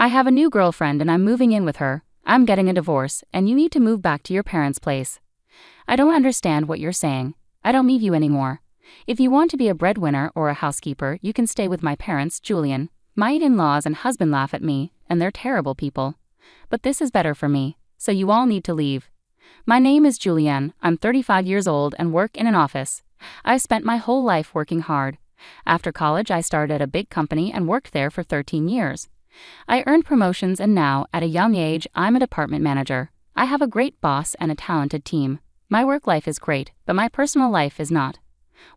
I have a new girlfriend and I'm moving in with her. I'm getting a divorce, and you need to move back to your parents' place. I don't understand what you're saying. I don't need you anymore. If you want to be a breadwinner or a housekeeper, you can stay with my parents, Julian. My in-laws and husband laugh at me, and they're terrible people. But this is better for me, so you all need to leave. My name is Julianne. I'm 35 years old and work in an office. I've spent my whole life working hard. After college, I started at a big company and worked there for 13 years. I earned promotions, and now, at a young age, I'm a department manager. I have a great boss and a talented team. My work life is great, but my personal life is not.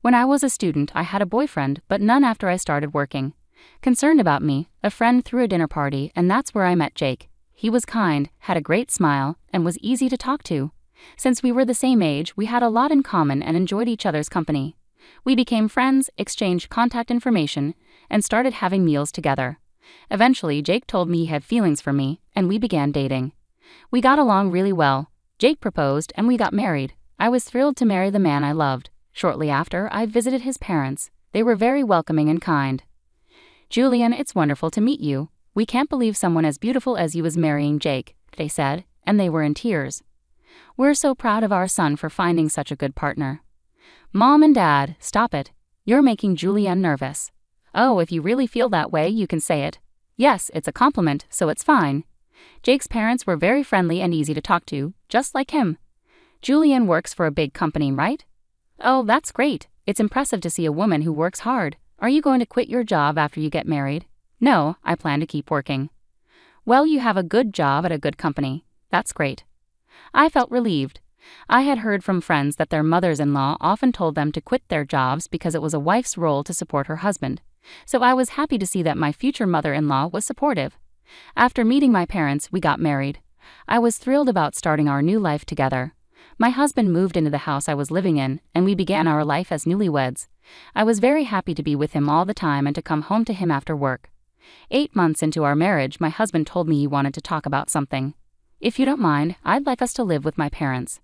When I was a student, I had a boyfriend, but none after I started working. Concerned about me, a friend threw a dinner party, and that's where I met Jake. He was kind, had a great smile, and was easy to talk to. Since we were the same age, we had a lot in common and enjoyed each other's company. We became friends, exchanged contact information, and started having meals together. Eventually, Jake told me he had feelings for me, and we began dating. We got along really well. Jake proposed, and we got married. I was thrilled to marry the man I loved. Shortly after, I visited his parents. They were very welcoming and kind. Julian, it's wonderful to meet you. We can't believe someone as beautiful as you is marrying Jake, they said, and they were in tears. We're so proud of our son for finding such a good partner. Mom and Dad, stop it. You're making Julianne nervous. Oh, if you really feel that way, you can say it. Yes, it's a compliment, so it's fine. Jake's parents were very friendly and easy to talk to, just like him. Julianne works for a big company, right? Oh, that's great. It's impressive to see a woman who works hard. Are you going to quit your job after you get married? No, I plan to keep working. Well, you have a good job at a good company. That's great. I felt relieved. I had heard from friends that their mothers-in-law often told them to quit their jobs because it was a wife's role to support her husband. So I was happy to see that my future mother-in-law was supportive. After meeting my parents, we got married. I was thrilled about starting our new life together. My husband moved into the house I was living in, and we began our life as newlyweds. I was very happy to be with him all the time and to come home to him after work. 8 months into our marriage, my husband told me he wanted to talk about something. If you don't mind, I'd like us to live with my parents.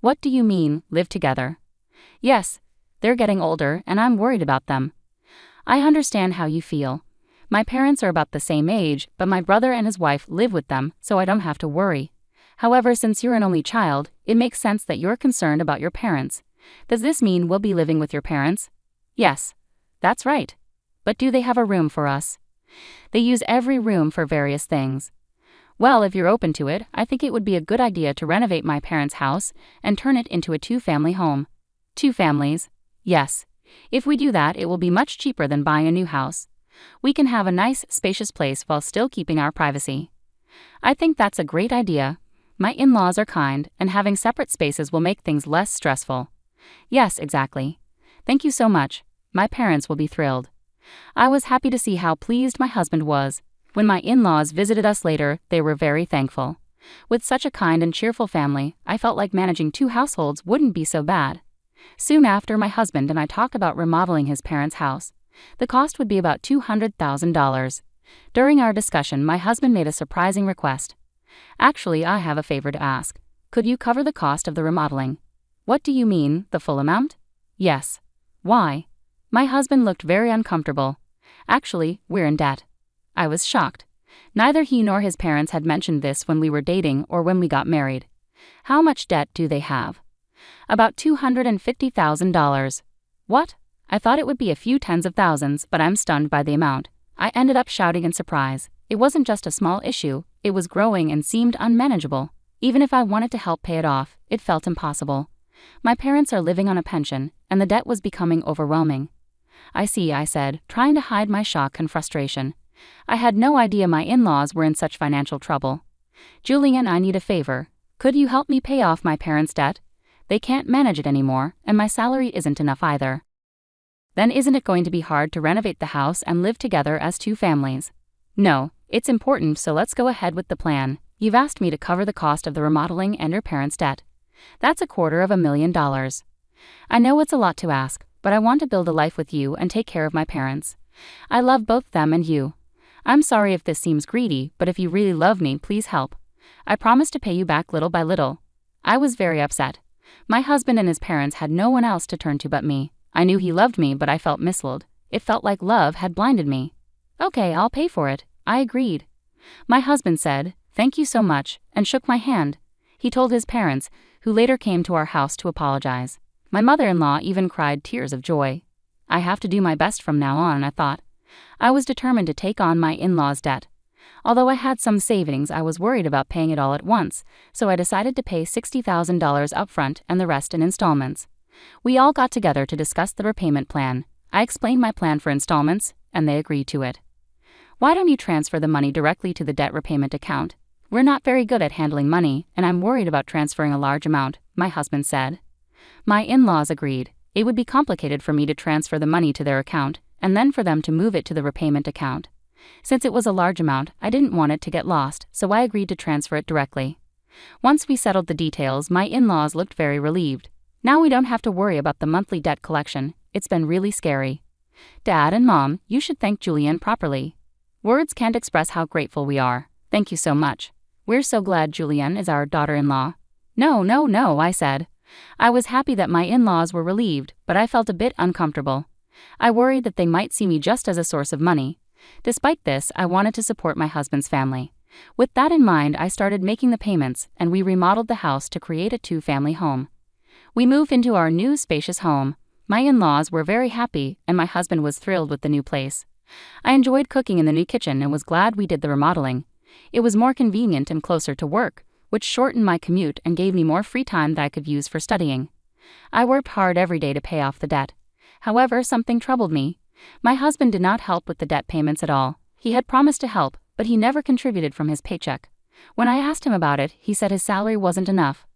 What do you mean, live together? Yes, they're getting older, and I'm worried about them. I understand how you feel. My parents are about the same age, but my brother and his wife live with them, so I don't have to worry. However, since you're an only child, it makes sense that you're concerned about your parents. Does this mean we'll be living with your parents? Yes, that's right. But do they have a room for us? They use every room for various things. Well, if you're open to it, I think it would be a good idea to renovate my parents' house and turn it into a 2-family home. 2 families? Yes. If we do that, it will be much cheaper than buying a new house. We can have a nice, spacious place while still keeping our privacy. I think that's a great idea. My in-laws are kind, and having separate spaces will make things less stressful. Yes, exactly. Thank you so much. My parents will be thrilled. I was happy to see how pleased my husband was. When my in-laws visited us later, they were very thankful. With such a kind and cheerful family, I felt like managing 2 households wouldn't be so bad. Soon after, my husband and I talked about remodeling his parents' house. The cost would be about $200,000. During our discussion, my husband made a surprising request. Actually, I have a favor to ask. Could you cover the cost of the remodeling? What do you mean, the full amount? Yes. Why? My husband looked very uncomfortable. Actually, we're in debt. I was shocked. Neither he nor his parents had mentioned this when we were dating or when we got married. How much debt do they have? About $250,000. What? I thought it would be a few tens of thousands, but I'm stunned by the amount. I ended up shouting in surprise. It wasn't just a small issue, it was growing and seemed unmanageable. Even if I wanted to help pay it off, it felt impossible. My parents are living on a pension, and the debt was becoming overwhelming. I see, I said, trying to hide my shock and frustration. I had no idea my in-laws were in such financial trouble. Julian, I need a favor. Could you help me pay off my parents' debt? They can't manage it anymore, and my salary isn't enough either. Then isn't it going to be hard to renovate the house and live together as 2 families? No, it's important, so let's go ahead with the plan. You've asked me to cover the cost of the remodeling and your parents' debt. That's $250,000. I know it's a lot to ask, but I want to build a life with you and take care of my parents. I love both them and you. I'm sorry if this seems greedy, but if you really love me, please help. I promise to pay you back little by little. I was very upset. My husband and his parents had no one else to turn to but me. I knew he loved me, but I felt misled. It felt like love had blinded me. Okay, I'll pay for it. I agreed. My husband said, "Thank you so much," and shook my hand. He told his parents, who later came to our house to apologize. My mother-in-law even cried tears of joy. I have to do my best from now on, I thought. I was determined to take on my in-laws' debt. Although I had some savings, I was worried about paying it all at once, so I decided to pay $60,000 upfront and the rest in installments. We all got together to discuss the repayment plan. I explained my plan for installments, and they agreed to it. "Why don't you transfer the money directly to the debt repayment account? We're not very good at handling money, and I'm worried about transferring a large amount," my husband said. My in-laws agreed. It would be complicated for me to transfer the money to their account, and then for them to move it to the repayment account. Since it was a large amount, I didn't want it to get lost, so I agreed to transfer it directly. Once we settled the details, my in-laws looked very relieved. Now we don't have to worry about the monthly debt collection. It's been really scary. Dad and Mom, you should thank Julianne properly. Words can't express how grateful we are. Thank you so much. We're so glad Julianne is our daughter-in-law. No, I said. I was happy that my in-laws were relieved, but I felt a bit uncomfortable. I worried that they might see me just as a source of money. Despite this, I wanted to support my husband's family. With that in mind, I started making the payments, and we remodeled the house to create a two-family home. We moved into our new spacious home. My in-laws were very happy, and my husband was thrilled with the new place. I enjoyed cooking in the new kitchen and was glad we did the remodeling. It was more convenient and closer to work, which shortened my commute and gave me more free time that I could use for studying. I worked hard every day to pay off the debt. However, something troubled me. My husband did not help with the debt payments at all. He had promised to help, but he never contributed from his paycheck. When I asked him about it, he said his salary wasn't enough.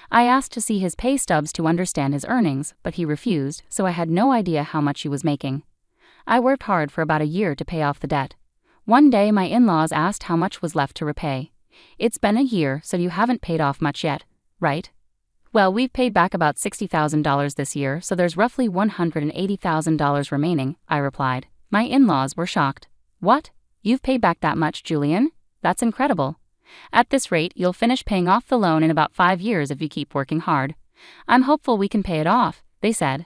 I asked to see his pay stubs to understand his earnings, but he refused, so I had no idea how much he was making. I worked hard for about a year to pay off the debt. One day my in-laws asked how much was left to repay. "It's been a year, so you haven't paid off much yet, right?" "Well, we've paid back about $60,000 this year, so there's roughly $180,000 remaining," I replied. My in-laws were shocked. "What? You've paid back that much, Julian? That's incredible. At this rate, you'll finish paying off the loan in about 5 years if you keep working hard. I'm hopeful we can pay it off," they said.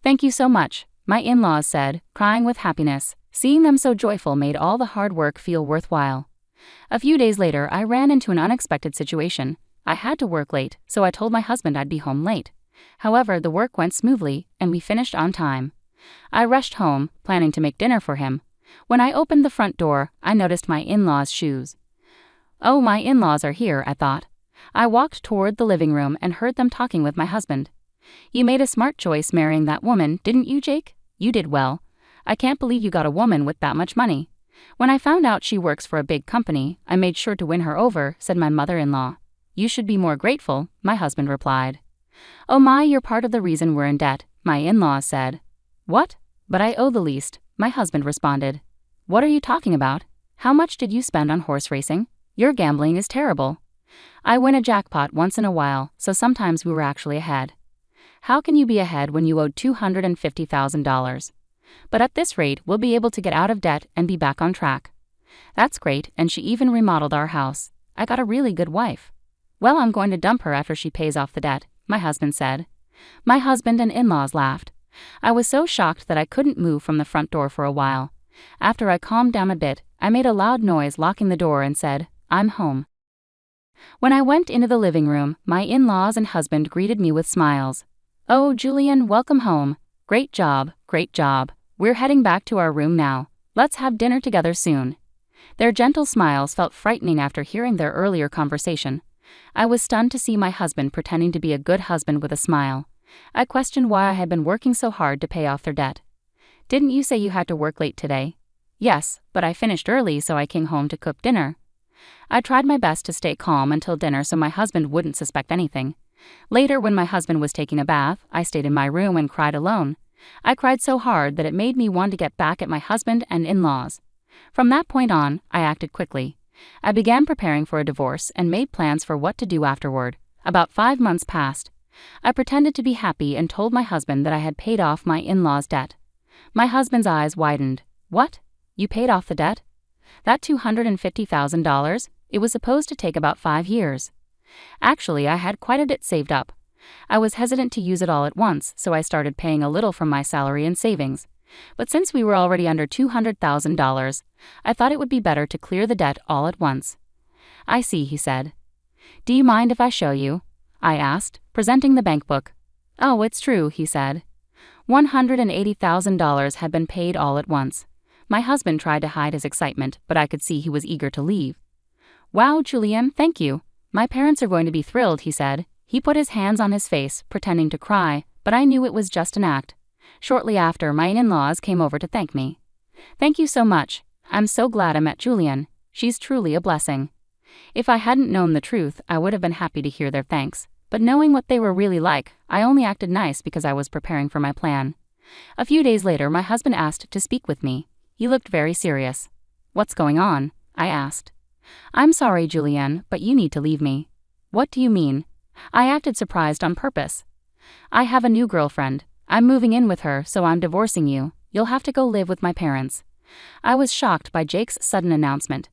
"Thank you so much," my in-laws said, crying with happiness. Seeing them so joyful made all the hard work feel worthwhile. A few days later, I ran into an unexpected situation. I had to work late, so I told my husband I'd be home late. However, the work went smoothly, and we finished on time. I rushed home, planning to make dinner for him. When I opened the front door, I noticed my in-laws' shoes. "Oh, my in-laws are here," I thought. I walked toward the living room and heard them talking with my husband. "You made a smart choice marrying that woman, didn't you, Jake? You did well. I can't believe you got a woman with that much money." "When I found out she works for a big company, I made sure to win her over," said my mother-in-law. "You should be more grateful," my husband replied. "Oh my, you're part of the reason we're in debt," my in-laws said. "What? But I owe the least," my husband responded. "What are you talking about? How much did you spend on horse racing? Your gambling is terrible." "I win a jackpot once in a while, so sometimes we were actually ahead." "How can you be ahead when you owed $250,000? But at this rate, we'll be able to get out of debt and be back on track." "That's great, and she even remodeled our house. I got a really good wife." "Well, I'm going to dump her after she pays off the debt," my husband said. My husband and in-laws laughed. I was so shocked that I couldn't move from the front door for a while. After I calmed down a bit, I made a loud noise locking the door and said, "I'm home." When I went into the living room, my in-laws and husband greeted me with smiles. "Oh, Julian, welcome home. Great job, great job. We're heading back to our room now. Let's have dinner together soon." Their gentle smiles felt frightening after hearing their earlier conversation. I was stunned to see my husband pretending to be a good husband with a smile. I questioned why I had been working so hard to pay off their debt. "Didn't you say you had to work late today?" "Yes, but I finished early so I came home to cook dinner." I tried my best to stay calm until dinner so my husband wouldn't suspect anything. Later, when my husband was taking a bath, I stayed in my room and cried alone. I cried so hard that it made me want to get back at my husband and in-laws. From that point on, I acted quickly. I began preparing for a divorce and made plans for what to do afterward. About 5 months passed. I pretended to be happy and told my husband that I had paid off my in-laws' debt. My husband's eyes widened. "What? You paid off the debt? That $250,000? It was supposed to take about 5 years. Actually, I had quite a bit saved up. I was hesitant to use it all at once, so I started paying a little from my salary and savings. But since we were already under $200,000, I thought it would be better to clear the debt all at once. I see, he said. Do you mind if I show you? I asked, presenting the bank book. Oh, it's true, he said. $180,000 had been paid all at once. My husband tried to hide his excitement, but I could see he was eager to leave. Wow, Julian, thank you. My parents are going to be thrilled, he said. He put his hands on his face, pretending to cry, but I knew it was just an act. Shortly after, my in-laws came over to thank me. Thank you so much. I'm so glad I met Julian. She's truly a blessing. If I hadn't known the truth, I would have been happy to hear their thanks. But knowing what they were really like, I only acted nice because I was preparing for my plan. A few days later, my husband asked to speak with me. He looked very serious. What's going on? I asked. I'm sorry, Julianne, but you need to leave me. What do you mean? I acted surprised on purpose. I have a new girlfriend. I'm moving in with her, so I'm divorcing you. You'll have to go live with my parents. I was shocked by Jake's sudden announcement.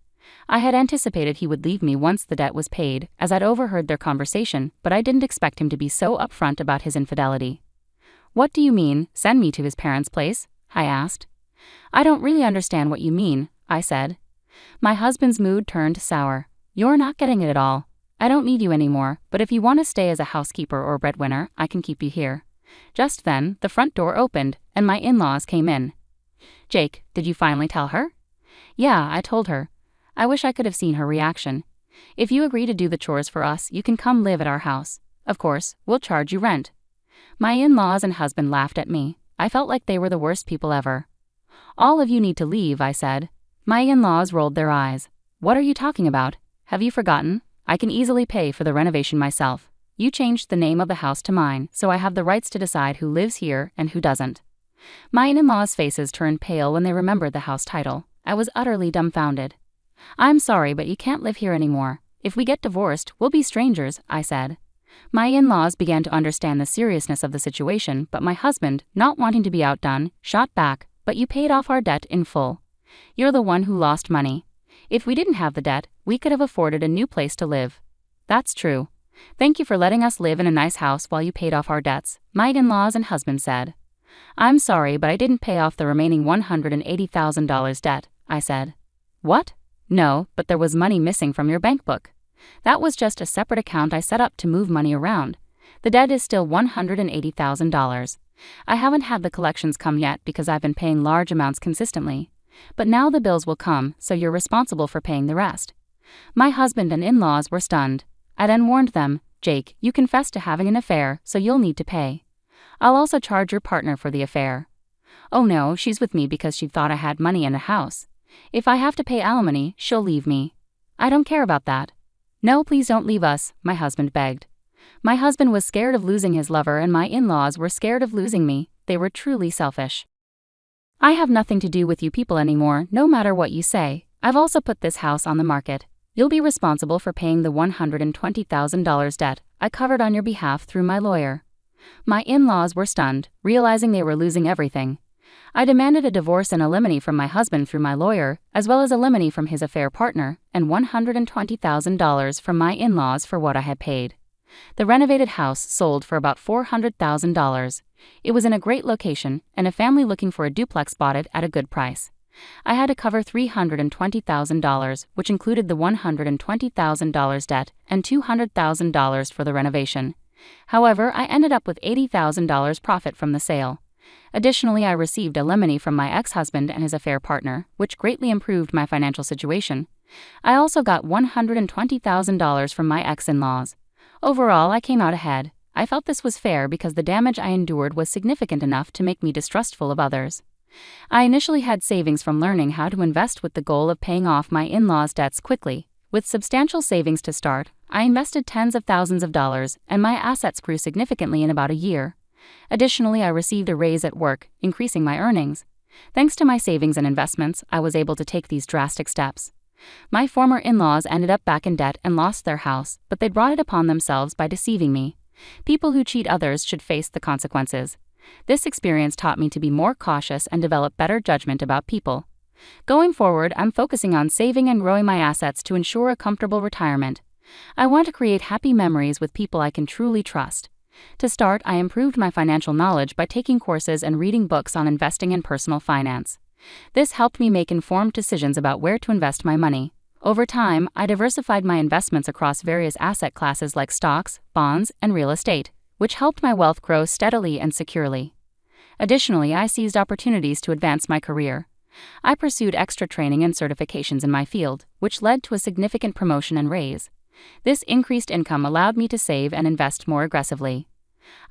I had anticipated he would leave me once the debt was paid, as I'd overheard their conversation, but I didn't expect him to be so upfront about his infidelity. What do you mean, send me to his parents' place? I asked. I don't really understand what you mean, I said. My husband's mood turned sour. You're not getting it at all. I don't need you anymore, but if you want to stay as a housekeeper or breadwinner, I can keep you here. Just then, the front door opened, and my in-laws came in. Jake, did you finally tell her? Yeah, I told her. I wish I could have seen her reaction. If you agree to do the chores for us, you can come live at our house. Of course, we'll charge you rent. My in-laws and husband laughed at me. I felt like they were the worst people ever. All of you need to leave, I said. My in-laws rolled their eyes. What are you talking about? Have you forgotten? I can easily pay for the renovation myself. You changed the name of the house to mine, so I have the rights to decide who lives here and who doesn't. My in-laws' faces turned pale when they remembered the house title. I was utterly dumbfounded. I'm sorry, but you can't live here anymore. If we get divorced, we'll be strangers, I said. My in-laws began to understand the seriousness of the situation, but my husband, not wanting to be outdone, shot back, but you paid off our debt in full. You're the one who lost money. If we didn't have the debt, we could have afforded a new place to live. That's true. Thank you for letting us live in a nice house while you paid off our debts, my in-laws and husband said. I'm sorry, but I didn't pay off the remaining $180,000 debt, I said. What? No, but there was money missing from your bank book. That was just a separate account I set up to move money around. The debt is still $180,000. I haven't had the collections come yet because I've been paying large amounts consistently. But now the bills will come, so you're responsible for paying the rest. My husband and in-laws were stunned. I then warned them, Jake, you confessed to having an affair, so you'll need to pay. I'll also charge your partner for the affair. Oh no, she's with me because she thought I had money in a house. If I have to pay alimony, she'll leave me. I don't care about that. No, please don't leave us, my husband begged. My husband was scared of losing his lover and my in-laws were scared of losing me. They were truly selfish. I have nothing to do with you people anymore, no matter what you say. I've also put this house on the market. You'll be responsible for paying the $120,000 debt I covered on your behalf through my lawyer. My in-laws were stunned, realizing they were losing everything. I demanded a divorce and alimony from my husband through my lawyer, as well as alimony from his affair partner, and $120,000 from my in-laws for what I had paid. The renovated house sold for about $400,000. It was in a great location, and a family looking for a duplex bought it at a good price. I had to cover $320,000, which included the $120,000 debt and $200,000 for the renovation. However, I ended up with $80,000 profit from the sale. Additionally, I received alimony from my ex-husband and his affair partner, which greatly improved my financial situation. I also got $120,000 from my ex-in-laws. Overall, I came out ahead. I felt this was fair because the damage I endured was significant enough to make me distrustful of others. I initially had savings from learning how to invest with the goal of paying off my in-laws' debts quickly. With substantial savings to start, I invested tens of thousands of dollars, and my assets grew significantly in about a year. Additionally, I received a raise at work, increasing my earnings. Thanks to my savings and investments, I was able to take these drastic steps. My former in-laws ended up back in debt and lost their house, but they brought it upon themselves by deceiving me. People who cheat others should face the consequences. This experience taught me to be more cautious and develop better judgment about people. Going forward, I'm focusing on saving and growing my assets to ensure a comfortable retirement. I want to create happy memories with people I can truly trust. To start, I improved my financial knowledge by taking courses and reading books on investing and personal finance. This helped me make informed decisions about where to invest my money. Over time, I diversified my investments across various asset classes like stocks, bonds, and real estate, which helped my wealth grow steadily and securely. Additionally, I seized opportunities to advance my career. I pursued extra training and certifications in my field, which led to a significant promotion and raise. This increased income allowed me to save and invest more aggressively.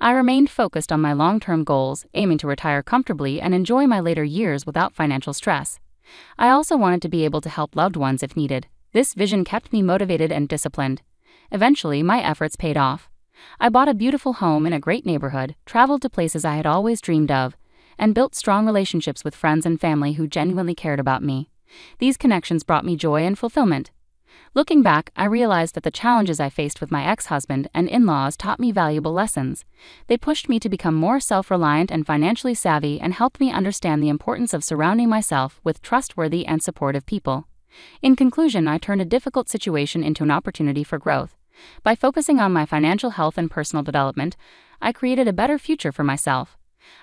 I remained focused on my long-term goals, aiming to retire comfortably and enjoy my later years without financial stress. I also wanted to be able to help loved ones if needed. This vision kept me motivated and disciplined. Eventually, my efforts paid off. I bought a beautiful home in a great neighborhood, traveled to places I had always dreamed of, and built strong relationships with friends and family who genuinely cared about me. These connections brought me joy and fulfillment. Looking back, I realized that the challenges I faced with my ex-husband and in-laws taught me valuable lessons. They pushed me to become more self-reliant and financially savvy and helped me understand the importance of surrounding myself with trustworthy and supportive people. In conclusion, I turned a difficult situation into an opportunity for growth. By focusing on my financial health and personal development, I created a better future for myself.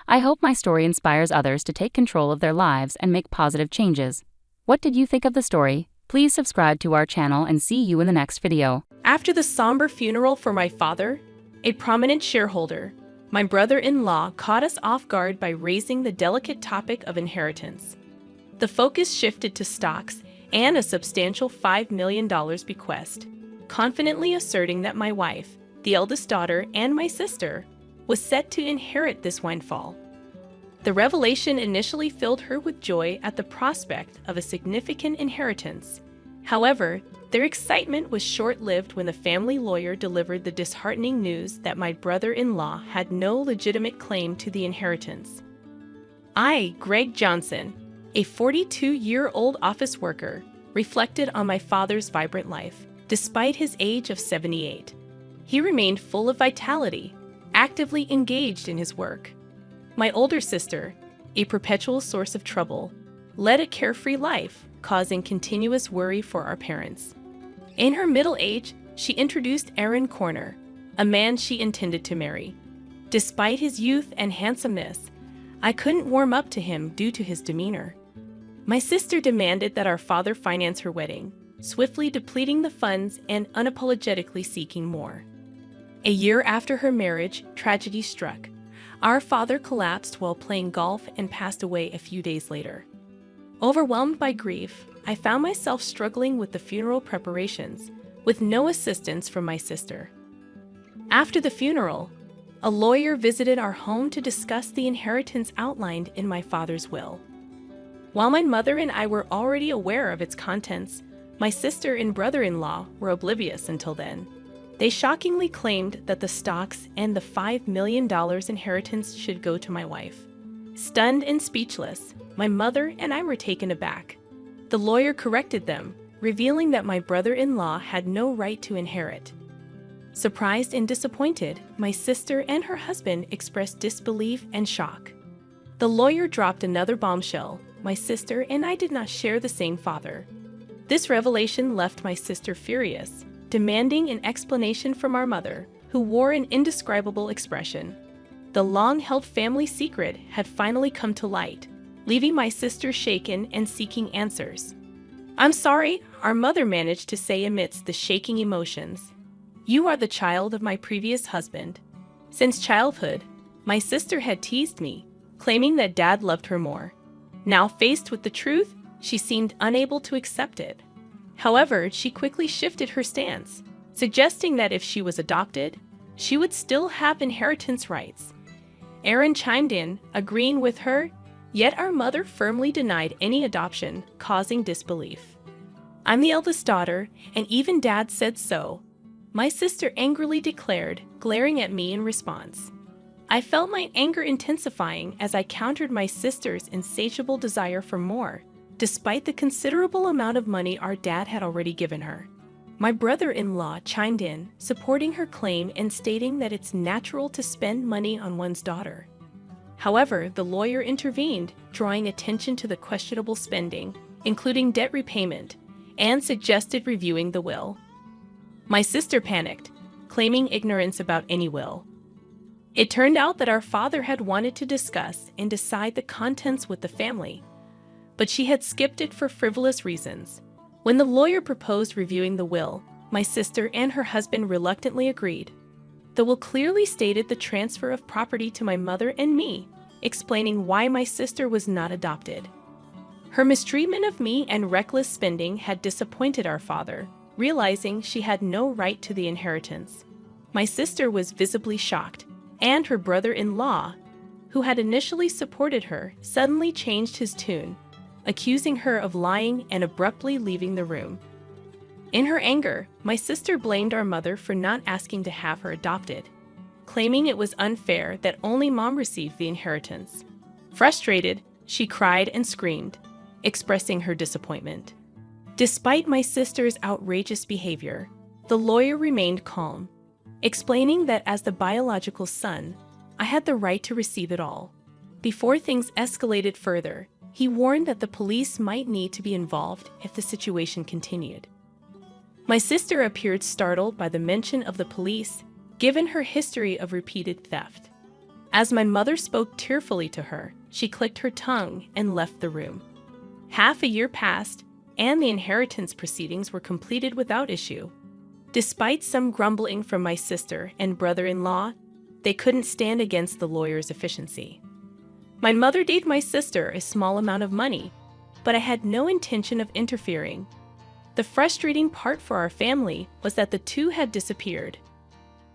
I hope my story inspires others to take control of their lives and make positive changes. What did you think of the story? Please subscribe to our channel and see you in the next video. After the somber funeral for my father, a prominent shareholder, my brother-in-law caught us off guard by raising the delicate topic of inheritance. The focus shifted to stocks and a substantial $5 million bequest, confidently asserting that my wife, the eldest daughter, and my sister was set to inherit this windfall. The revelation initially filled her with joy at the prospect of a significant inheritance. However, their excitement was short-lived when the family lawyer delivered the disheartening news that my brother-in-law had no legitimate claim to the inheritance. I, Greg Johnson, a 42-year-old office worker, reflected on my father's vibrant life. Despite his age of 78, he remained full of vitality, actively engaged in his work. My older sister, a perpetual source of trouble, led a carefree life, causing continuous worry for our parents. In her middle age, she introduced Aaron Corner, a man she intended to marry. Despite his youth and handsomeness, I couldn't warm up to him due to his demeanor. My sister demanded that our father finance her wedding, swiftly depleting the funds and unapologetically seeking more. A year after her marriage, tragedy struck. Our father collapsed while playing golf and passed away a few days later. Overwhelmed by grief, I found myself struggling with the funeral preparations, with no assistance from my sister. After the funeral, a lawyer visited our home to discuss the inheritance outlined in my father's will. While my mother and I were already aware of its contents, my sister and brother-in-law were oblivious until then. They shockingly claimed that the stocks and the $5 million inheritance should go to my wife. Stunned and speechless, my mother and I were taken aback. The lawyer corrected them, revealing that my brother-in-law had no right to inherit. Surprised and disappointed, my sister and her husband expressed disbelief and shock. The lawyer dropped another bombshell. My sister and I did not share the same father. This revelation left my sister furious, demanding an explanation from our mother, who wore an indescribable expression. The long-held family secret had finally come to light, leaving my sister shaken and seeking answers. "I'm sorry," our mother managed to say amidst the shaking emotions. "You are the child of my previous husband. Since childhood, my sister had teased me, claiming that Dad loved her more. Now faced with the truth, she seemed unable to accept it. However, she quickly shifted her stance, suggesting that if she was adopted, she would still have inheritance rights. Aaron chimed in, agreeing with her, yet our mother firmly denied any adoption, causing disbelief. "I'm the eldest daughter, and even Dad said so," my sister angrily declared, glaring at me in response. I felt my anger intensifying as I countered my sister's insatiable desire for more, despite the considerable amount of money our dad had already given her. My brother-in-law chimed in, supporting her claim and stating that it's natural to spend money on one's daughter. However, the lawyer intervened, drawing attention to the questionable spending, including debt repayment, and suggested reviewing the will. My sister panicked, claiming ignorance about any will. It turned out that our father had wanted to discuss and decide the contents with the family, but she had skipped it for frivolous reasons. When the lawyer proposed reviewing the will, my sister and her husband reluctantly agreed. The will clearly stated the transfer of property to my mother and me, explaining why my sister was not adopted. Her mistreatment of me and reckless spending had disappointed our father, realizing she had no right to the inheritance. My sister was visibly shocked, and her brother-in-law, who had initially supported her, suddenly changed his tune, accusing her of lying and abruptly leaving the room. In her anger, my sister blamed our mother for not asking to have her adopted, claiming it was unfair that only Mom received the inheritance. Frustrated, she cried and screamed, expressing her disappointment. Despite my sister's outrageous behavior, the lawyer remained calm, explaining that as the biological son, I had the right to receive it all. Before things escalated further, he warned that the police might need to be involved if the situation continued. My sister appeared startled by the mention of the police, given her history of repeated theft. As my mother spoke tearfully to her, she clicked her tongue and left the room. Half a year passed, and the inheritance proceedings were completed without issue. Despite some grumbling from my sister and brother-in-law, they couldn't stand against the lawyer's efficiency. My mother gave my sister a small amount of money, but I had no intention of interfering. The frustrating part for our family was that the two had disappeared.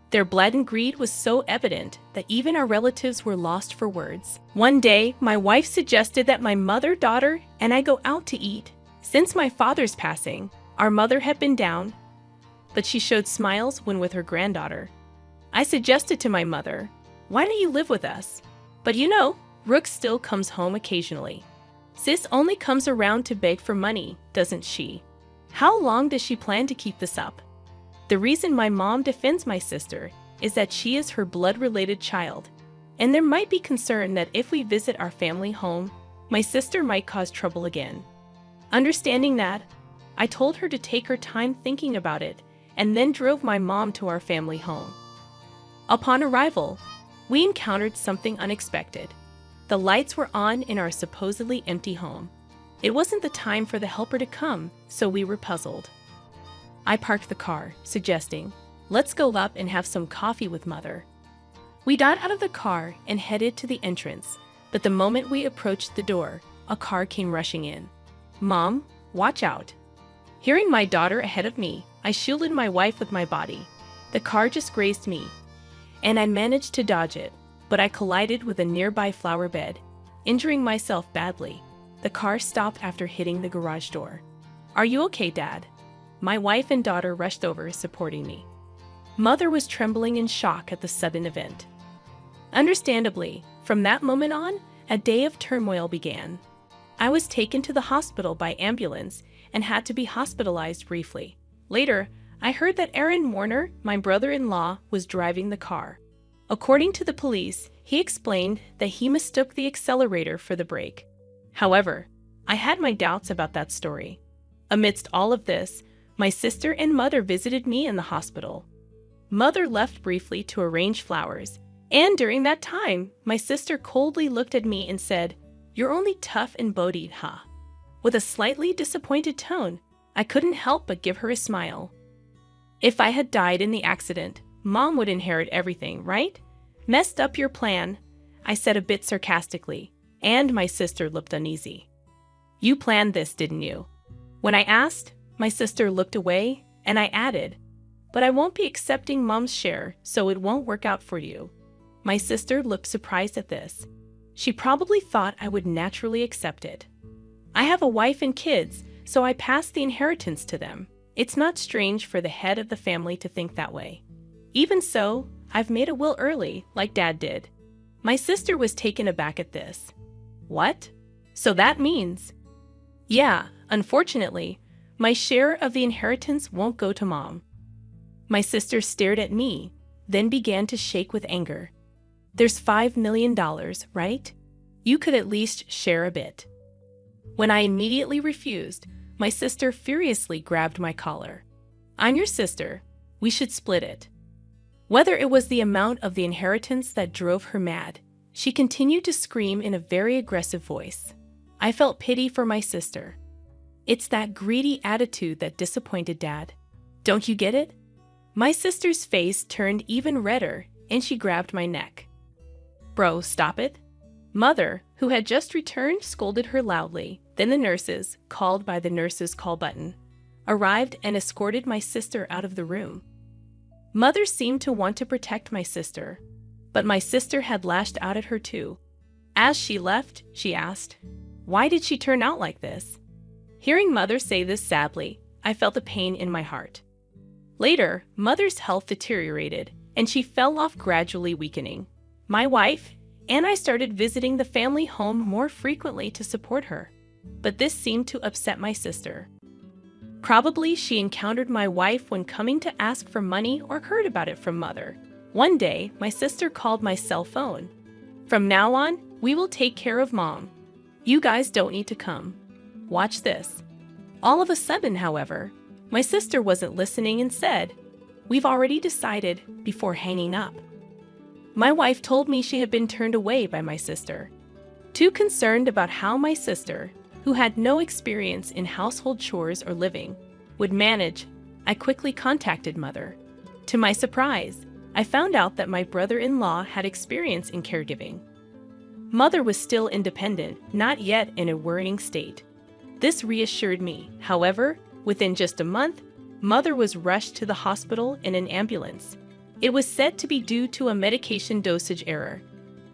Their blatant greed was so evident that even our relatives were lost for words. One day, my wife suggested that my mother, daughter, and I go out to eat. Since my father's passing, our mother had been down, but she showed smiles when with her granddaughter. I suggested to my mother, "Why don't you live with us?" But you know, Rook still comes home occasionally. Sis only comes around to beg for money, doesn't she? How long does she plan to keep this up? The reason my mom defends my sister is that she is her blood-related child, and there might be concern that if we visit our family home, my sister might cause trouble again. Understanding that, I told her to take her time thinking about it and then drove my mom to our family home. Upon arrival, we encountered something unexpected. The lights were on in our supposedly empty home. It wasn't the time for the helper to come, so we were puzzled. I parked the car, suggesting, "Let's go up and have some coffee with Mother." We got out of the car and headed to the entrance, but the moment we approached the door, a car came rushing in. "Mom, watch out." Hearing my daughter ahead of me, I shielded my wife with my body. The car just grazed me, and I managed to dodge it, but I collided with a nearby flower bed, injuring myself badly. The car stopped after hitting the garage door. "Are you okay, Dad?" My wife and daughter rushed over, supporting me. Mother was trembling in shock at the sudden event. Understandably, from that moment on, a day of turmoil began. I was taken to the hospital by ambulance and had to be hospitalized briefly. Later, I heard that Aaron Warner, my brother-in-law, was driving the car. According to the police, he explained that he mistook the accelerator for the brake. However, I had my doubts about that story. Amidst all of this, my sister and mother visited me in the hospital. Mother left briefly to arrange flowers, and during that time, my sister coldly looked at me and said, "You're only tough and bodied, huh?" With a slightly disappointed tone, I couldn't help but give her a smile. If I had died in the accident, Mom would inherit everything, right? "Messed up your plan," I said a bit sarcastically, and my sister looked uneasy. "You planned this, didn't you?" When I asked, my sister looked away, and I added, "But I won't be accepting Mom's share, so it won't work out for you." My sister looked surprised at this. She probably thought I would naturally accept it. I have a wife and kids, so I passed the inheritance to them. It's not strange for the head of the family to think that way. Even so, I've made a will early, like Dad did. My sister was taken aback at this. "What? So that means—" "Yeah, unfortunately, my share of the inheritance won't go to Mom." My sister stared at me, then began to shake with anger. "There's $5 million, right? You could at least share a bit." When I immediately refused, my sister furiously grabbed my collar. "I'm your sister. We should split it." Whether it was the amount of the inheritance that drove her mad, she continued to scream in a very aggressive voice. I felt pity for my sister. It's that greedy attitude that disappointed Dad. Don't you get it? My sister's face turned even redder and she grabbed my neck. Bro, stop it. Mother, who had just returned, scolded her loudly. Then the nurses, called by the nurses call button, arrived and escorted my sister out of the room. Mother seemed to want to protect my sister, but my sister had lashed out at her too. As she left, she asked, "Why did she turn out like this?" Hearing Mother say this sadly, I felt the pain in my heart. Later, Mother's health deteriorated, and she fell off, gradually weakening. My wife and I started visiting the family home more frequently to support her, but this seemed to upset my sister. Probably she encountered my wife when coming to ask for money or heard about it from Mother. One day, my sister called my cell phone. "From now on, we will take care of Mom. You guys don't need to come. Watch this." All of a sudden, however, my sister wasn't listening and said, "We've already decided," before hanging up. My wife told me she had been turned away by my sister. Too concerned about how my sister, who had no experience in household chores or living, would manage, I quickly contacted Mother. To my surprise, I found out that my brother-in-law had experience in caregiving. Mother was still independent, not yet in a worrying state. This reassured me. However, within just a month, Mother was rushed to the hospital in an ambulance. It was said to be due to a medication dosage error.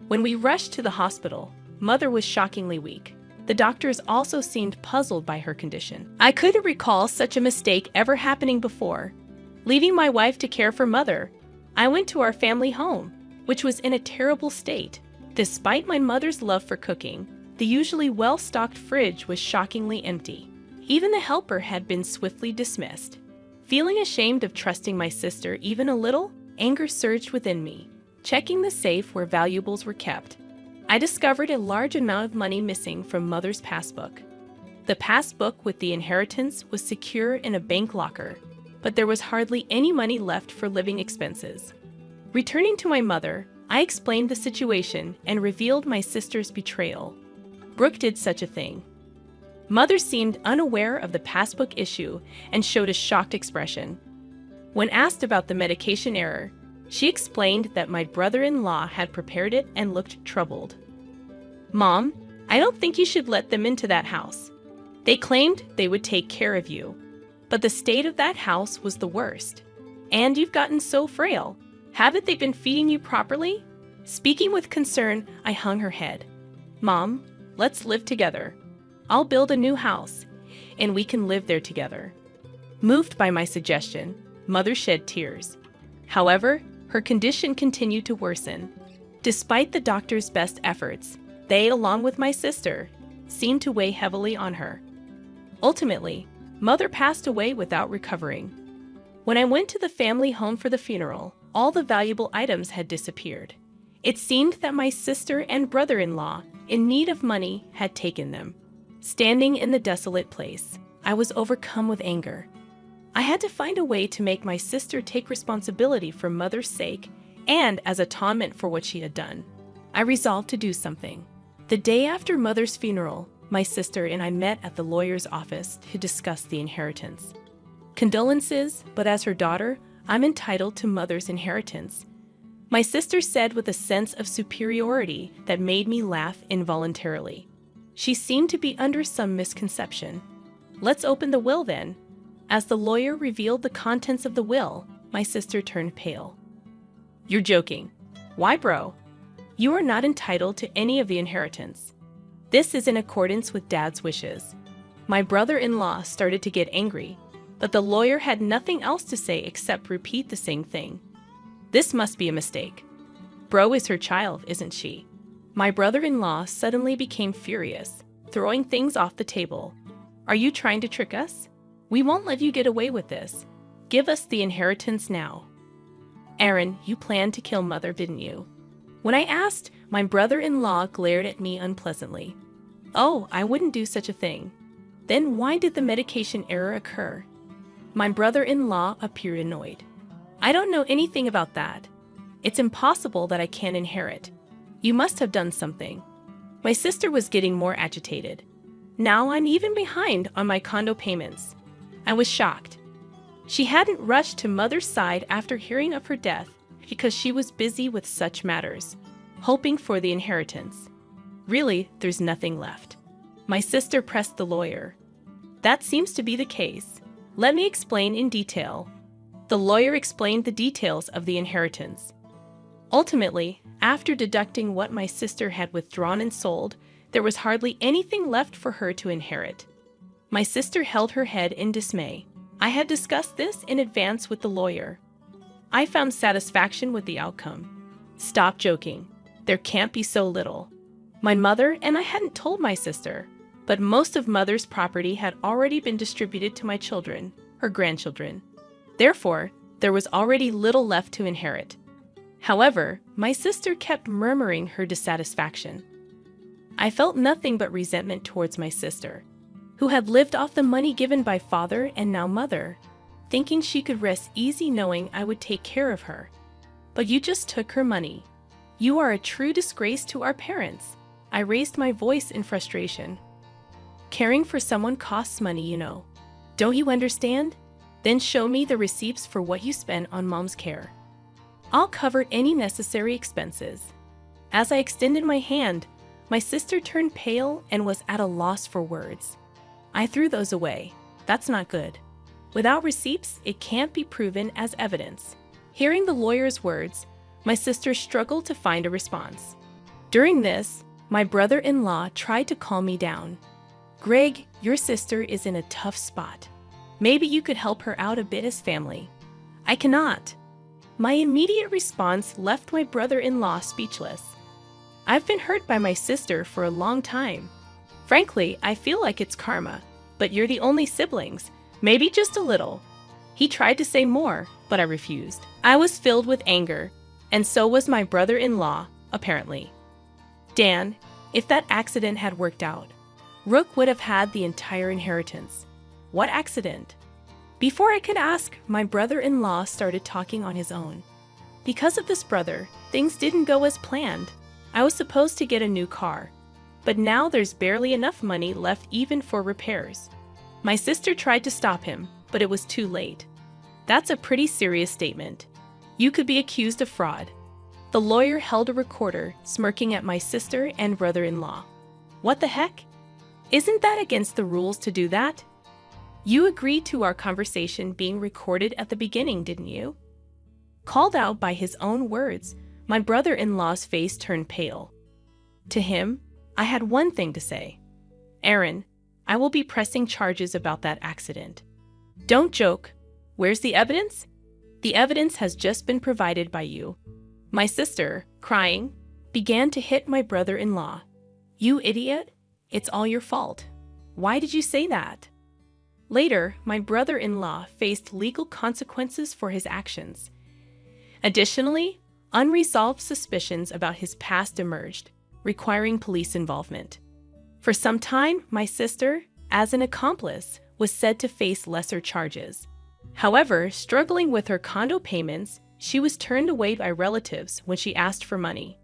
When we rushed to the hospital, Mother was shockingly weak. The doctors also seemed puzzled by her condition. I couldn't recall such a mistake ever happening before. Leaving my wife to care for Mother, I went to our family home, which was in a terrible state. Despite my mother's love for cooking, the usually well-stocked fridge was shockingly empty. Even the helper had been swiftly dismissed. Feeling ashamed of trusting my sister even a little, anger surged within me. Checking the safe where valuables were kept, I discovered a large amount of money missing from Mother's passbook. The passbook with the inheritance was secure in a bank locker, but there was hardly any money left for living expenses. Returning to my mother, I explained the situation and revealed my sister's betrayal. Brooke did such a thing. Mother seemed unaware of the passbook issue and showed a shocked expression. When asked about the medication error, she explained that my brother-in-law had prepared it and looked troubled. "Mom, I don't think you should let them into that house. They claimed they would take care of you, but the state of that house was the worst. And you've gotten so frail. Haven't they been feeding you properly?" Speaking with concern, I hung her head. "Mom, let's live together. I'll build a new house, and we can live there together." Moved by my suggestion, Mother shed tears. However, her condition continued to worsen. Despite the doctor's best efforts, they, along with my sister, seemed to weigh heavily on her. Ultimately, Mother passed away without recovering. When I went to the family home for the funeral, all the valuable items had disappeared. It seemed that my sister and brother-in-law, in need of money, had taken them. Standing in the desolate place, I was overcome with anger. I had to find a way to make my sister take responsibility for Mother's sake and as atonement for what she had done. I resolved to do something. The day after Mother's funeral, my sister and I met at the lawyer's office to discuss the inheritance. Condolences, but as her daughter, I'm entitled to Mother's inheritance. My sister said with a sense of superiority that made me laugh involuntarily. She seemed to be under some misconception. "Let's open the will then." As the lawyer revealed the contents of the will, my sister turned pale. "You're joking. Why, bro? You are not entitled to any of the inheritance. This is in accordance with Dad's wishes." My brother-in-law started to get angry, but the lawyer had nothing else to say except repeat the same thing. "This must be a mistake. Bro is her child, isn't she?" My brother-in-law suddenly became furious, throwing things off the table. "Are you trying to trick us? We won't let you get away with this. Give us the inheritance now." "Aaron, you planned to kill Mother, didn't you?" When I asked, my brother-in-law glared at me unpleasantly. "Oh, I wouldn't do such a thing." "Then why did the medication error occur?" My brother-in-law appeared annoyed. I don't know anything about that. It's impossible that I can't inherit. You must have done something. My sister was getting more agitated. Now I'm even behind on my condo payments. I was shocked. She hadn't rushed to Mother's side after hearing of her death because she was busy with such matters, hoping for the inheritance. Really, there's nothing left. My sister pressed the lawyer. That seems to be the case. Let me explain in detail. The lawyer explained the details of the inheritance. Ultimately, after deducting what my sister had withdrawn and sold, there was hardly anything left for her to inherit. My sister held her head in dismay. I had discussed this in advance with the lawyer. I found satisfaction with the outcome. Stop joking. There can't be so little. My mother and I hadn't told my sister, but most of Mother's property had already been distributed to my children, her grandchildren. Therefore, there was already little left to inherit. However, my sister kept murmuring her dissatisfaction. I felt nothing but resentment towards my sister, who had lived off the money given by father and now mother, thinking she could rest easy knowing I would take care of her. But you just took her money. You are a true disgrace to our parents. I raised my voice in frustration. Caring for someone costs money, you know. Don't you understand? Then show me the receipts for what you spent on Mom's care. I'll cover any necessary expenses. As I extended my hand, my sister turned pale and was at a loss for words. I threw those away. That's not good. Without receipts, it can't be proven as evidence. Hearing the lawyer's words, my sister struggled to find a response. During this, my brother-in-law tried to calm me down. Greg, your sister is in a tough spot. Maybe you could help her out a bit as family. I cannot. My immediate response left my brother-in-law speechless. I've been hurt by my sister for a long time. Frankly, I feel like it's karma, but you're the only siblings, maybe just a little. He tried to say more, but I refused. I was filled with anger, and so was my brother-in-law, apparently. Dan, if that accident had worked out, Rook would have had the entire inheritance. What accident? Before I could ask, my brother-in-law started talking on his own. Because of this brother, things didn't go as planned. I was supposed to get a new car, but now there's barely enough money left even for repairs. My sister tried to stop him, but it was too late. That's a pretty serious statement. You could be accused of fraud. The lawyer held a recorder, smirking at my sister and brother-in-law. What the heck? Isn't that against the rules to do that? You agreed to our conversation being recorded at the beginning, didn't you? Called out by his own words, my brother-in-law's face turned pale. To him, I had one thing to say. Aaron, I will be pressing charges about that accident. Don't joke. Where's the evidence? The evidence has just been provided by you. My sister, crying, began to hit my brother-in-law. You idiot! It's all your fault. Why did you say that? Later, my brother-in-law faced legal consequences for his actions. Additionally, unresolved suspicions about his past emerged, requiring police involvement. For some time, my sister, as an accomplice, was said to face lesser charges. However, struggling with her condo payments, she was turned away by relatives when she asked for money.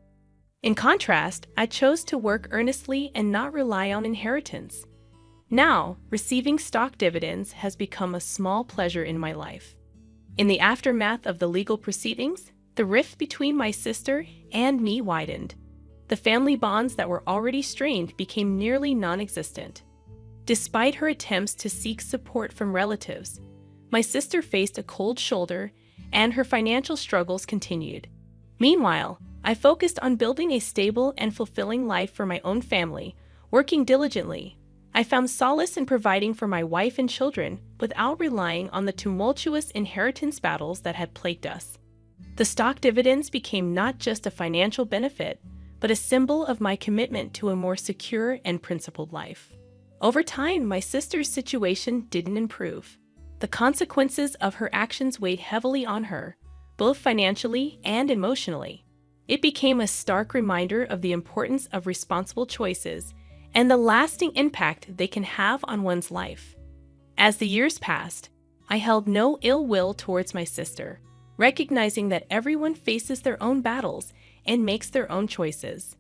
In contrast, I chose to work earnestly and not rely on inheritance. Now, receiving stock dividends has become a small pleasure in my life. In the aftermath of the legal proceedings, the rift between my sister and me widened. The family bonds that were already strained became nearly non-existent. Despite her attempts to seek support from relatives, my sister faced a cold shoulder and her financial struggles continued. Meanwhile, I focused on building a stable and fulfilling life for my own family, working diligently. I found solace in providing for my wife and children without relying on the tumultuous inheritance battles that had plagued us. The stock dividends became not just a financial benefit, but a symbol of my commitment to a more secure and principled life. Over time, my sister's situation didn't improve. The consequences of her actions weighed heavily on her, both financially and emotionally. It became a stark reminder of the importance of responsible choices and the lasting impact they can have on one's life. As the years passed, I held no ill will towards my sister. recognizing that everyone faces their own battles and makes their own choices.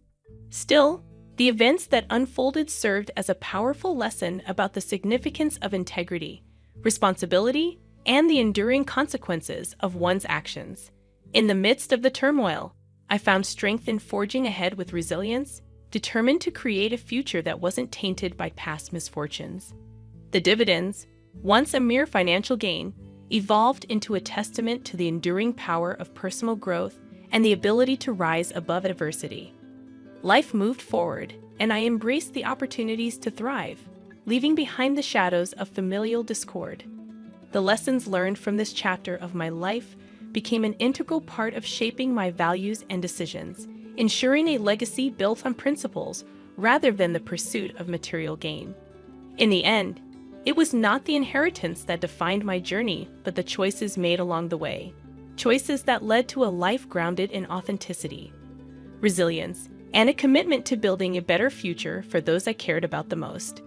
Still, the events that unfolded served as a powerful lesson about the significance of integrity, responsibility, and the enduring consequences of one's actions. In the midst of the turmoil, I found strength in forging ahead with resilience, determined to create a future that wasn't tainted by past misfortunes. The dividends, once a mere financial gain, evolved into a testament to the enduring power of personal growth and the ability to rise above adversity. Life moved forward, and I embraced the opportunities to thrive, leaving behind the shadows of familial discord. The lessons learned from this chapter of my life became an integral part of shaping my values and decisions, ensuring a legacy built on principles rather than the pursuit of material gain. In the end, it was not the inheritance that defined my journey, but the choices made along the way. Choices that led to a life grounded in authenticity, resilience, and a commitment to building a better future for those I cared about the most.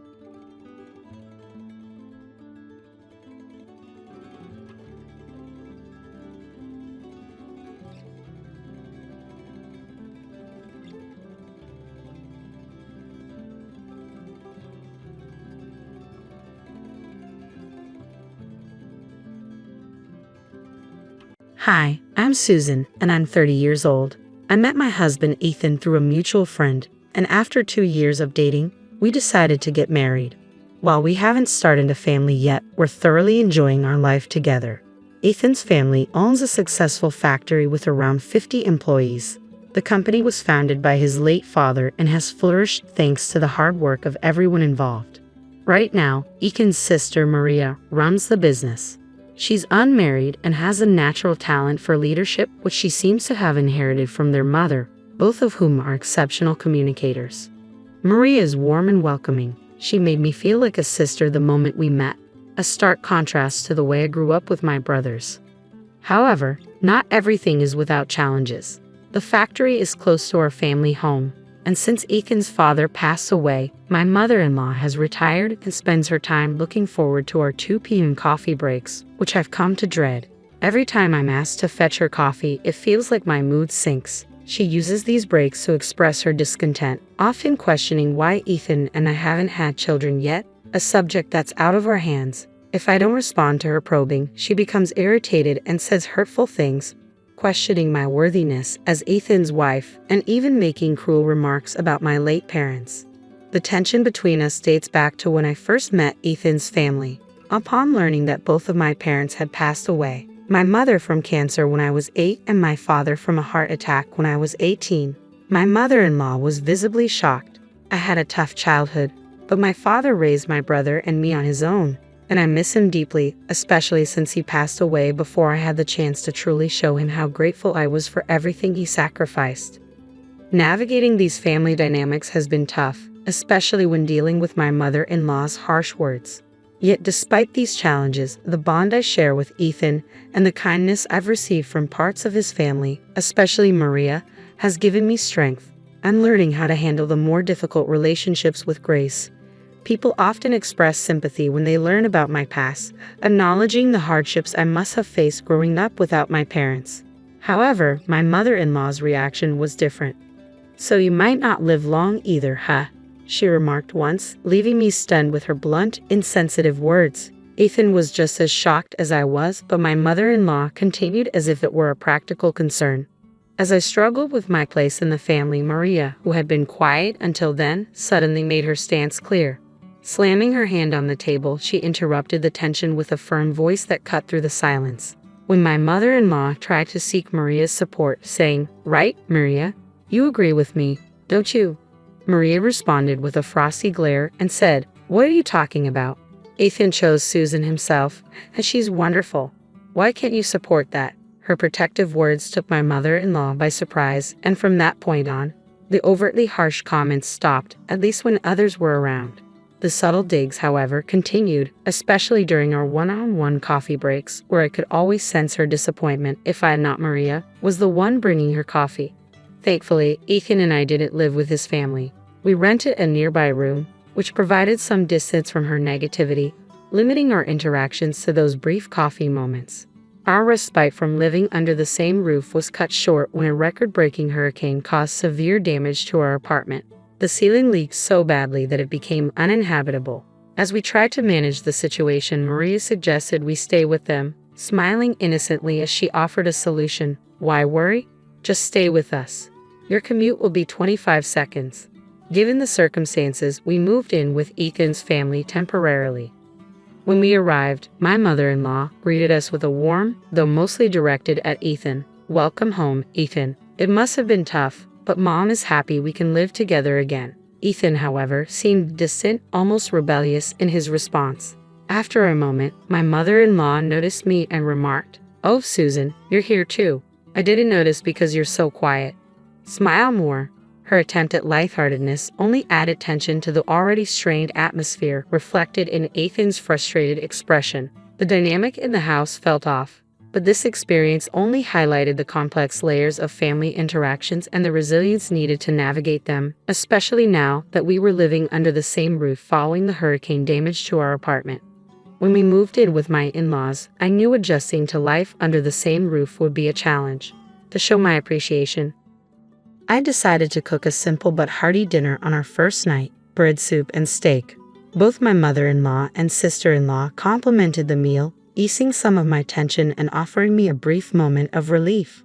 Hi, I'm Susan, and I'm 30 years old. I met my husband Ethan through a mutual friend, and after 2 years of dating, we decided to get married. While we haven't started a family yet, we're thoroughly enjoying our life together. Ethan's family owns a successful factory with around 50 employees. The company was founded by his late father and has flourished thanks to the hard work of everyone involved. Right now, Ethan's sister Maria runs the business. She's unmarried and has a natural talent for leadership, which she seems to have inherited from their mother, both of whom are exceptional communicators. Maria is warm and welcoming. She made me feel like a sister the moment we met, a stark contrast to the way I grew up with my brothers. However, not everything is without challenges. The factory is close to our family home, and since Ethan's father passed away, my mother-in-law has retired and spends her time looking forward to our 2 p.m. coffee breaks, which I've come to dread. Every time I'm asked to fetch her coffee, it feels like my mood sinks. She uses these breaks to express her discontent, often questioning why Ethan and I haven't had children yet, a subject that's out of our hands. If I don't respond to her probing, she becomes irritated and says hurtful things, questioning my worthiness as Ethan's wife, and even making cruel remarks about my late parents. The tension between us dates back to when I first met Ethan's family. Upon learning that both of my parents had passed away, my mother from cancer when I was 8 and my father from a heart attack when I was 18, my mother-in-law was visibly shocked. I had a tough childhood, but my father raised my brother and me on his own, and I miss him deeply, especially since he passed away before I had the chance to truly show him how grateful I was for everything he sacrificed. Navigating these family dynamics has been tough, especially when dealing with my mother-in-law's harsh words. Yet despite these challenges, the bond I share with Ethan and the kindness I've received from parts of his family, especially Maria, has given me strength. I'm learning how to handle the more difficult relationships with grace. People often express sympathy when they learn about my past, acknowledging the hardships I must have faced growing up without my parents. However, my mother-in-law's reaction was different. "So you might not live long either, huh?" she remarked once, leaving me stunned with her blunt, insensitive words. Ethan was just as shocked as I was, but my mother-in-law continued as if it were a practical concern. As I struggled with my place in the family, Maria, who had been quiet until then, suddenly made her stance clear. Slamming her hand on the table, she interrupted the tension with a firm voice that cut through the silence. When my mother-in-law tried to seek Maria's support, saying, "Right, Maria, you agree with me, don't you?" Maria responded with a frosty glare and said, "What are you talking about? Ethan chose Susan himself, and she's wonderful. Why can't you support that?" Her protective words took my mother-in-law by surprise, and from that point on, the overtly harsh comments stopped, at least when others were around. The subtle digs, however, continued, especially during our one-on-one coffee breaks, where I could always sense her disappointment if I, not Maria, was the one bringing her coffee. Thankfully, Ethan and I didn't live with his family. We rented a nearby room, which provided some distance from her negativity, limiting our interactions to those brief coffee moments. Our respite from living under the same roof was cut short when a record-breaking hurricane caused severe damage to our apartment. The ceiling leaked so badly that it became uninhabitable. As we tried to manage the situation, Maria suggested we stay with them, smiling innocently as she offered a solution. Why worry? Just stay with us. Your commute will be 25 seconds. Given the circumstances, we moved in with Ethan's family temporarily. When we arrived, my mother-in-law greeted us with a warm, though mostly directed at Ethan, "Welcome home, Ethan. It must have been tough, but Mom is happy we can live together again." Ethan, however, seemed distant, almost rebellious in his response. After a moment, my mother-in-law noticed me and remarked, "Oh, Susan, you're here too. I didn't notice because you're so quiet. Smile more." Her attempt at lightheartedness only added tension to the already strained atmosphere reflected in Ethan's frustrated expression. The dynamic in the house felt off, but this experience only highlighted the complex layers of family interactions and the resilience needed to navigate them, especially now that we were living under the same roof following the hurricane damage to our apartment. When we moved in with my in-laws, I knew adjusting to life under the same roof would be a challenge. To show my appreciation, I decided to cook a simple but hearty dinner on our first night: bread soup and steak. Both my mother-in-law and sister-in-law complimented the meal, easing some of my tension and offering me a brief moment of relief.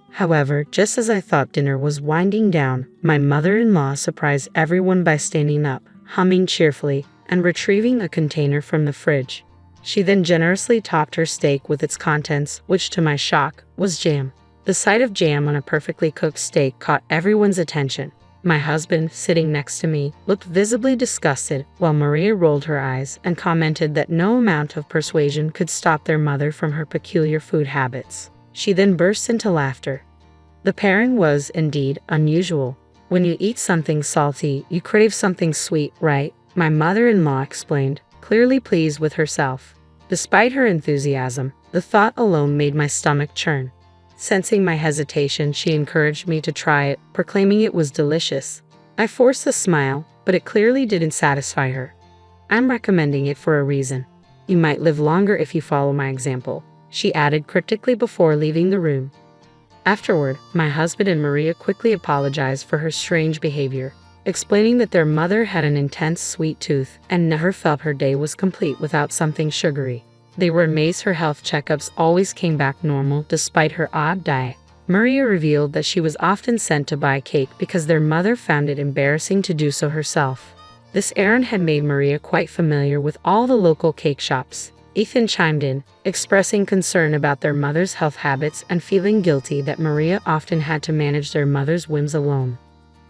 However, just as I thought dinner was winding down, my mother-in-law surprised everyone by standing up, humming cheerfully, and retrieving a container from the fridge. She then generously topped her steak with its contents, which to my shock, was jam. The sight of jam on a perfectly cooked steak caught everyone's attention. My husband, sitting next to me, looked visibly disgusted, while Maria rolled her eyes and commented that no amount of persuasion could stop their mother from her peculiar food habits. She then burst into laughter. The pairing was, indeed, unusual. When you eat something salty, you crave something sweet, right? My mother-in-law explained, clearly pleased with herself. Despite her enthusiasm, the thought alone made my stomach churn. Sensing my hesitation, she encouraged me to try it, proclaiming it was delicious. I forced a smile, but it clearly didn't satisfy her. "I'm recommending it for a reason. You might live longer if you follow my example," she added cryptically before leaving the room. Afterward, my husband and Maria quickly apologized for her strange behavior, explaining that their mother had an intense sweet tooth and never felt her day was complete without something sugary. They were amazed her health checkups always came back normal despite her odd diet. Maria revealed that she was often sent to buy cake because their mother found it embarrassing to do so herself. This errand had made Maria quite familiar with all the local cake shops. Ethan chimed in, expressing concern about their mother's health habits and feeling guilty that Maria often had to manage their mother's whims alone.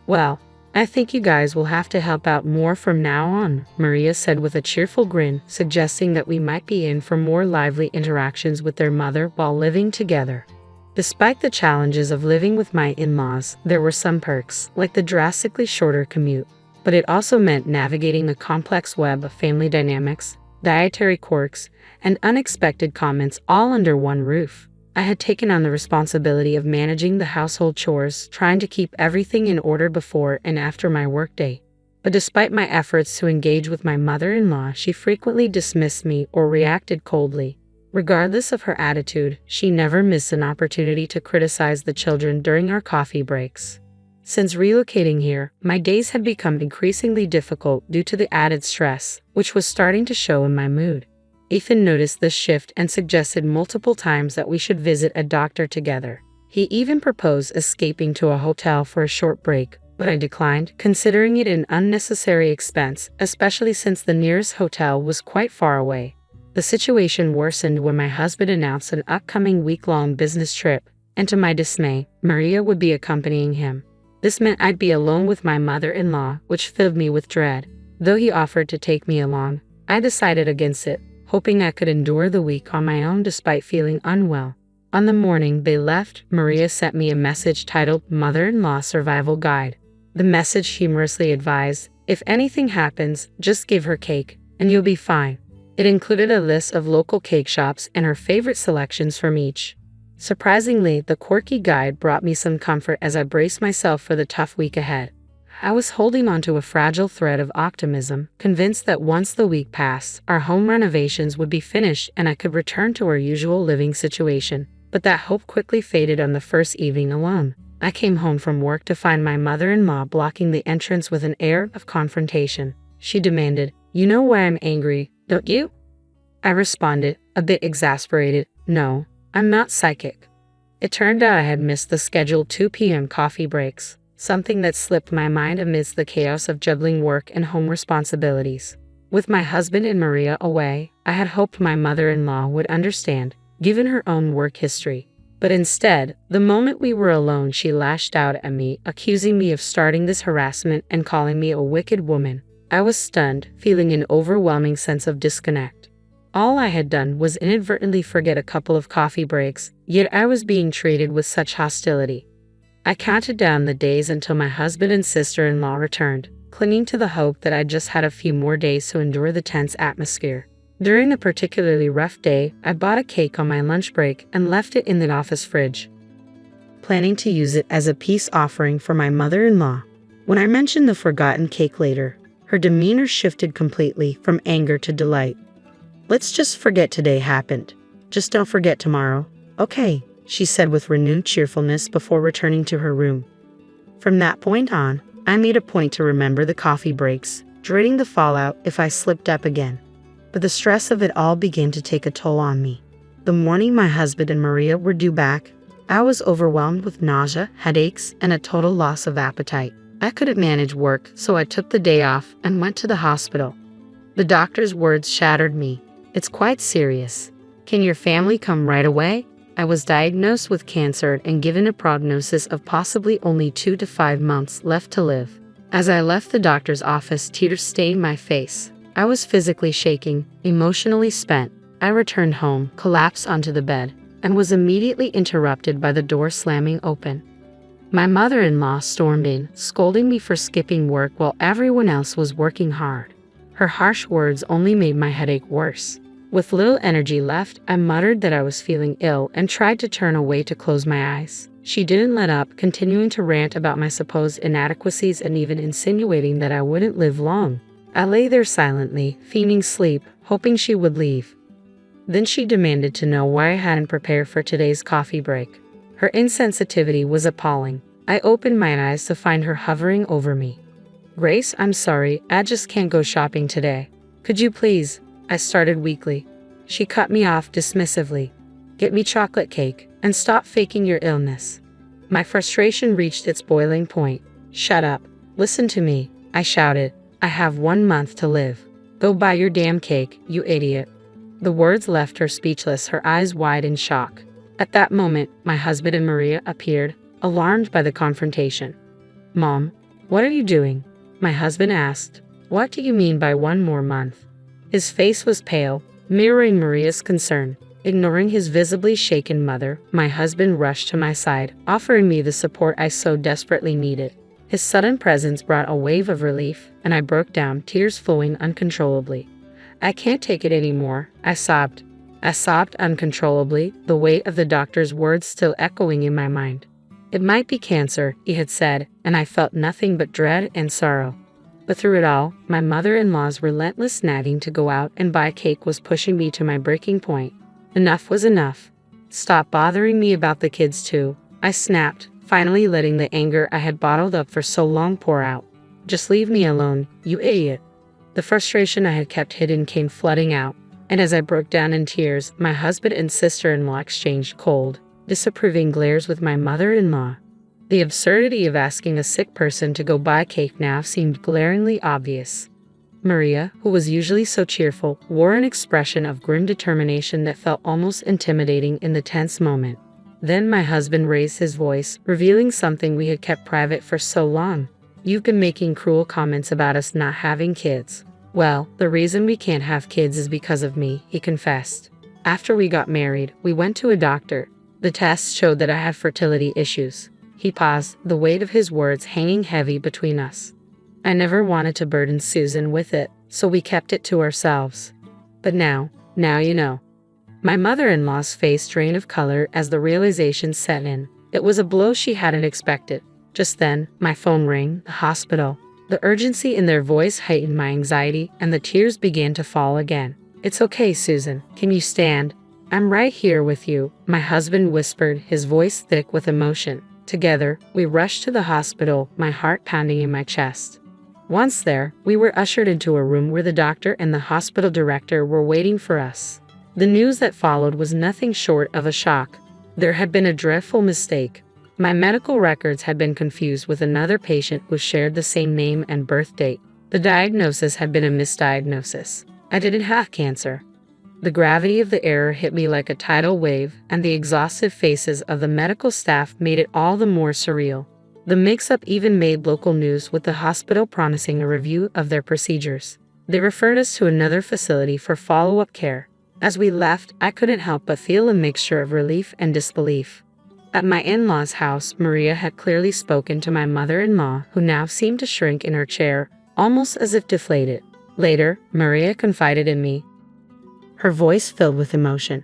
"Well, I think you guys will have to help out more from now on," Maria said with a cheerful grin, suggesting that we might be in for more lively interactions with their mother while living together. Despite the challenges of living with my in-laws, there were some perks, like the drastically shorter commute. But it also meant navigating a complex web of family dynamics, dietary quirks, and unexpected comments all under one roof. I had taken on the responsibility of managing the household chores, trying to keep everything in order before and after my workday. But despite my efforts to engage with my mother-in-law, she frequently dismissed me or reacted coldly. Regardless of her attitude, she never missed an opportunity to criticize the children during our coffee breaks. Since relocating here, my days had become increasingly difficult due to the added stress, which was starting to show in my mood. Ethan noticed this shift and suggested multiple times that we should visit a doctor together. He even proposed escaping to a hotel for a short break, but I declined, considering it an unnecessary expense, especially since the nearest hotel was quite far away. The situation worsened when my husband announced an upcoming week-long business trip, and to my dismay, Maria would be accompanying him. This meant I'd be alone with my mother-in-law, which filled me with dread. Though he offered to take me along, I decided against it, hoping I could endure the week on my own despite feeling unwell. On the morning they left, Maria sent me a message titled "Mother-in-Law Survival Guide." The message humorously advised, "If anything happens, just give her cake, and you'll be fine." It included a list of local cake shops and her favorite selections from each. Surprisingly, the quirky guide brought me some comfort as I braced myself for the tough week ahead. I was holding onto a fragile thread of optimism, convinced that once the week passed, our home renovations would be finished and I could return to our usual living situation. But that hope quickly faded on the first evening alone. I came home from work to find my mother-in-law blocking the entrance with an air of confrontation. She demanded, "You know why I'm angry, don't you?" I responded, a bit exasperated, "No, I'm not psychic." It turned out I had missed the scheduled 2 p.m. coffee breaks, something that slipped my mind amidst the chaos of juggling work and home responsibilities. With my husband and Maria away, I had hoped my mother-in-law would understand, given her own work history. But instead, the moment we were alone, she lashed out at me, accusing me of starting this harassment and calling me a wicked woman. I was stunned, feeling an overwhelming sense of disconnect. All I had done was inadvertently forget a couple of coffee breaks, yet I was being treated with such hostility. I counted down the days until my husband and sister-in-law returned, clinging to the hope that I just had a few more days to endure the tense atmosphere. During a particularly rough day, I bought a cake on my lunch break and left it in the office fridge, planning to use it as a peace offering for my mother-in-law. When I mentioned the forgotten cake later, her demeanor shifted completely from anger to delight. "Let's just forget today happened. Just don't forget tomorrow, okay?" she said with renewed cheerfulness before returning to her room. From that point on, I made a point to remember the coffee breaks, dreading the fallout if I slipped up again. But the stress of it all began to take a toll on me. The morning my husband and Maria were due back, I was overwhelmed with nausea, headaches, and a total loss of appetite. I couldn't manage work, so I took the day off and went to the hospital. The doctor's words shattered me. "It's quite serious. Can your family come right away?" I was diagnosed with cancer and given a prognosis of possibly only 2 to 5 months left to live. As I left the doctor's office, tears stained my face. I was physically shaking, emotionally spent. I returned home, collapsed onto the bed, and was immediately interrupted by the door slamming open. My mother-in-law stormed in, scolding me for skipping work while everyone else was working hard. Her harsh words only made my headache worse. With little energy left, I muttered that I was feeling ill and tried to turn away to close my eyes. She didn't let up, continuing to rant about my supposed inadequacies and even insinuating that I wouldn't live long. I lay there silently, feigning sleep, hoping she would leave. Then she demanded to know why I hadn't prepared for today's coffee break. Her insensitivity was appalling. I opened my eyes to find her hovering over me. "Grace, I'm sorry, I just can't go shopping today. Could you please?" I started weakly. She cut me off dismissively. "Get me chocolate cake, and stop faking your illness." My frustration reached its boiling point. "Shut up. Listen to me," I shouted. "I have 1 month to live. Go buy your damn cake, you idiot." The words left her speechless, her eyes wide in shock. At that moment, my husband and Maria appeared, alarmed by the confrontation. "Mom, what are you doing?" my husband asked. "What do you mean by 1 more month?" His face was pale, mirroring Maria's concern. Ignoring his visibly shaken mother, my husband rushed to my side, offering me the support I so desperately needed. His sudden presence brought a wave of relief, and I broke down, tears flowing uncontrollably. "I can't take it anymore," I sobbed. I sobbed uncontrollably, the weight of the doctor's words still echoing in my mind. It might be cancer, he had said, and I felt nothing but dread and sorrow. But through it all, my mother-in-law's relentless nagging to go out and buy cake was pushing me to my breaking point. Enough was enough. "Stop bothering me about the kids too," I snapped, finally letting the anger I had bottled up for so long pour out. "Just leave me alone, you idiot." The frustration I had kept hidden came flooding out, and as I broke down in tears, my husband and sister-in-law exchanged cold, disapproving glares with my mother-in-law. The absurdity of asking a sick person to go buy cake now seemed glaringly obvious. Maria, who was usually so cheerful, wore an expression of grim determination that felt almost intimidating in the tense moment. Then my husband raised his voice, revealing something we had kept private for so long. "You've been making cruel comments about us not having kids. Well, the reason we can't have kids is because of me," he confessed. "After we got married, we went to a doctor. The tests showed that I had fertility issues." He paused, the weight of his words hanging heavy between us. "I never wanted to burden Susan with it, so we kept it to ourselves. But now you know." My mother-in-law's face drained of color as the realization set in. It was a blow she hadn't expected. Just then, my phone rang, the hospital. The urgency in their voice heightened my anxiety, and the tears began to fall again. "It's okay, Susan. Can you stand?" "I'm right here with you," my husband whispered, his voice thick with emotion. Together, we rushed to the hospital, my heart pounding in my chest. Once there, we were ushered into a room where the doctor and the hospital director were waiting for us. The news that followed was nothing short of a shock. There had been a dreadful mistake. My medical records had been confused with another patient who shared the same name and birth date. The diagnosis had been a misdiagnosis. I didn't have cancer. The gravity of the error hit me like a tidal wave, and the exhausted faces of the medical staff made it all the more surreal. The mix-up even made local news, with the hospital promising a review of their procedures. They referred us to another facility for follow-up care. As we left, I couldn't help but feel a mixture of relief and disbelief. At my in-laws' house, Maria had clearly spoken to my mother-in-law, who now seemed to shrink in her chair, almost as if deflated. Later, Maria confided in me, her voice filled with emotion.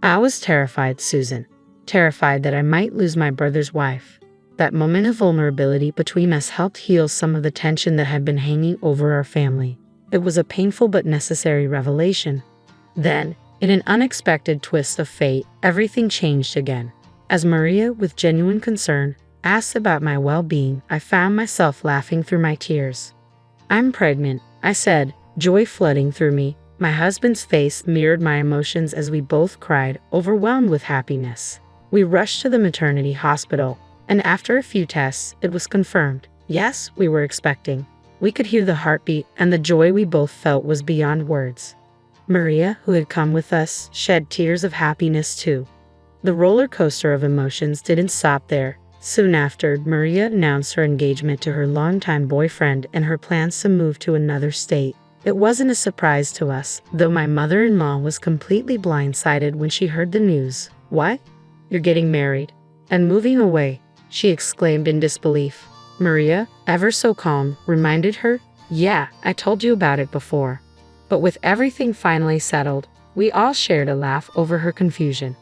"I was terrified, Susan. Terrified that I might lose my brother's wife. That moment of vulnerability between us helped heal some of the tension that had been hanging over our family. It was a painful but necessary revelation." Then, in an unexpected twist of fate, everything changed again. As Maria, with genuine concern, asked about my well-being, I found myself laughing through my tears. "I'm pregnant," I said, joy flooding through me. My husband's face mirrored my emotions as we both cried, overwhelmed with happiness. We rushed to the maternity hospital, and after a few tests, it was confirmed. Yes, we were expecting. We could hear the heartbeat, and the joy we both felt was beyond words. Maria, who had come with us, shed tears of happiness too. The roller coaster of emotions didn't stop there. Soon after, Maria announced her engagement to her longtime boyfriend and her plans to move to another state. It wasn't a surprise to us, though my mother-in-law was completely blindsided when she heard the news. "What? You're getting married and moving away?" she exclaimed in disbelief. Maria, ever so calm, reminded her, "Yeah, I told you about it before." But with everything finally settled, we all shared a laugh over her confusion.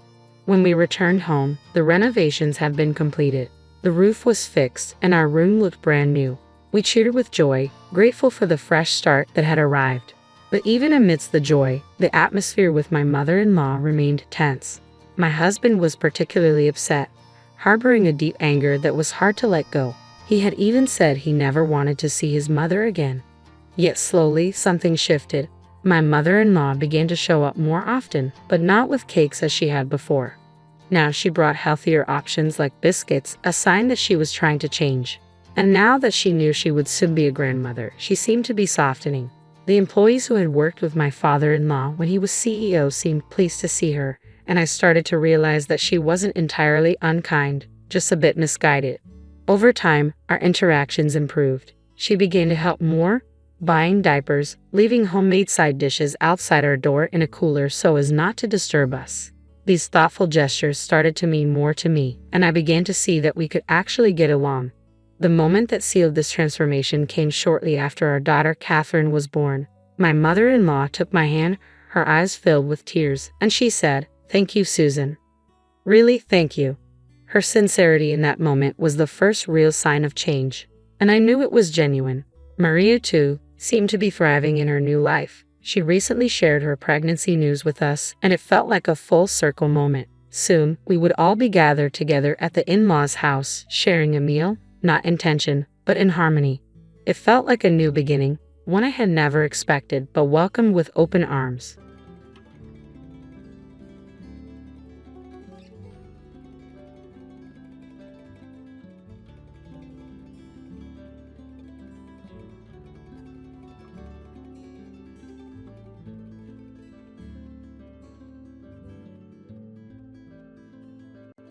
When we returned home, the renovations had been completed. The roof was fixed, and our room looked brand new. We cheered with joy, grateful for the fresh start that had arrived. But even amidst the joy, the atmosphere with my mother-in-law remained tense. My husband was particularly upset, harboring a deep anger that was hard to let go. He had even said he never wanted to see his mother again. Yet slowly, something shifted. My mother-in-law began to show up more often, but not with cakes as she had before. Now she brought healthier options like biscuits, a sign that she was trying to change. And now that she knew she would soon be a grandmother, she seemed to be softening. The employees who had worked with my father-in-law when he was CEO seemed pleased to see her, and I started to realize that she wasn't entirely unkind, just a bit misguided. Over time, our interactions improved. She began to help more, buying diapers, leaving homemade side dishes outside our door in a cooler so as not to disturb us. These thoughtful gestures started to mean more to me, and I began to see that we could actually get along. The moment that sealed this transformation came shortly after our daughter Catherine was born. My mother-in-law took my hand, her eyes filled with tears, and she said, "Thank you, Susan. Really, thank you." Her sincerity in that moment was the first real sign of change, and I knew it was genuine. Maria, too, seemed to be thriving in her new life. She recently shared her pregnancy news with us, and it felt like a full circle moment. Soon, we would all be gathered together at the in-laws' house, sharing a meal, not in tension, but in harmony. It felt like a new beginning, one I had never expected, but welcomed with open arms.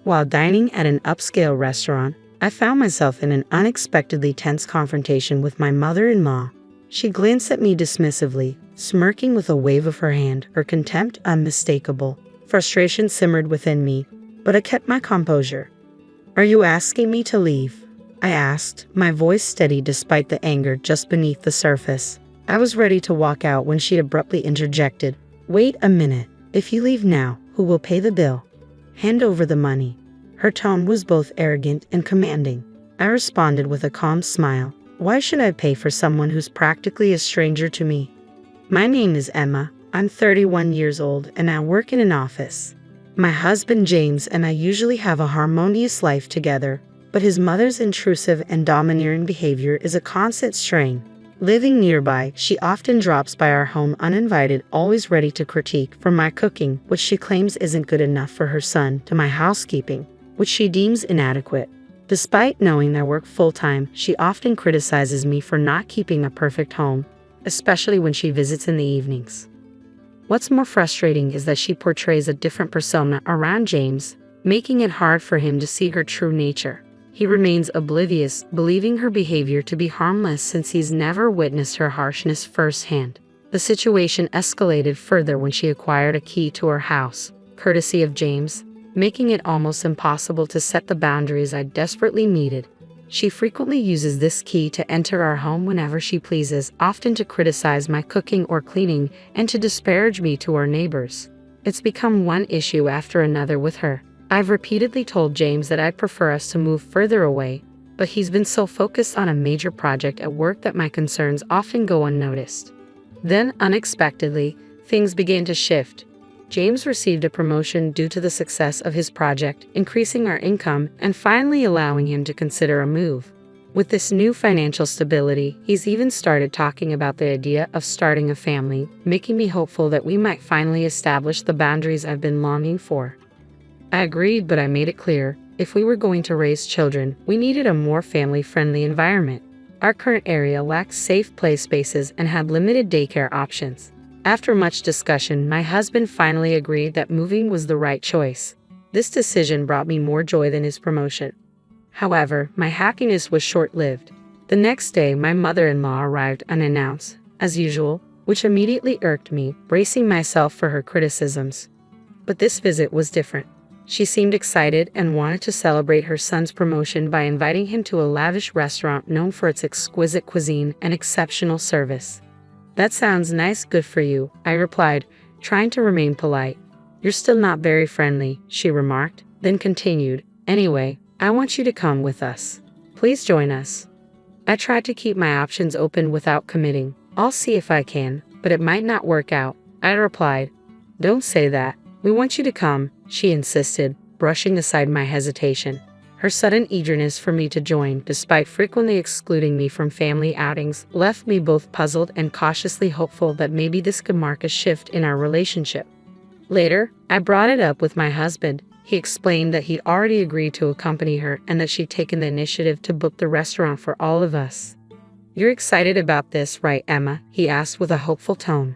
While dining at an upscale restaurant, I found myself in an unexpectedly tense confrontation with my mother-in-law. She glanced at me dismissively, smirking with a wave of her hand, her contempt unmistakable. Frustration simmered within me, but I kept my composure. "Are you asking me to leave?" I asked, my voice steady despite the anger just beneath the surface. I was ready to walk out when she abruptly interjected, "Wait a minute. If you leave now, who will pay the bill? Hand over the money." Her tone was both arrogant and commanding. I responded with a calm smile. Why should I pay for someone who's practically a stranger to me? My name is Emma. I'm 31 years old and I work in an office. My husband James and I usually have a harmonious life together, but his mother's intrusive and domineering behavior is a constant strain. Living nearby, she often drops by our home uninvited, always ready to critique from my cooking, which she claims isn't good enough for her son, to my housekeeping, which she deems inadequate. Despite knowing I work full-time, she often criticizes me for not keeping a perfect home, especially when she visits in the evenings. What's more frustrating is that she portrays a different persona around James, making it hard for him to see her true nature. He remains oblivious, believing her behavior to be harmless since he's never witnessed her harshness firsthand. The situation escalated further when she acquired a key to her house, courtesy of James, making it almost impossible to set the boundaries I desperately needed. She frequently uses this key to enter our home whenever she pleases, often to criticize my cooking or cleaning and to disparage me to our neighbors. It's become one issue after another with her. I've repeatedly told James that I'd prefer us to move further away, but he's been so focused on a major project at work that my concerns often go unnoticed. Then, unexpectedly, things began to shift. James received a promotion due to the success of his project, increasing our income and finally allowing him to consider a move. With this new financial stability, he's even started talking about the idea of starting a family, making me hopeful that we might finally establish the boundaries I've been longing for. I agreed, but I made it clear, if we were going to raise children, we needed a more family-friendly environment. Our current area lacked safe play spaces and had limited daycare options. After much discussion, my husband finally agreed that moving was the right choice. This decision brought me more joy than his promotion. However, my happiness was short-lived. The next day, my mother-in-law arrived unannounced, as usual, which immediately irked me, bracing myself for her criticisms. But this visit was different. She seemed excited and wanted to celebrate her son's promotion by inviting him to a lavish restaurant known for its exquisite cuisine and exceptional service. That sounds nice, good for you, I replied, trying to remain polite. You're still not very friendly, she remarked, then continued, anyway, I want you to come with us. Please join us. I tried to keep my options open without committing. I'll see if I can, but it might not work out, I replied. Don't say that. We want you to come, she insisted, brushing aside my hesitation. Her sudden eagerness for me to join, despite frequently excluding me from family outings, left me both puzzled and cautiously hopeful that maybe this could mark a shift in our relationship. Later, I brought it up with my husband. He explained that he'd already agreed to accompany her and that she'd taken the initiative to book the restaurant for all of us. You're excited about this, right, Emma? He asked with a hopeful tone.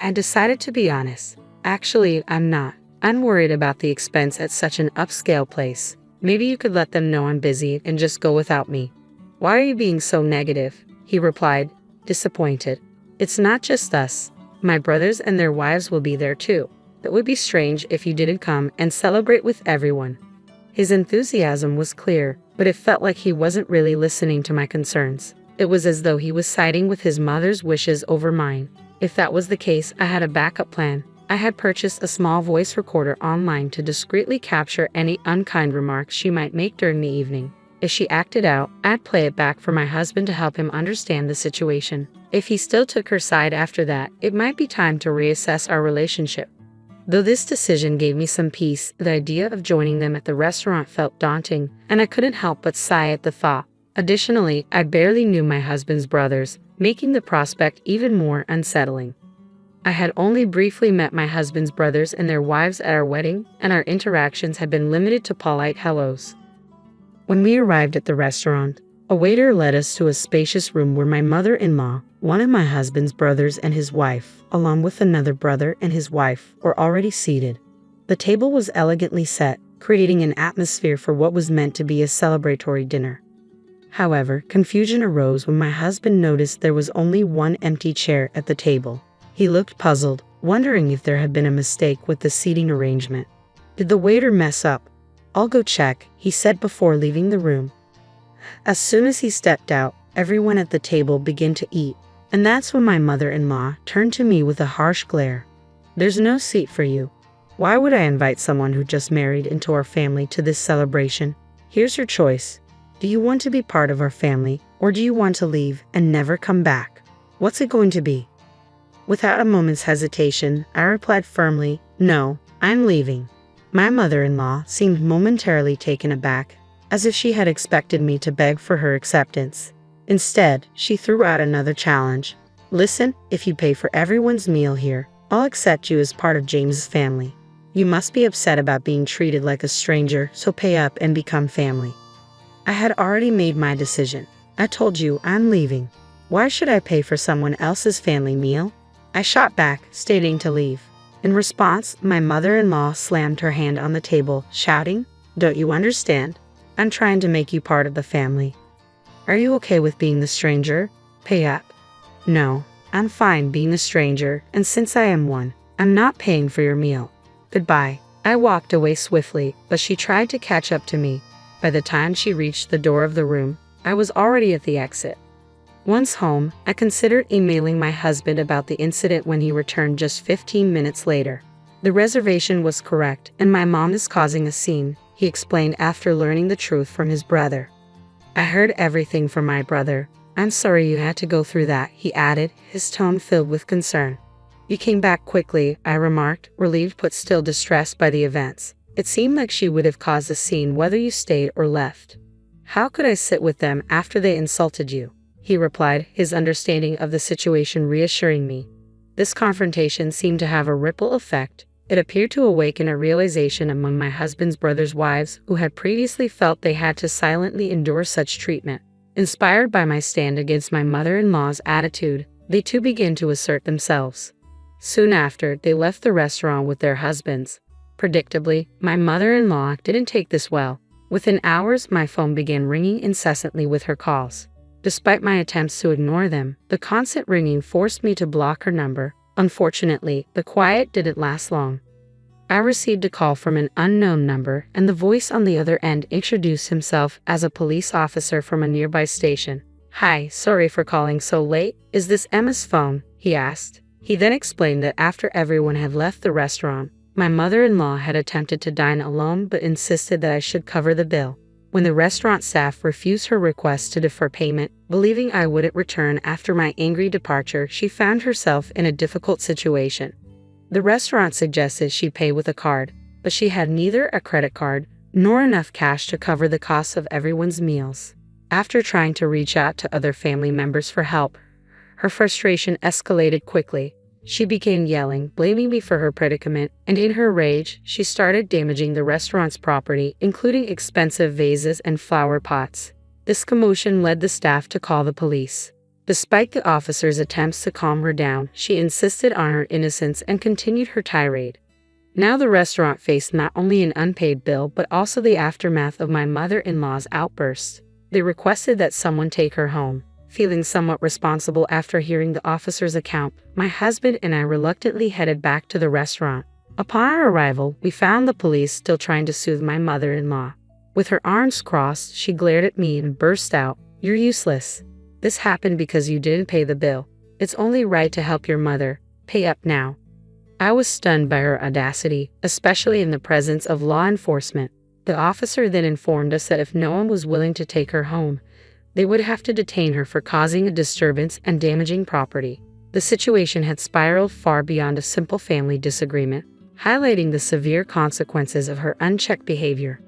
I decided to be honest. Actually, I'm not. I'm worried about the expense at such an upscale place. Maybe you could let them know I'm busy and just go without me. Why are you being so negative? He replied, disappointed. It's not just us. My brothers and their wives will be there too. It would be strange if you didn't come and celebrate with everyone. His enthusiasm was clear, but it felt like he wasn't really listening to my concerns. It was as though he was siding with his mother's wishes over mine. If that was the case, I had a backup plan. I had purchased a small voice recorder online to discreetly capture any unkind remarks she might make during the evening. If she acted out, I'd play it back for my husband to help him understand the situation. If he still took her side after that, it might be time to reassess our relationship. Though this decision gave me some peace, the idea of joining them at the restaurant felt daunting, and I couldn't help but sigh at the thought. Additionally, I barely knew my husband's brothers, making the prospect even more unsettling. I had only briefly met my husband's brothers and their wives at our wedding, and our interactions had been limited to polite hellos. When we arrived at the restaurant, a waiter led us to a spacious room where my mother-in-law, one of my husband's brothers and his wife, along with another brother and his wife, were already seated. The table was elegantly set, creating an atmosphere for what was meant to be a celebratory dinner. However, confusion arose when my husband noticed there was only one empty chair at the table. He looked puzzled, wondering if there had been a mistake with the seating arrangement. Did the waiter mess up? I'll go check, he said before leaving the room. As soon as he stepped out, everyone at the table began to eat, and that's when my mother-in-law turned to me with a harsh glare. There's no seat for you. Why would I invite someone who just married into our family to this celebration? Here's your choice. Do you want to be part of our family, or do you want to leave and never come back? What's it going to be?" Without a moment's hesitation, I replied firmly, "No, I'm leaving." My mother-in-law seemed momentarily taken aback, as if she had expected me to beg for her acceptance. Instead, she threw out another challenge. "Listen, if you pay for everyone's meal here, I'll accept you as part of James's family. You must be upset about being treated like a stranger, so pay up and become family." I had already made my decision. I told you I'm leaving. Why should I pay for someone else's family meal? I shot back, stating to leave. In response, my mother-in-law slammed her hand on the table, shouting, "Don't you understand? I'm trying to make you part of the family. Are you okay with being the stranger? Pay up." "No, I'm fine being a stranger, and since I am one, I'm not paying for your meal. Goodbye." I walked away swiftly, but she tried to catch up to me. By the time she reached the door of the room, I was already at the exit. Once home, I considered emailing my husband about the incident when he returned just 15 minutes later. "The reservation was correct, and my mom is causing a scene," he explained after learning the truth from his brother. "I heard everything from my brother. I'm sorry you had to go through that," he added, his tone filled with concern. "You came back quickly," I remarked, relieved but still distressed by the events. "It seemed like she would have caused a scene whether you stayed or left." "How could I sit with them after they insulted you?" he replied, his understanding of the situation reassuring me. This confrontation seemed to have a ripple effect. It appeared to awaken a realization among my husband's brother's wives who had previously felt they had to silently endure such treatment. Inspired by my stand against my mother-in-law's attitude, they too began to assert themselves. Soon after, they left the restaurant with their husbands. Predictably, my mother-in-law didn't take this well. Within hours, my phone began ringing incessantly with her calls. Despite my attempts to ignore them, the constant ringing forced me to block her number. Unfortunately, the quiet didn't last long. I received a call from an unknown number, and the voice on the other end introduced himself as a police officer from a nearby station. "Hi, sorry for calling so late. Is this Emma's phone?" he asked. He then explained that after everyone had left the restaurant, my mother-in-law had attempted to dine alone but insisted that I should cover the bill. When the restaurant staff refused her request to defer payment, believing I wouldn't return after my angry departure, she found herself in a difficult situation. The restaurant suggested she pay with a card, but she had neither a credit card nor enough cash to cover the costs of everyone's meals. After trying to reach out to other family members for help, her frustration escalated quickly. She began yelling, blaming me for her predicament, and in her rage, she started damaging the restaurant's property, including expensive vases and flower pots. This commotion led the staff to call the police. Despite the officers' attempts to calm her down, she insisted on her innocence and continued her tirade. Now the restaurant faced not only an unpaid bill but also the aftermath of my mother-in-law's outbursts. They requested that someone take her home. Feeling somewhat responsible after hearing the officer's account, my husband and I reluctantly headed back to the restaurant. Upon our arrival, we found the police still trying to soothe my mother-in-law. With her arms crossed, she glared at me and burst out, "You're useless. This happened because you didn't pay the bill. It's only right to help your mother. Pay up now." I was stunned by her audacity, especially in the presence of law enforcement. The officer then informed us that if no one was willing to take her home, they would have to detain her for causing a disturbance and damaging property. The situation had spiraled far beyond a simple family disagreement, highlighting the severe consequences of her unchecked behavior.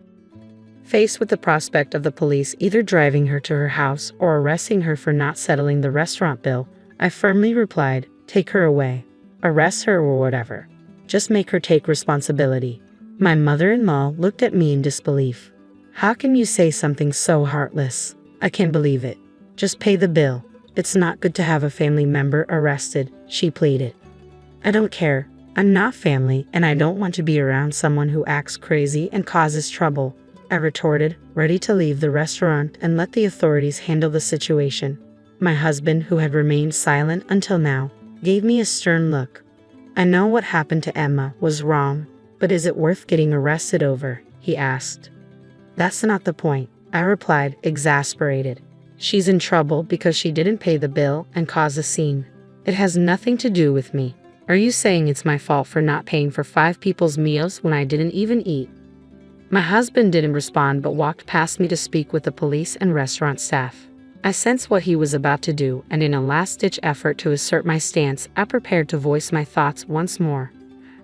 Faced with the prospect of the police either driving her to her house or arresting her for not settling the restaurant bill, I firmly replied, "Take her away. Arrest her or whatever. Just make her take responsibility." My mother-in-law looked at me in disbelief. "How can you say something so heartless? I can't believe it. Just pay the bill. It's not good to have a family member arrested," she pleaded. "I don't care. I'm not family, and I don't want to be around someone who acts crazy and causes trouble," I retorted, ready to leave the restaurant and let the authorities handle the situation. My husband, who had remained silent until now, gave me a stern look. "I know what happened to Emma was wrong, but is it worth getting arrested over?" he asked. "That's not the point," I replied, exasperated. "She's in trouble because she didn't pay the bill and caused a scene. It has nothing to do with me. Are you saying it's my fault for not paying for 5 people's meals when I didn't even eat?" My husband didn't respond but walked past me to speak with the police and restaurant staff. I sensed what he was about to do, and in a last-ditch effort to assert my stance, I prepared to voice my thoughts once more.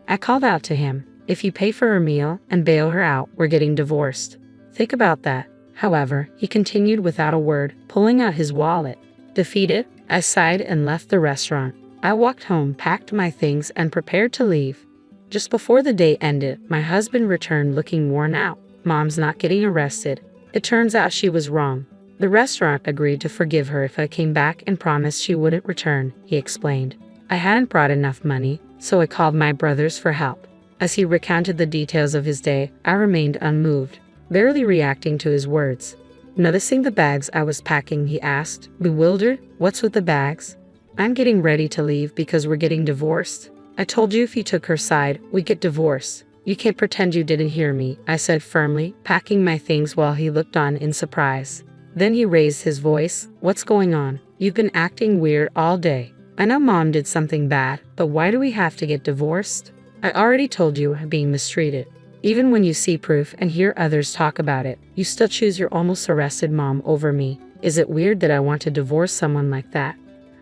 I called out to him, "If you pay for her meal and bail her out, we're getting divorced. Think about that." However, he continued without a word, pulling out his wallet. Defeated, I sighed and left the restaurant. I walked home, packed my things, and prepared to leave. Just before the day ended, my husband returned looking worn out. "Mom's not getting arrested." It turns out she was wrong. The restaurant agreed to forgive her if I came back and promised she wouldn't return, he explained. I hadn't brought enough money, so I called my brothers for help. As he recounted the details of his day, I remained unmoved, barely reacting to his words. Noticing the bags I was packing, he asked, bewildered, "What's with the bags?" "I'm getting ready to leave because we're getting divorced." "I told you if you took her side, we'd get divorced. You can't pretend you didn't hear me," I said firmly, packing my things while he looked on in surprise. Then he raised his voice, "What's going on? You've been acting weird all day. I know Mom did something bad, but why do we have to get divorced? I already told you I'm being mistreated. Even when you see proof and hear others talk about it, you still choose your almost arrested mom over me. Is it weird that I want to divorce someone like that?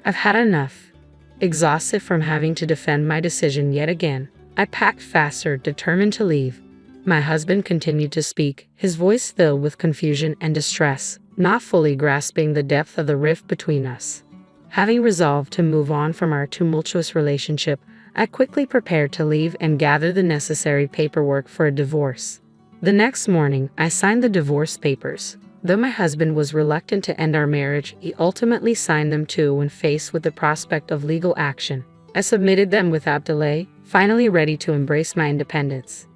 I've had enough." Exhausted from having to defend my decision yet again, I packed faster, determined to leave. My husband continued to speak, his voice filled with confusion and distress, not fully grasping the depth of the rift between us. Having resolved to move on from our tumultuous relationship, I quickly prepared to leave and gather the necessary paperwork for a divorce. The next morning, I signed the divorce papers. Though my husband was reluctant to end our marriage, he ultimately signed them too when faced with the prospect of legal action. I submitted them without delay, finally ready to embrace my independence.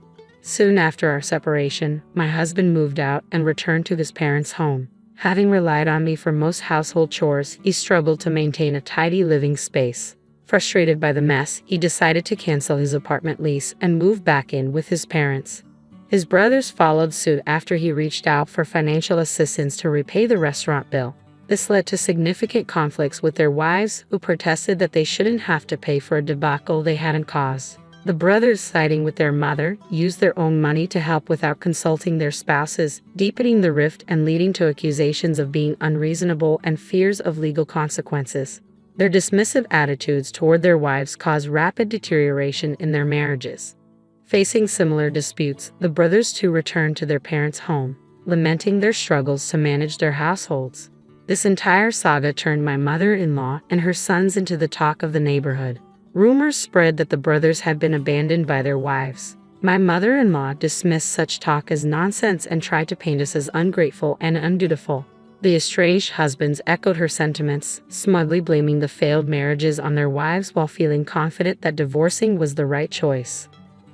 Soon after our separation, my husband moved out and returned to his parents' home. Having relied on me for most household chores, he struggled to maintain a tidy living space. Frustrated by the mess, he decided to cancel his apartment lease and move back in with his parents. His brothers followed suit after he reached out for financial assistance to repay the restaurant bill. This led to significant conflicts with their wives, who protested that they shouldn't have to pay for a debacle they hadn't caused. The brothers, siding with their mother, used their own money to help without consulting their spouses, deepening the rift and leading to accusations of being unreasonable and fears of legal consequences. Their dismissive attitudes toward their wives caused rapid deterioration in their marriages. Facing similar disputes, the brothers too returned to their parents' home, lamenting their struggles to manage their households. This entire saga turned my mother-in-law and her sons into the talk of the neighborhood. Rumors spread that the brothers had been abandoned by their wives. My mother-in-law dismissed such talk as nonsense and tried to paint us as ungrateful and undutiful. The estranged husbands echoed her sentiments, smugly blaming the failed marriages on their wives while feeling confident that divorcing was the right choice.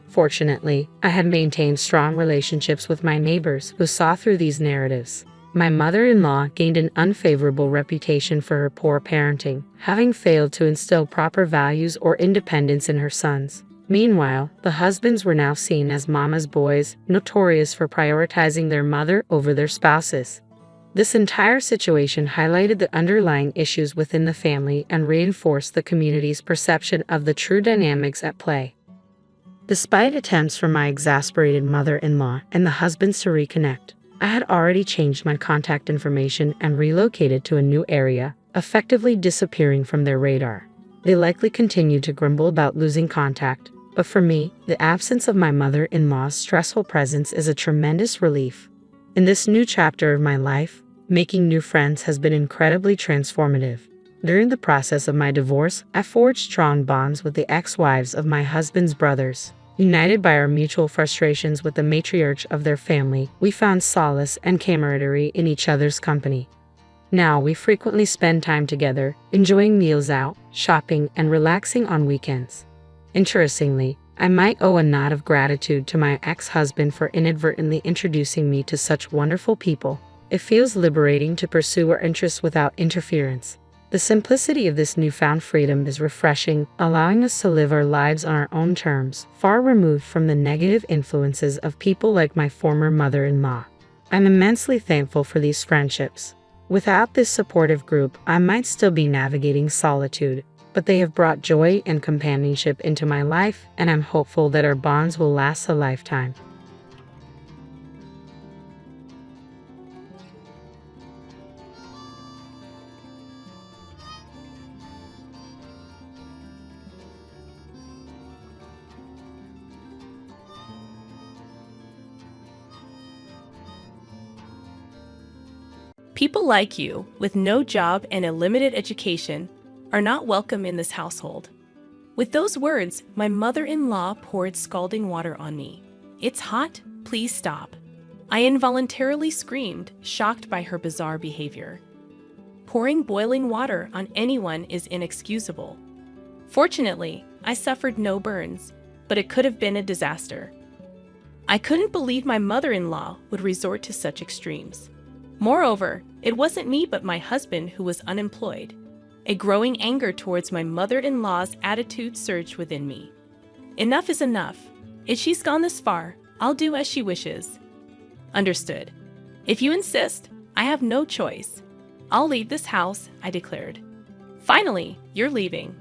Fortunately, I had maintained strong relationships with my neighbors who saw through these narratives. My mother-in-law gained an unfavorable reputation for her poor parenting, having failed to instill proper values or independence in her sons. Meanwhile, the husbands were now seen as mama's boys, notorious for prioritizing their mother over their spouses. This entire situation highlighted the underlying issues within the family and reinforced the community's perception of the true dynamics at play. Despite attempts from my exasperated mother-in-law and the husbands to reconnect, I had already changed my contact information and relocated to a new area, effectively disappearing from their radar. They likely continued to grumble about losing contact, but for me, the absence of my mother-in-law's stressful presence is a tremendous relief. In this new chapter of my life, making new friends has been incredibly transformative. During the process of my divorce, I forged strong bonds with the ex-wives of my husband's brothers. United by our mutual frustrations with the matriarch of their family, we found solace and camaraderie in each other's company. Now we frequently spend time together, enjoying meals out, shopping, and relaxing on weekends. Interestingly, I might owe a nod of gratitude to my ex-husband for inadvertently introducing me to such wonderful people. It feels liberating to pursue our interests without interference. The simplicity of this newfound freedom is refreshing, allowing us to live our lives on our own terms, far removed from the negative influences of people like my former mother-in-law. I'm immensely thankful for these friendships. Without this supportive group, I might still be navigating solitude, but they have brought joy and companionship into my life, and I'm hopeful that our bonds will last a lifetime. People like you, with no job and a limited education, are not welcome in this household." With those words, my mother-in-law poured scalding water on me. "It's hot, please stop." I involuntarily screamed, shocked by her bizarre behavior. Pouring boiling water on anyone is inexcusable. Fortunately, I suffered no burns, but it could have been a disaster. I couldn't believe my mother-in-law would resort to such extremes. Moreover, it wasn't me but my husband who was unemployed. A growing anger towards my mother-in-law's attitude surged within me. Enough is enough. If she's gone this far, I'll do as she wishes. Understood. If you insist, I have no choice. I'll leave this house, I declared. Finally, you're leaving.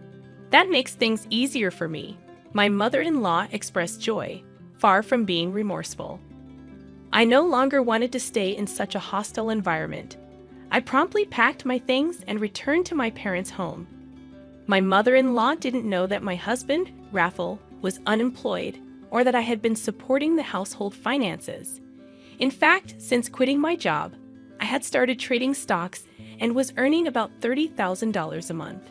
That makes things easier for me. My mother-in-law expressed joy, far from being remorseful. I no longer wanted to stay in such a hostile environment. I promptly packed my things and returned to my parents' home. My mother-in-law didn't know that my husband, Raffle, was unemployed or that I had been supporting the household finances. In fact, since quitting my job, I had started trading stocks and was earning about $30,000 a month.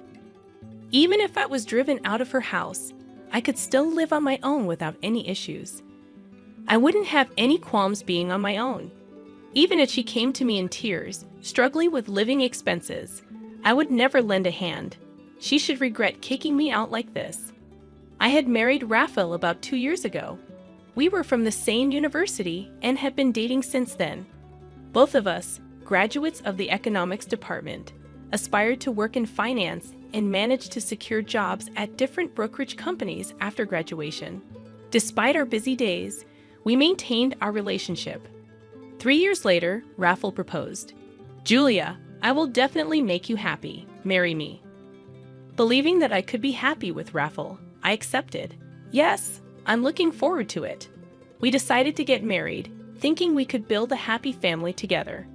Even if I was driven out of her house, I could still live on my own without any issues. I wouldn't have any qualms being on my own. Even if she came to me in tears, struggling with living expenses, I would never lend a hand. She should regret kicking me out like this. I had married Raphael about 2 years ago. We were from the same university and had been dating since then. Both of us, graduates of the economics department, aspired to work in finance and managed to secure jobs at different brokerage companies after graduation. Despite our busy days, we maintained our relationship. 3 years later, Raphael proposed. "Julia, I will definitely make you happy. Marry me." Believing that I could be happy with Raphael, I accepted. Yes, I'm looking forward to it. We decided to get married, thinking we could build a happy family together.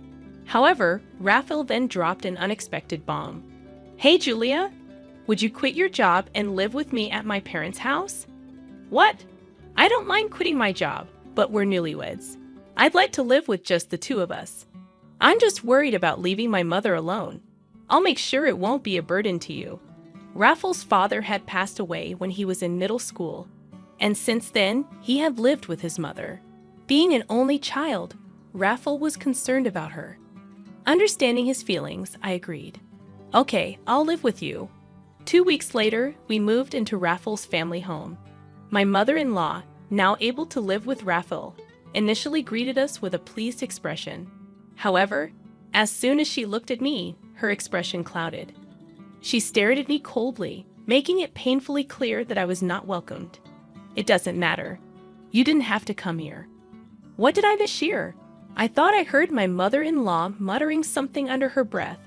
However, Raphael then dropped an unexpected bomb. "Hey, Julia, would you quit your job and live with me at my parents' house?" "What? I don't mind quitting my job, but we're newlyweds. I'd like to live with just the two of us. I'm just worried about leaving my mother alone. I'll make sure it won't be a burden to you." Raphael's father had passed away when he was in middle school, and since then, he had lived with his mother. Being an only child, Raphael was concerned about her. Understanding his feelings, I agreed. "Okay, I'll live with you." 2 weeks later, we moved into Raphael's family home. My mother-in-law, now able to live with Raphael, initially greeted us with a pleased expression. However, as soon as she looked at me, her expression clouded. She stared at me coldly, making it painfully clear that I was not welcomed. "It doesn't matter. You didn't have to come here." What did I miss here? I thought I heard my mother-in-law muttering something under her breath,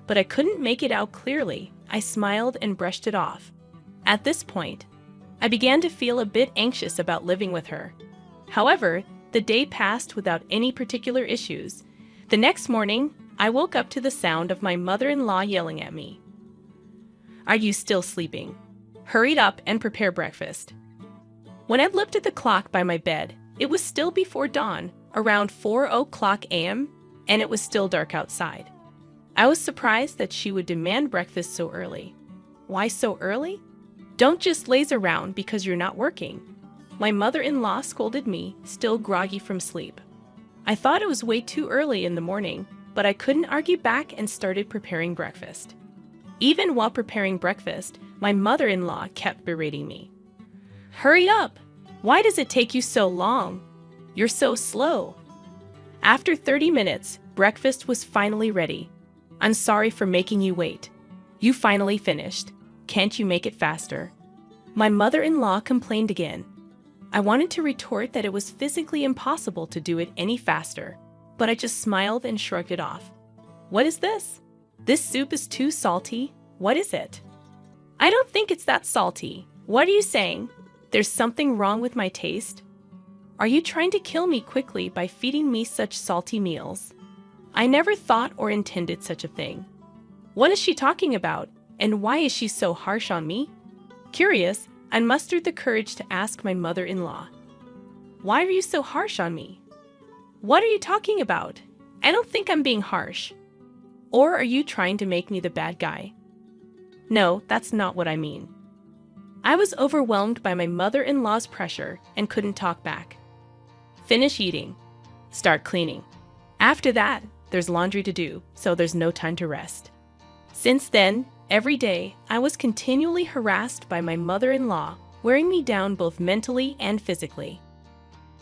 but I couldn't make it out clearly. I smiled and brushed it off. At this point, I began to feel a bit anxious about living with her. However, the day passed without any particular issues. The next morning, I woke up to the sound of my mother-in-law yelling at me. "Are you still sleeping? Hurry up and prepare breakfast." When I looked at the clock by my bed, it was still before dawn, around 4:00 a.m., and it was still dark outside. I was surprised that she would demand breakfast so early. Why so early? "Don't just laze around because you're not working." My mother-in-law scolded me, still groggy from sleep. I thought it was way too early in the morning, but I couldn't argue back and started preparing breakfast. Even while preparing breakfast, my mother-in-law kept berating me. "Hurry up! Why does it take you so long? You're so slow." After 30 minutes, breakfast was finally ready. "I'm sorry for making you wait. You finally finished. Can't you make it faster?" My mother-in-law complained again. I wanted to retort that it was physically impossible to do it any faster, but I just smiled and shrugged it off. "What is this? This soup is too salty. What is it?" "I don't think it's that salty. What are you saying? There's something wrong with my taste? Are you trying to kill me quickly by feeding me such salty meals? I never thought or intended such a thing. What is she talking about, and why is she so harsh on me?" Curious, I mustered the courage to ask my mother-in-law. "Why are you so harsh on me?" "What are you talking about? I don't think I'm being harsh. Or are you trying to make me the bad guy? No, that's not what I mean. I was overwhelmed by my mother-in-law's pressure and couldn't talk back. Finish eating. Start cleaning. After that, there's laundry to do, so there's no time to rest. Since then, every day, I was continually harassed by my mother-in-law, wearing me down both mentally and physically.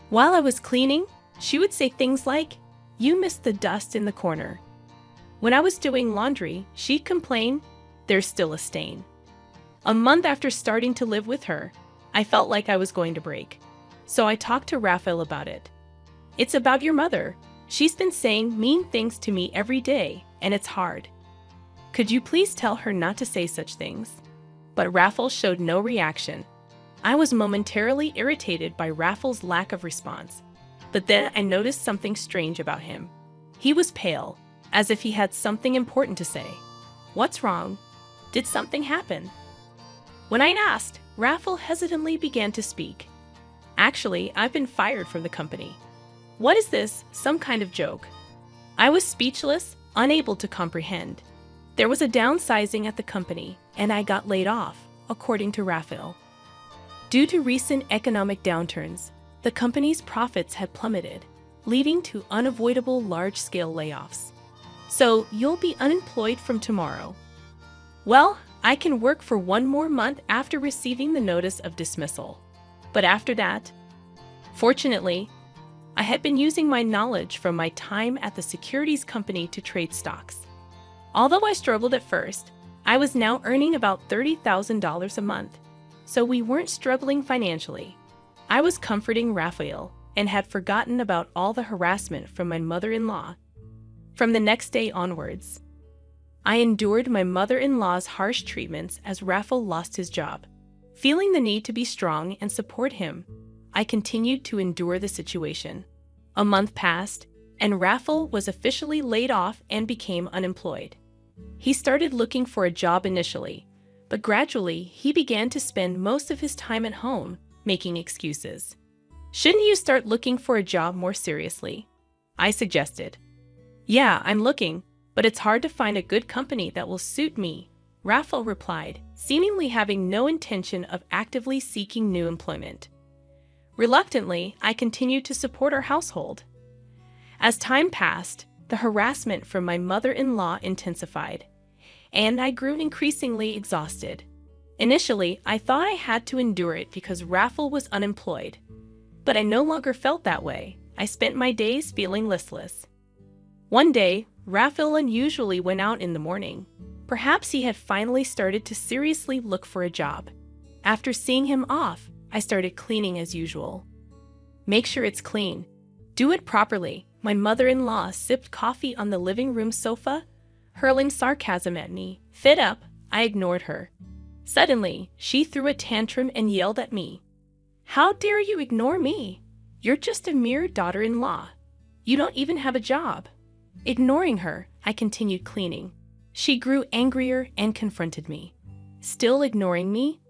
While I was cleaning, she would say things like, "You missed the dust in the corner." When I was doing laundry, she'd complain, "There's still a stain." A month after starting to live with her, I felt like I was going to break. So I talked to Raphael about it. "It's about your mother. She's been saying mean things to me every day, and it's hard. Could you please tell her not to say such things?" But Raphael showed no reaction. I was momentarily irritated by Raphael's lack of response. But then I noticed something strange about him. He was pale, as if he had something important to say. "What's wrong? Did something happen?" When I asked, Raphael hesitantly began to speak. "Actually, I've been fired from the company." "What is this, some kind of joke?" I was speechless, unable to comprehend. There was a downsizing at the company, and I got laid off, according to Raphael. Due to recent economic downturns, the company's profits had plummeted, leading to unavoidable large-scale layoffs. "So you'll be unemployed from tomorrow." "Well, I can work for one more month after receiving the notice of dismissal. But after that..." Fortunately, I had been using my knowledge from my time at the securities company to trade stocks. Although I struggled at first, I was now earning about $30,000 a month, so we weren't struggling financially. I was comforting Raphael and had forgotten about all the harassment from my mother-in-law. From the next day onwards, I endured my mother-in-law's harsh treatments as Raphael lost his job. Feeling the need to be strong and support him, I continued to endure the situation. A month passed, and Raphael was officially laid off and became unemployed. He started looking for a job initially, but gradually he began to spend most of his time at home, making excuses. "Shouldn't you start looking for a job more seriously?" I suggested. "Yeah, I'm looking, but it's hard to find a good company that will suit me," Raphael replied, seemingly having no intention of actively seeking new employment. Reluctantly, I continued to support our household. As time passed, the harassment from my mother-in-law intensified, and I grew increasingly exhausted. Initially, I thought I had to endure it because Raphael was unemployed, but I no longer felt that way. I spent my days feeling listless. One day, Raphael unusually went out in the morning. Perhaps he had finally started to seriously look for a job. After seeing him off, I started cleaning as usual. "Make sure it's clean. Do it properly." My mother-in-law sipped coffee on the living room sofa, hurling sarcasm at me. Fed up, I ignored her. Suddenly, she threw a tantrum and yelled at me. "How dare you ignore me? You're just a mere daughter-in-law. You don't even have a job." Ignoring her, I continued cleaning. She grew angrier and confronted me. "Still ignoring me?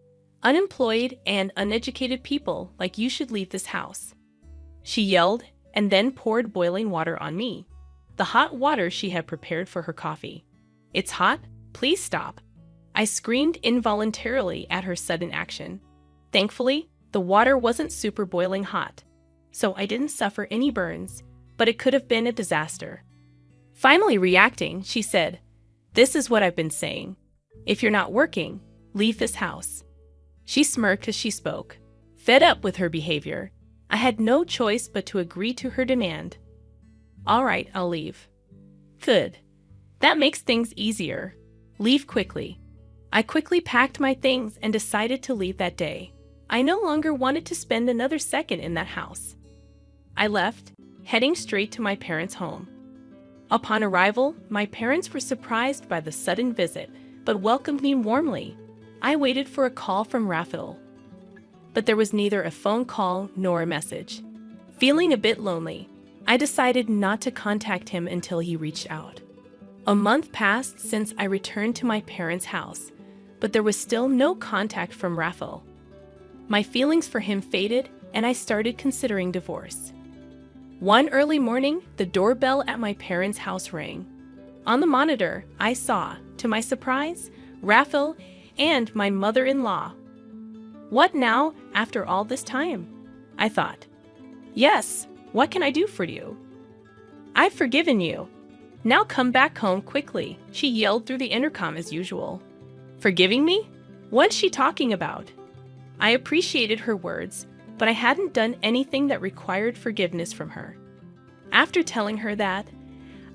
Unemployed and uneducated people like you should leave this house." She yelled and then poured boiling water on me, the hot water she had prepared for her coffee. "It's hot? Please stop." I screamed involuntarily at her sudden action. Thankfully, the water wasn't super boiling hot, so I didn't suffer any burns, but it could have been a disaster. Finally reacting, she said, "This is what I've been saying. If you're not working, leave this house." She smirked as she spoke. Fed up with her behavior, I had no choice but to agree to her demand. "All right, I'll leave." "Good. That makes things easier. Leave quickly." I quickly packed my things and decided to leave that day. I no longer wanted to spend another second in that house. I left, heading straight to my parents' home. Upon arrival, my parents were surprised by the sudden visit, but welcomed me warmly. I waited for a call from Raphael, but there was neither a phone call nor a message. Feeling a bit lonely, I decided not to contact him until he reached out. A month passed since I returned to my parents' house, but there was still no contact from Raphael. My feelings for him faded, and I started considering divorce. One early morning, the doorbell at my parents' house rang. On the monitor, I saw, to my surprise, Raphael and my mother-in-law. What now, after all this time? I thought. Yes, what can I do for you? I've forgiven you. Now come back home quickly, she yelled through the intercom as usual. Forgiving me? What's she talking about? I appreciated her words, but I hadn't done anything that required forgiveness from her. After telling her that,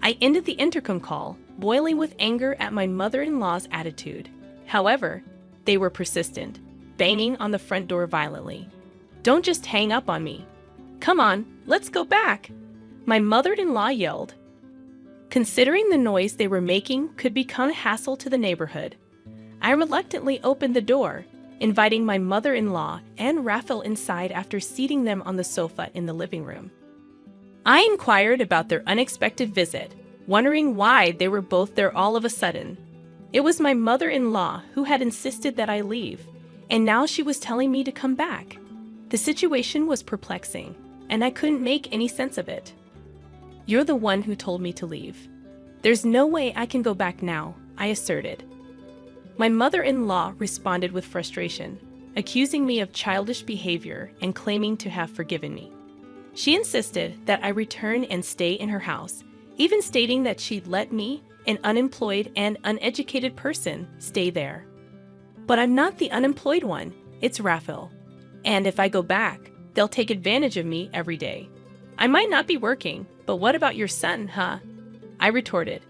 I ended the intercom call, boiling with anger at my mother-in-law's attitude. However, they were persistent, banging on the front door violently. Don't just hang up on me. Come on, let's go back, my mother-in-law yelled. Considering the noise they were making could become a hassle to the neighborhood, I reluctantly opened the door, inviting my mother-in-law and Raphael inside after seating them on the sofa in the living room. I inquired about their unexpected visit, wondering why they were both there all of a sudden. It was my mother-in-law who had insisted that I leave, and now she was telling me to come back. The situation was perplexing, and I couldn't make any sense of it. You're the one who told me to leave. There's no way I can go back now, I asserted. My mother-in-law responded with frustration, accusing me of childish behavior and claiming to have forgiven me. She insisted that I return and stay in her house, even stating that she'd let me, an unemployed and uneducated person, stay there. But I'm not the unemployed one, it's Raphael. And if I go back, they'll take advantage of me every day. I might not be working, but what about your son, huh? I retorted.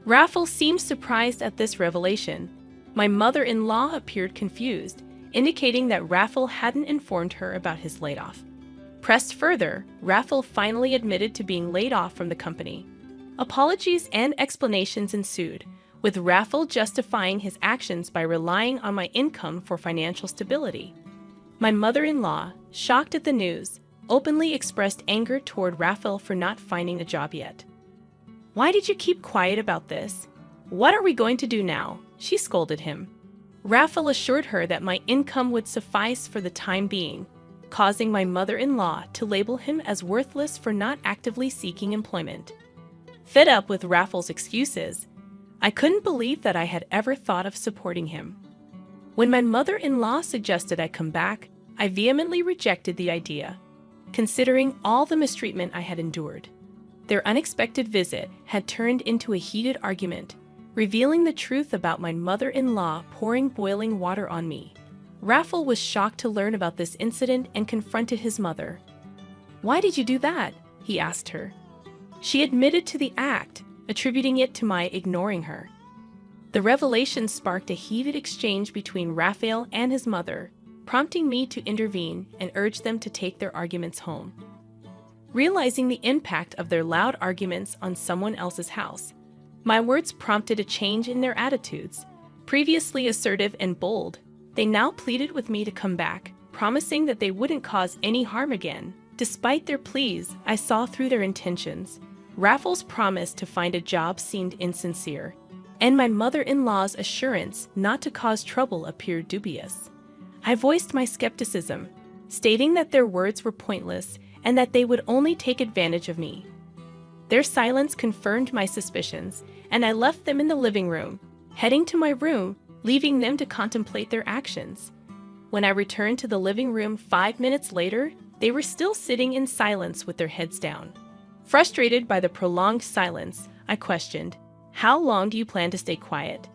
Raphael seemed surprised at this revelation. My mother-in-law appeared confused, indicating that Raphael hadn't informed her about his layoff. Pressed further, Raphael finally admitted to being laid off from the company. Apologies and explanations ensued, with Raphael justifying his actions by relying on my income for financial stability. My mother-in-law, shocked at the news, openly expressed anger toward Raphael for not finding a job yet. Why did you keep quiet about this? What are we going to do now? She scolded him. Raphael assured her that my income would suffice for the time being, causing my mother-in-law to label him as worthless for not actively seeking employment. Fed up with Raphael's excuses, I couldn't believe that I had ever thought of supporting him. When my mother-in-law suggested I come back, I vehemently rejected the idea, considering all the mistreatment I had endured. Their unexpected visit had turned into a heated argument, revealing the truth about my mother-in-law pouring boiling water on me. Raphael was shocked to learn about this incident and confronted his mother. "Why did you do that?" he asked her. She admitted to the act, attributing it to my ignoring her. The revelation sparked a heated exchange between Raphael and his mother, prompting me to intervene and urge them to take their arguments home. Realizing the impact of their loud arguments on someone else's house, my words prompted a change in their attitudes. Previously assertive and bold, they now pleaded with me to come back, promising that they wouldn't cause any harm again. Despite their pleas, I saw through their intentions. Raphael's promise to find a job seemed insincere, and my mother-in-law's assurance not to cause trouble appeared dubious. I voiced my skepticism, stating that their words were pointless and that they would only take advantage of me. Their silence confirmed my suspicions, and I left them in the living room, heading to my room, leaving them to contemplate their actions. When I returned to the living room 5 minutes later, they were still sitting in silence with their heads down. Frustrated by the prolonged silence, I questioned, "How long do you plan to stay quiet?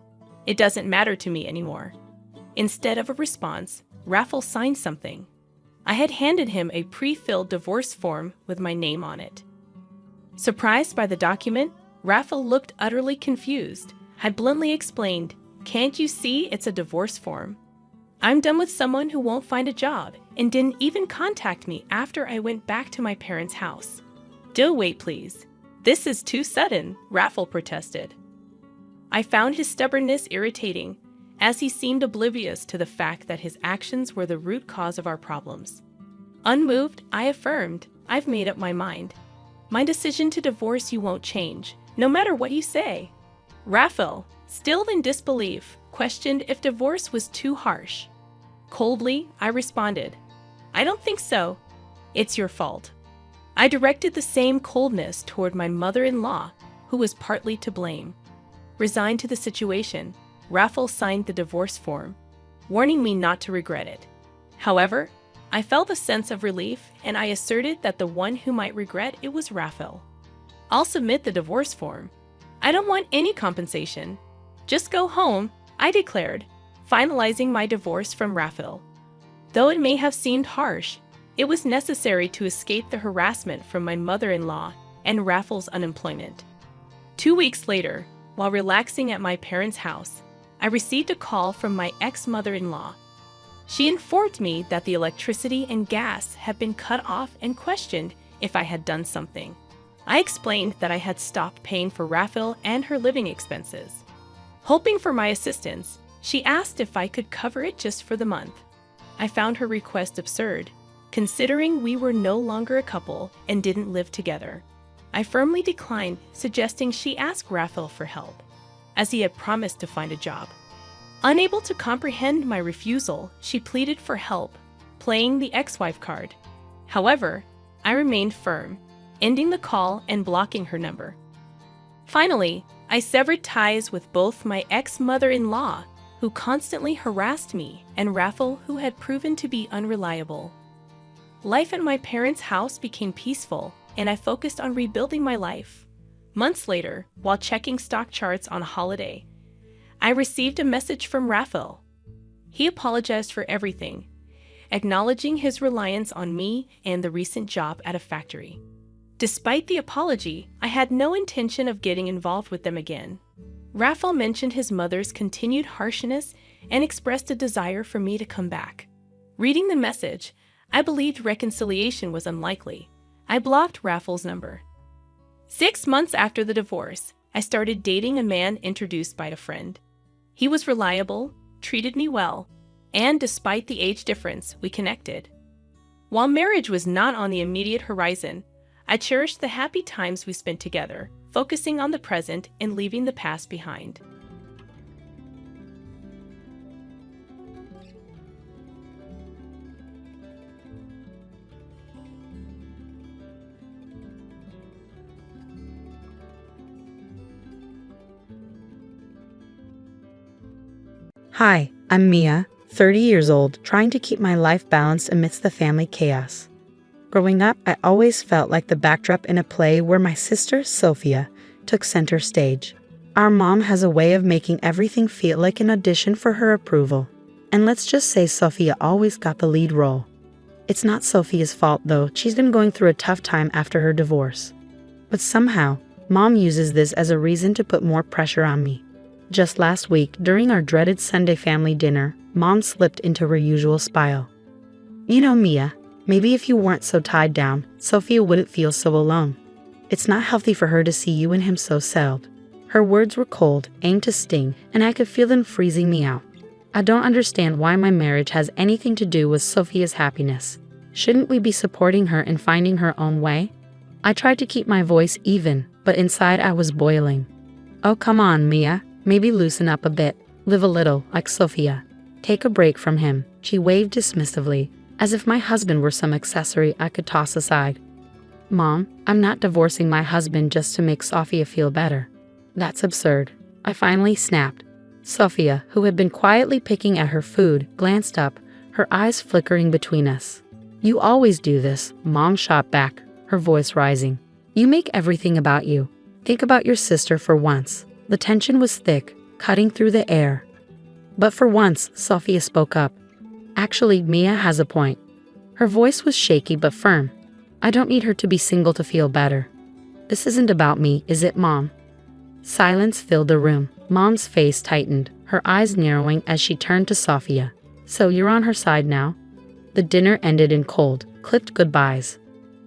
It doesn't matter to me anymore." Instead of a response, Raphael signed something. I had handed him a pre-filled divorce form with my name on it. Surprised by the document, Raphael looked utterly confused. I bluntly explained, "Can't you see it's a divorce form? I'm done with someone who won't find a job and didn't even contact me after I went back to my parents' house." "Do wait, please. This is too sudden," Raphael protested. I found his stubbornness irritating, as he seemed oblivious to the fact that his actions were the root cause of our problems. Unmoved, I affirmed, "I've made up my mind. My decision to divorce you won't change, no matter what you say." Raphael, still in disbelief, questioned if divorce was too harsh. Coldly, I responded, "I don't think so. It's your fault." I directed the same coldness toward my mother-in-law, who was partly to blame. Resigned to the situation, Raffel signed the divorce form, warning me not to regret it. However, I felt a sense of relief and I asserted that the one who might regret it was Raffel. I'll submit the divorce form. I don't want any compensation. Just go home, I declared, finalizing my divorce from Raffel. Though it may have seemed harsh, it was necessary to escape the harassment from my mother-in-law and Raffel's unemployment. 2 weeks later, while relaxing at my parents' house, I received a call from my ex-mother-in-law. She informed me that the electricity and gas had been cut off and questioned if I had done something. I explained that I had stopped paying for Raffel and her living expenses. Hoping for my assistance, she asked if I could cover it just for the month. I found her request absurd, considering we were no longer a couple and didn't live together. I firmly declined, suggesting she ask Raffel for help, as he had promised to find a job. Unable to comprehend my refusal, she pleaded for help, playing the ex-wife card. However, I remained firm, ending the call and blocking her number. Finally, I severed ties with both my ex-mother-in-law, who constantly harassed me, and Raffel, who had proven to be unreliable. Life at my parents' house became peaceful, and I focused on rebuilding my life. Months later, while checking stock charts on a holiday, I received a message from Raffel. He apologized for everything, acknowledging his reliance on me and the recent job at a factory. Despite the apology, I had no intention of getting involved with them again. Raffel mentioned his mother's continued harshness and expressed a desire for me to come back. Reading the message, I believed reconciliation was unlikely. I blocked Raffel's number. 6 months after the divorce, I started dating a man introduced by a friend. He was reliable, treated me well, and despite the age difference, we connected. While marriage was not on the immediate horizon, I cherished the happy times we spent together, focusing on the present and leaving the past behind. Hi, I'm Mia, 30 years old, trying to keep my life balanced amidst the family chaos. Growing up, I always felt like the backdrop in a play where my sister, Sophia, took center stage. Our mom has a way of making everything feel like an audition for her approval. And let's just say Sophia always got the lead role. It's not Sophia's fault though, she's been going through a tough time after her divorce. But somehow, mom uses this as a reason to put more pressure on me. Just last week, during our dreaded Sunday family dinner, mom slipped into her usual spiral. You know, Mia, maybe if you weren't so tied down, Sophia wouldn't feel so alone. It's not healthy for her to see you and him so settled. Her words were cold, aimed to sting, and I could feel them freezing me out. I don't understand why my marriage has anything to do with Sophia's happiness. Shouldn't we be supporting her and finding her own way? I tried to keep my voice even, but inside I was boiling. Oh, come on, Mia. Maybe loosen up a bit, live a little, like Sophia. Take a break from him, she waved dismissively, as if my husband were some accessory I could toss aside. Mom, I'm not divorcing my husband just to make Sophia feel better. That's absurd. I finally snapped. Sophia, who had been quietly picking at her food, glanced up, her eyes flickering between us. You always do this, Mom shot back, her voice rising. You make everything about you. Think about your sister for once. The tension was thick, cutting through the air. But for once, Sophia spoke up. Actually, Mia has a point. Her voice was shaky but firm. I don't need her to be single to feel better. This isn't about me, is it, Mom? Silence filled the room. Mom's face tightened, her eyes narrowing as she turned to Sophia. So you're on her side now? The dinner ended in cold, clipped goodbyes.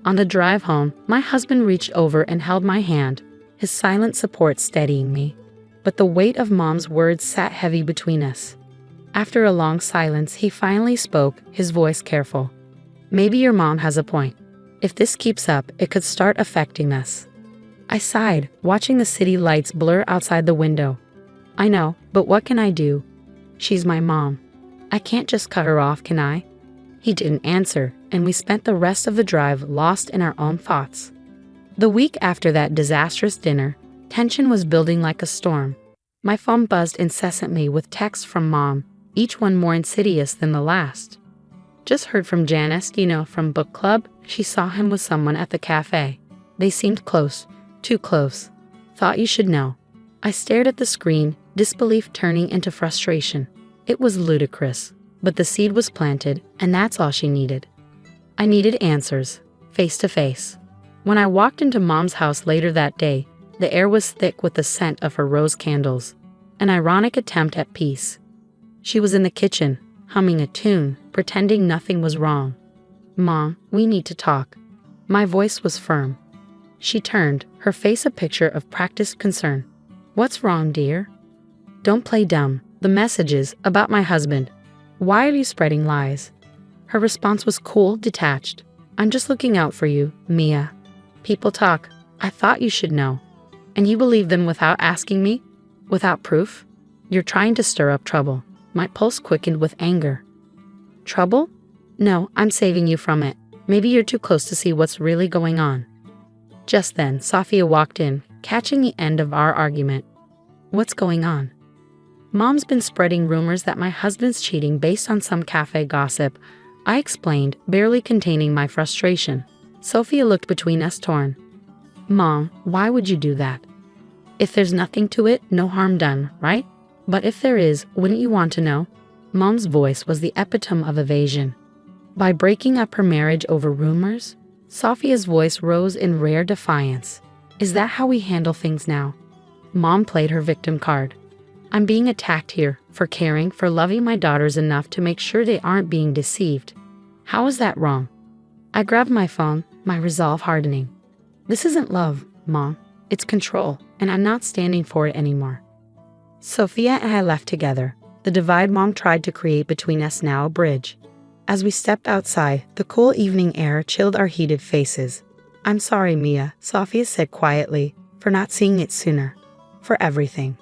On the drive home, my husband reached over and held my hand, his silent support steadying me. But the weight of Mom's words sat heavy between us. After a long silence, he finally spoke, his voice careful. Maybe your mom has a point. If this keeps up, it could start affecting us. I sighed, watching the city lights blur outside the window. I know, but what can I do? She's my mom. I can't just cut her off, can I? He didn't answer, and we spent the rest of the drive lost in our own thoughts. The week after that disastrous dinner, tension was building like a storm. My phone buzzed incessantly with texts from Mom, each one more insidious than the last. Just heard from Janice, from book club. She saw him with someone at the cafe. They seemed close, too close. Thought you should know. I stared at the screen, disbelief turning into frustration. It was ludicrous, but the seed was planted, and that's all she needed. I needed answers, face to face. When I walked into Mom's house later that day, the air was thick with the scent of her rose candles, an ironic attempt at peace. She was in the kitchen, humming a tune, pretending nothing was wrong. "Mom, we need to talk." My voice was firm. She turned, her face a picture of practiced concern. "What's wrong, dear?" "Don't play dumb. The messages about my husband. Why are you spreading lies?" Her response was cool, detached. "I'm just looking out for you, Mia. People talk. I thought you should know. And you believe them without asking me? Without proof? You're trying to stir up trouble." My pulse quickened with anger. "Trouble? No, I'm saving you from it. Maybe you're too close to see what's really going on." Just then, Sophia walked in, catching the end of our argument. "What's going on?" "Mom's been spreading rumors that my husband's cheating based on some cafe gossip," I explained, barely containing my frustration. Sophia looked between us, torn. "Mom, why would you do that? If there's nothing to it, no harm done, right? But if there is, wouldn't you want to know?" Mom's voice was the epitome of evasion. By breaking up her marriage over rumors? Sophia's voice rose in rare defiance. "Is that how we handle things now?" Mom played her victim card. "I'm being attacked here for caring, for loving my daughters enough to make sure they aren't being deceived. How is that wrong?" I grabbed my phone, my resolve hardening. "This isn't love, Mom. It's control, and I'm not standing for it anymore." Sophia and I left together, the divide Mom tried to create between us now a bridge. As we stepped outside, the cool evening air chilled our heated faces. "I'm sorry, Mia," Sophia said quietly, "for not seeing it sooner. For everything.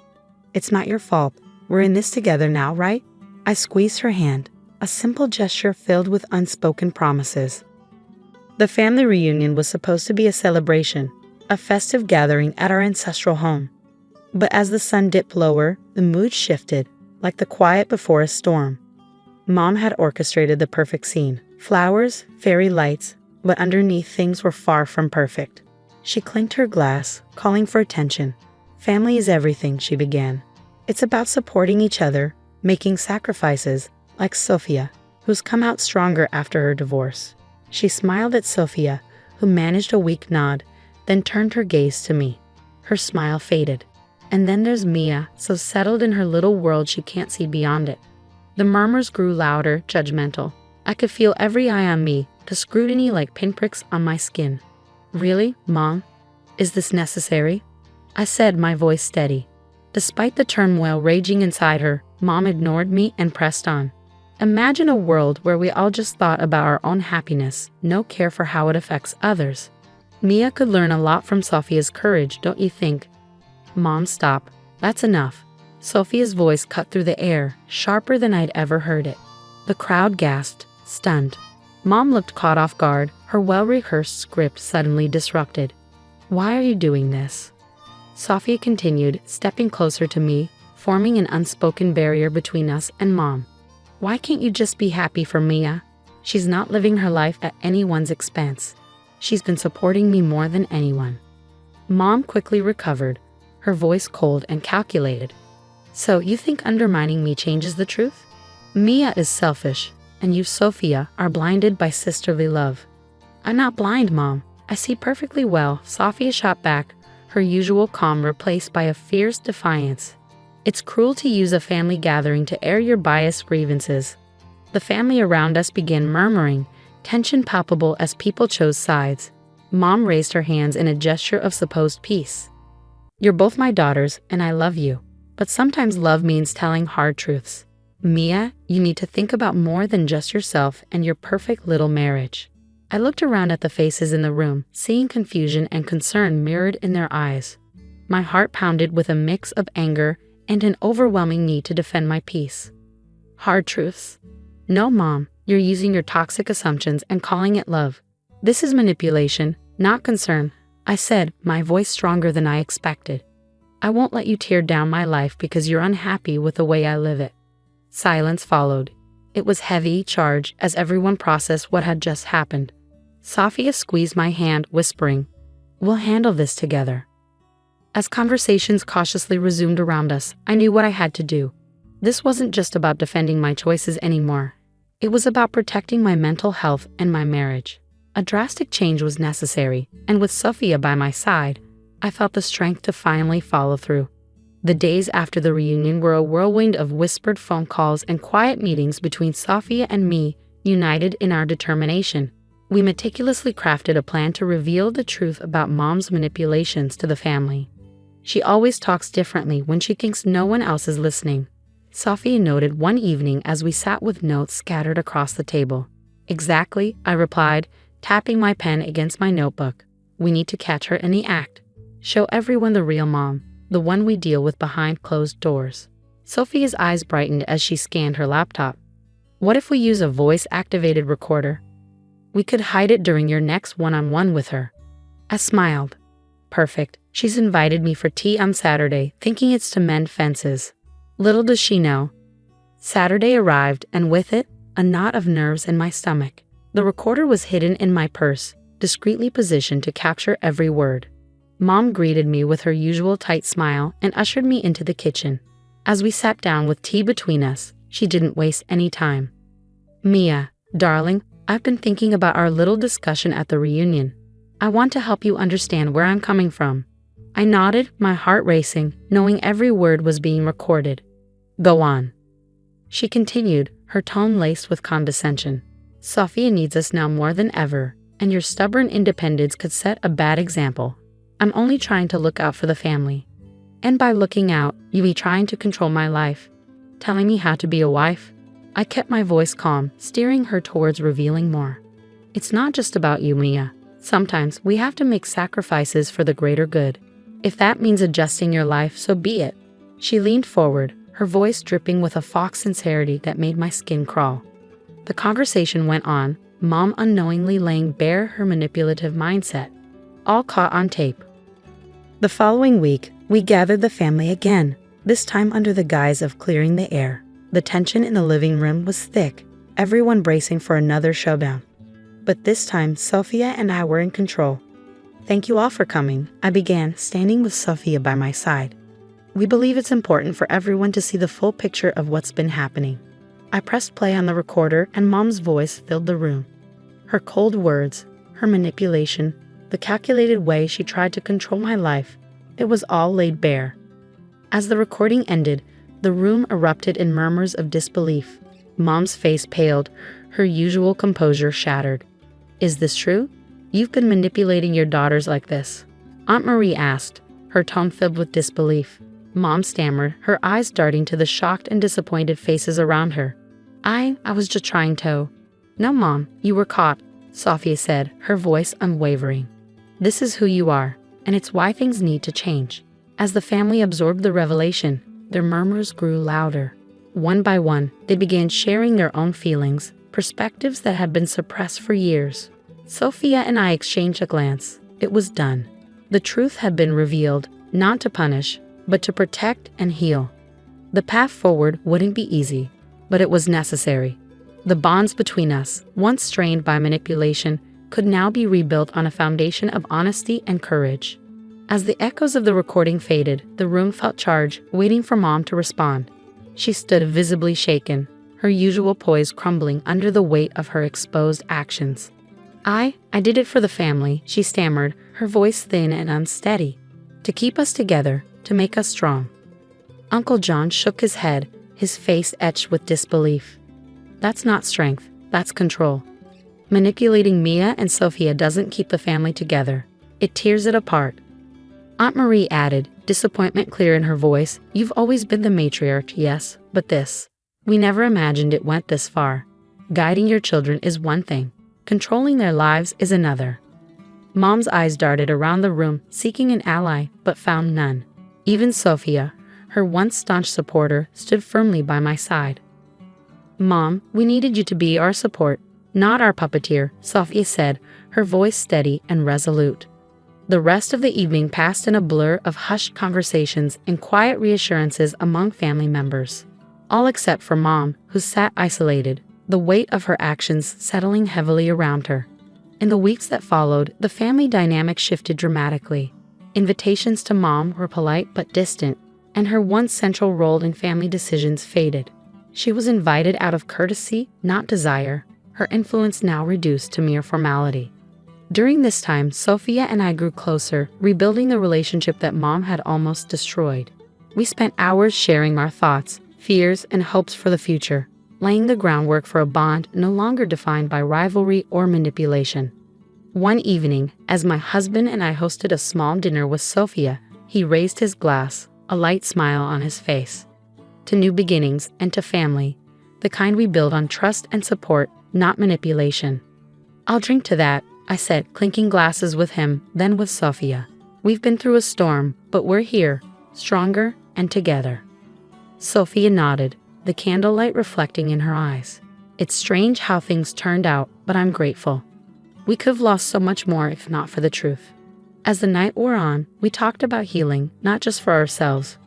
It's not your fault. We're in this together now, right?" I squeezed her hand, a simple gesture filled with unspoken promises. The family reunion was supposed to be a celebration, a festive gathering at our ancestral home. But as the sun dipped lower, the mood shifted, like the quiet before a storm. Mom had orchestrated the perfect scene. Flowers, fairy lights, but underneath things were far from perfect. She clinked her glass, calling for attention. "Family is everything," she began. "It's about supporting each other, making sacrifices, like Sophia, who's come out stronger after her divorce." She smiled at Sophia, who managed a weak nod, then turned her gaze to me. Her smile faded. "And then there's Mia, so settled in her little world she can't see beyond it." The murmurs grew louder, judgmental. I could feel every eye on me, the scrutiny like pinpricks on my skin. "Really, Mom? Is this necessary?" I said, my voice steady. Despite the turmoil raging inside her, Mom ignored me and pressed on. "Imagine a world where we all just thought about our own happiness, no care for how it affects others. Mia could learn a lot from Sophia's courage, don't you think?" "Mom, stop. That's enough." Sophia's voice cut through the air, sharper than I'd ever heard it. The crowd gasped, stunned. Mom looked caught off guard, her well-rehearsed script suddenly disrupted. "Why are you doing this?" Sophia continued, stepping closer to me, forming an unspoken barrier between us and Mom. "Why can't you just be happy for Mia? She's not living her life at anyone's expense. She's been supporting me more than anyone." Mom quickly recovered, her voice cold and calculated. "So you think undermining me changes the truth? Mia is selfish, and you, Sophia, are blinded by sisterly love." "I'm not blind, Mom. I see perfectly well," Sophia shot back, her usual calm replaced by a fierce defiance. "It's cruel to use a family gathering to air your biased grievances." The family around us began murmuring, tension palpable as people chose sides. Mom raised her hands in a gesture of supposed peace. "You're both my daughters, and I love you. But sometimes love means telling hard truths. Mia, you need to think about more than just yourself and your perfect little marriage." I looked around at the faces in the room, seeing confusion and concern mirrored in their eyes. My heart pounded with a mix of anger and an overwhelming need to defend my peace. "Hard truths? No, Mom, you're using your toxic assumptions and calling it love. This is manipulation, not concern," I said, my voice stronger than I expected. I won't let you tear down my life because you're unhappy with the way I live it." Silence followed. It was heavy, charged, as everyone processed what had just happened. Sophia squeezed my hand, whispering, "We'll handle this together." As conversations cautiously resumed around us, I knew what I had to do. This wasn't just about defending my choices anymore. It was about protecting my mental health and my marriage. A drastic change was necessary, and with Sophia by my side, I felt the strength to finally follow through. The days after the reunion were a whirlwind of whispered phone calls and quiet meetings between Sophia and me, united in our determination. We meticulously crafted a plan to reveal the truth about Mom's manipulations to the family. "She always talks differently when she thinks no one else is listening," Sophia noted one evening as we sat with notes scattered across the table. "Exactly," I replied, tapping my pen against my notebook. "We need to catch her in the act. Show everyone the real Mom, the one we deal with behind closed doors." Sophia's eyes brightened as she scanned her laptop. "What if we use a voice-activated recorder? We could hide it during your next one-on-one with her." I smiled. "Perfect. She's invited me for tea on Saturday, thinking it's to mend fences. Little does she know." Saturday arrived, and with it, a knot of nerves in my stomach. The recorder was hidden in my purse, discreetly positioned to capture every word. Mom greeted me with her usual tight smile and ushered me into the kitchen. As we sat down with tea between us, she didn't waste any time. "Mia, darling, I've been thinking about our little discussion at the reunion. I want to help you understand where I'm coming from." I nodded, my heart racing, knowing every word was being recorded. "Go on," she continued, her tone laced with condescension. "Sophia needs us now more than ever, and your stubborn independence could set a bad example. I'm only trying to look out for the family. And by looking out, you be trying to control my life, telling me how to be a wife." I kept my voice calm, steering her towards revealing more. "It's not just about you, Mia. Sometimes we have to make sacrifices for the greater good. If that means adjusting your life, so be it." She leaned forward, her voice dripping with a fox sincerity that made my skin crawl. The conversation went on, Mom unknowingly laying bare her manipulative mindset, all caught on tape. The following week, we gathered the family again, this time under the guise of clearing the air. The tension in the living room was thick, everyone bracing for another showdown. But this time, Sophia and I were in control. "Thank you all for coming," I began, standing with Sophia by my side. "We believe it's important for everyone to see the full picture of what's been happening." I pressed play on the recorder and Mom's voice filled the room. Her cold words, her manipulation, the calculated way she tried to control my life, it was all laid bare. As the recording ended, the room erupted in murmurs of disbelief. Mom's face paled, her usual composure shattered. "Is this true? You've been manipulating your daughters like this?" Aunt Marie asked, her tone filled with disbelief. Mom stammered, her eyes darting to the shocked and disappointed faces around her. I was just trying to." "No, Mom, you were caught," Sophia said, her voice unwavering. "This is who you are, and it's why things need to change." As the family absorbed the revelation, their murmurs grew louder. One by one, they began sharing their own feelings, perspectives that had been suppressed for years. Sophia and I exchanged a glance. It was done. The truth had been revealed, not to punish, but to protect and heal. The path forward wouldn't be easy, but it was necessary. The bonds between us, once strained by manipulation, could now be rebuilt on a foundation of honesty and courage. As the echoes of the recording faded, the room felt charged, waiting for Mom to respond. She stood visibly shaken, her usual poise crumbling under the weight of her exposed actions. I did it for the family," she stammered, her voice thin and unsteady. "To keep us together, to make us strong." Uncle John shook his head, his face etched with disbelief. "That's not strength, that's control. Manipulating Mia and Sophia doesn't keep the family together. It tears it apart." Aunt Marie added, disappointment clear in her voice, "You've always been the matriarch, yes, but this. We never imagined it went this far. Guiding your children is one thing. Controlling their lives is another." Mom's eyes darted around the room, seeking an ally, but found none. Even Sophia, her once staunch supporter, stood firmly by my side. "Mom, we needed you to be our support, not our puppeteer," Sophia said, her voice steady and resolute. The rest of the evening passed in a blur of hushed conversations and quiet reassurances among family members. All except for Mom, who sat isolated, the weight of her actions settling heavily around her. In the weeks that followed, the family dynamic shifted dramatically. Invitations to Mom were polite but distant, and her once central role in family decisions faded. She was invited out of courtesy, not desire, her influence now reduced to mere formality. During this time, Sophia and I grew closer, rebuilding a relationship that Mom had almost destroyed. We spent hours sharing our thoughts, fears, and hopes for the future, laying the groundwork for a bond no longer defined by rivalry or manipulation. One evening, as my husband and I hosted a small dinner with Sophia, he raised his glass, a light smile on his face. To new beginnings and to family, the kind we build on trust and support, not manipulation. "I'll drink to that," I said, clinking glasses with him, then with Sophia. "We've been through a storm, but we're here, stronger and together." Sophia nodded, the candlelight reflecting in her eyes. "It's strange how things turned out, but I'm grateful. We could have lost so much more if not for the truth." As the night wore on, we talked about healing, not just for ourselves,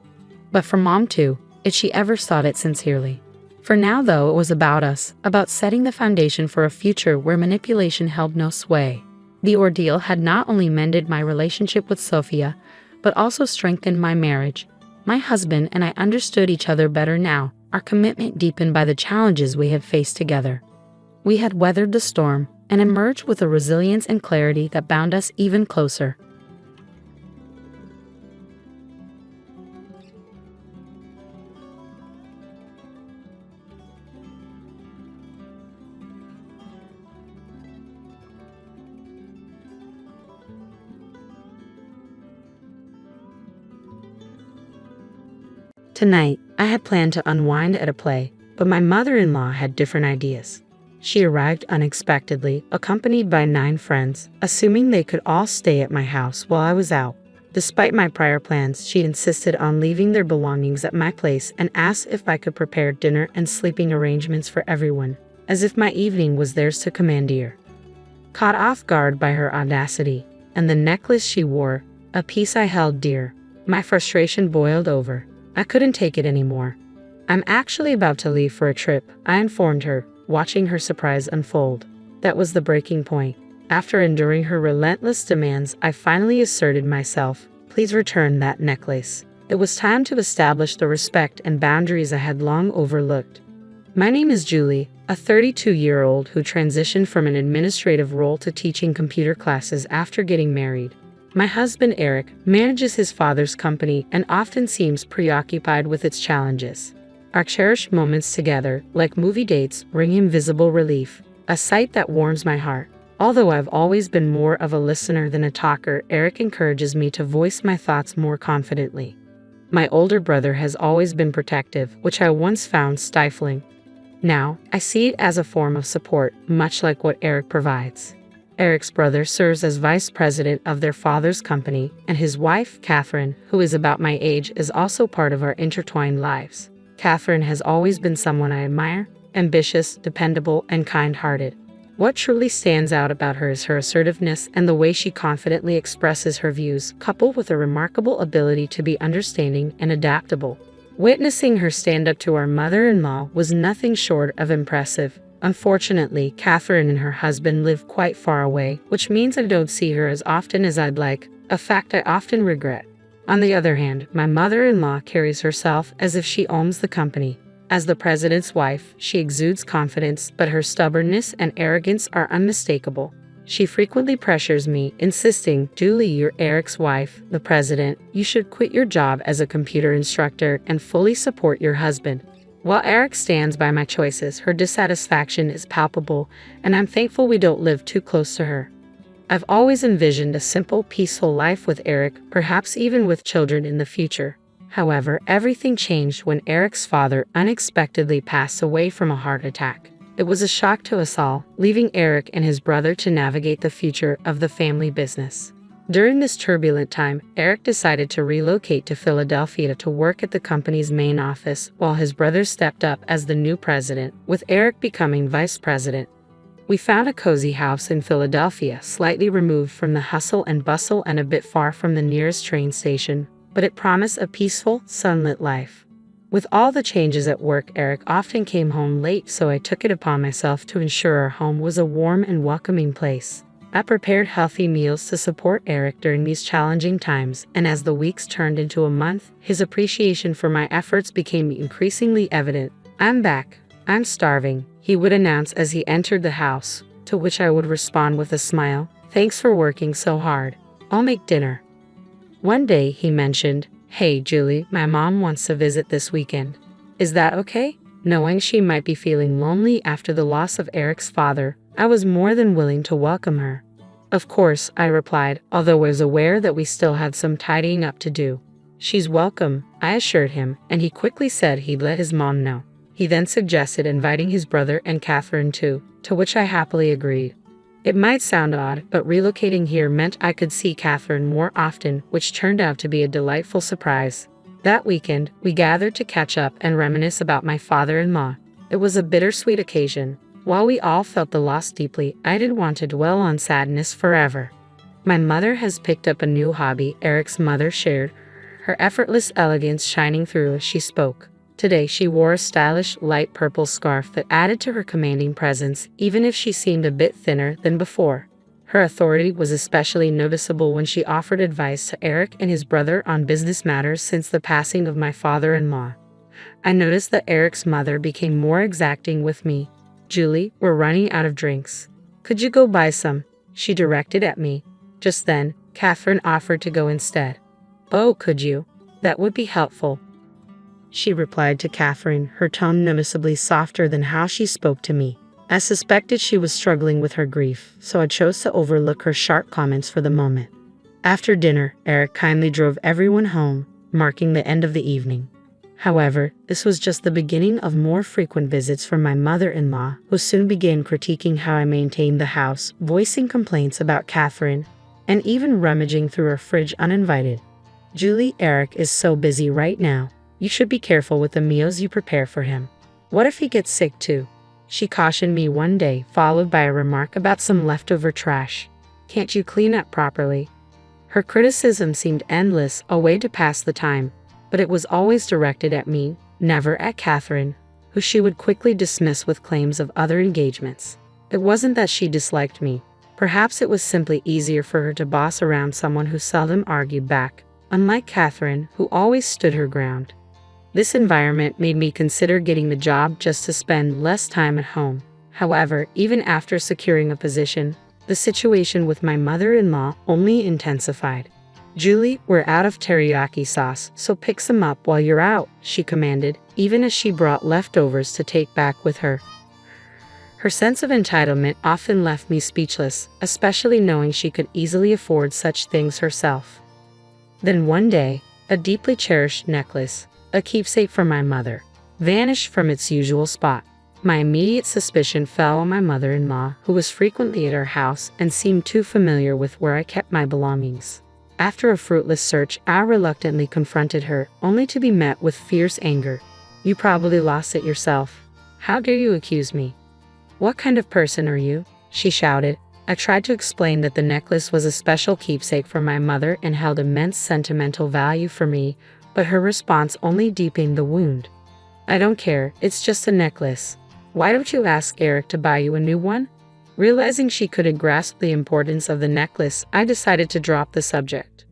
but for Mom too, if she ever sought it sincerely. For now, though, it was about us, about setting the foundation for a future where manipulation held no sway. The ordeal had not only mended my relationship with Sophia, but also strengthened my marriage. My husband and I understood each other better now, our commitment deepened by the challenges we had faced together. We had weathered the storm and emerged with a resilience and clarity that bound us even closer. Tonight, I had planned to unwind at a play, but my mother-in-law had different ideas. She arrived unexpectedly, accompanied by 9 friends, assuming they could all stay at my house while I was out. Despite my prior plans, she insisted on leaving their belongings at my place and asked if I could prepare dinner and sleeping arrangements for everyone, as if my evening was theirs to commandeer. Caught off guard by her audacity and the necklace she wore, a piece I held dear, my frustration boiled over. I couldn't take it anymore. "I'm actually about to leave for a trip," I informed her, watching her surprise unfold. That was the breaking point. After enduring her relentless demands, I finally asserted myself. "Please return that necklace." It was time to establish the respect and boundaries I had long overlooked. My name is Julie, a 32-year-old who transitioned from an administrative role to teaching computer classes after getting married. My husband, Eric, manages his father's company and often seems preoccupied with its challenges. Our cherished moments together, like movie dates, bring him visible relief, a sight that warms my heart. Although I've always been more of a listener than a talker, Eric encourages me to voice my thoughts more confidently. My older brother has always been protective, which I once found stifling. Now, I see it as a form of support, much like what Eric provides. Eric's brother serves as vice president of their father's company, and his wife, Catherine, who is about my age, is also part of our intertwined lives. Catherine has always been someone I admire, ambitious, dependable, and kind-hearted. What truly stands out about her is her assertiveness and the way she confidently expresses her views, coupled with a remarkable ability to be understanding and adaptable. Witnessing her stand up to our mother-in-law was nothing short of impressive. Unfortunately, Catherine and her husband live quite far away, which means I don't see her as often as I'd like, a fact I often regret. On the other hand, my mother-in-law carries herself as if she owns the company. As the president's wife, she exudes confidence, but her stubbornness and arrogance are unmistakable. She frequently pressures me, insisting, "Julie, you're Eric's wife, the president. You should quit your job as a computer instructor and fully support your husband." While Eric stands by my choices, her dissatisfaction is palpable, and I'm thankful we don't live too close to her. I've always envisioned a simple, peaceful life with Eric, perhaps even with children in the future. However, everything changed when Eric's father unexpectedly passed away from a heart attack. It was a shock to us all, leaving Eric and his brother to navigate the future of the family business. During this turbulent time, Eric decided to relocate to Philadelphia to work at the company's main office, while his brother stepped up as the new president, with Eric becoming vice president. We found a cozy house in Philadelphia, slightly removed from the hustle and bustle and a bit far from the nearest train station, but it promised a peaceful, sunlit life. With all the changes at work, Eric often came home late, so I took it upon myself to ensure our home was a warm and welcoming place. I prepared healthy meals to support Eric during these challenging times, and as the weeks turned into a month, his appreciation for my efforts became increasingly evident. "I'm back. I'm starving," he would announce as he entered the house, to which I would respond with a smile. "Thanks for working so hard. I'll make dinner." One day he mentioned, "Hey, Julie, my mom wants to visit this weekend. Is that okay?" Knowing she might be feeling lonely after the loss of Eric's father, I was more than willing to welcome her. "Of course," I replied, although I was aware that we still had some tidying up to do. "She's welcome," I assured him, and he quickly said he'd let his mom know. He then suggested inviting his brother and Catherine too, to which I happily agreed. It might sound odd, but relocating here meant I could see Catherine more often, which turned out to be a delightful surprise. That weekend, we gathered to catch up and reminisce about my father-in-law. It was a bittersweet occasion. While we all felt the loss deeply, I didn't want to dwell on sadness forever. "My mother has picked up a new hobby," Eric's mother shared, her effortless elegance shining through as she spoke. Today she wore a stylish, light purple scarf that added to her commanding presence, even if she seemed a bit thinner than before. Her authority was especially noticeable when she offered advice to Eric and his brother on business matters since the passing of my father-in-law. I noticed that Eric's mother became more exacting with me. "Julie, we're running out of drinks. Could you go buy some?" she directed at me. Just then, Catherine offered to go instead. "Oh, could you? That would be helpful," she replied to Catherine, her tone noticeably softer than how she spoke to me. I suspected she was struggling with her grief, so I chose to overlook her sharp comments for the moment. After dinner, Eric kindly drove everyone home, marking the end of the evening. However, this was just the beginning of more frequent visits from my mother-in-law, who soon began critiquing how I maintained the house, voicing complaints about Catherine, and even rummaging through her fridge uninvited. "Julie, Eric is so busy right now. You should be careful with the meals you prepare for him. What if he gets sick too?" she cautioned me one day, followed by a remark about some leftover trash. "Can't you clean up properly?" Her criticism seemed endless, a way to pass the time, but it was always directed at me, never at Catherine, who she would quickly dismiss with claims of other engagements. It wasn't that she disliked me. Perhaps it was simply easier for her to boss around someone who seldom argued back, unlike Catherine, who always stood her ground. This environment made me consider getting the job just to spend less time at home. However, even after securing a position, the situation with my mother-in-law only intensified. "Julie, we're out of teriyaki sauce, so pick some up while you're out," she commanded, even as she brought leftovers to take back with her. Her sense of entitlement often left me speechless, especially knowing she could easily afford such things herself. Then one day, a deeply cherished necklace, a keepsake from my mother, vanished from its usual spot. My immediate suspicion fell on my mother-in-law, who was frequently at our house and seemed too familiar with where I kept my belongings. After a fruitless search, I reluctantly confronted her, only to be met with fierce anger. "You probably lost it yourself. How dare you accuse me? What kind of person are you?" she shouted. I tried to explain that the necklace was a special keepsake from my mother and held immense sentimental value for me, but her response only deepened the wound. "I don't care, it's just a necklace. Why don't you ask Eric to buy you a new one?" Realizing she couldn't grasp the importance of the necklace, I decided to drop the subject.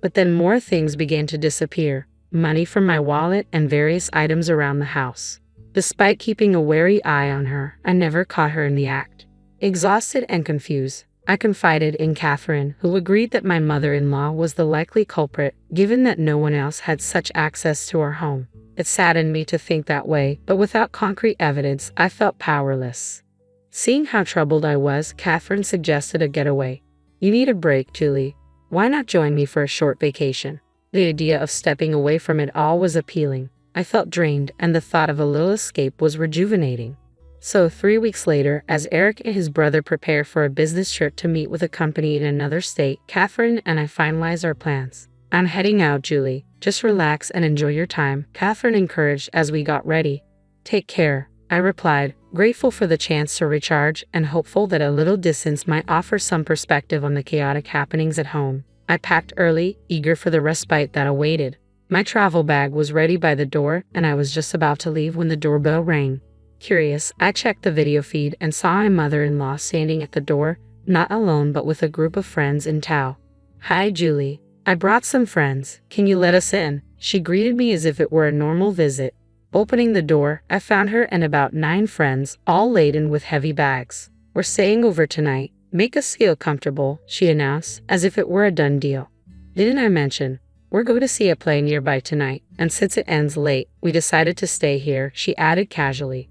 But then more things began to disappear, money from my wallet and various items around the house. Despite keeping a wary eye on her, I never caught her in the act. Exhausted and confused, I confided in Catherine, who agreed that my mother-in-law was the likely culprit, given that no one else had such access to our home. It saddened me to think that way, but without concrete evidence, I felt powerless. Seeing how troubled I was, Catherine suggested a getaway. "You need a break, Julie. Why not join me for a short vacation?" The idea of stepping away from it all was appealing. I felt drained, and the thought of a little escape was rejuvenating. So 3 weeks later, as Eric and his brother prepare for a business trip to meet with a company in another state, Catherine and I finalize our plans. "I'm heading out, Julie. Just relax and enjoy your time," Catherine encouraged as we got ready. "Take care," I replied, grateful for the chance to recharge and hopeful that a little distance might offer some perspective on the chaotic happenings at home. I packed early, eager for the respite that awaited. My travel bag was ready by the door, and I was just about to leave when the doorbell rang. Curious, I checked the video feed and saw my mother-in-law standing at the door, not alone but with a group of friends in tow. "Hi, Julie. I brought some friends. Can you let us in?" She greeted me as if it were a normal visit. Opening the door, I found her and about 9 friends, all laden with heavy bags. "We're staying over tonight. Make us feel comfortable," she announced, as if it were a done deal. "Didn't I mention? We're going to see a play nearby tonight, and since it ends late, we decided to stay here," she added casually.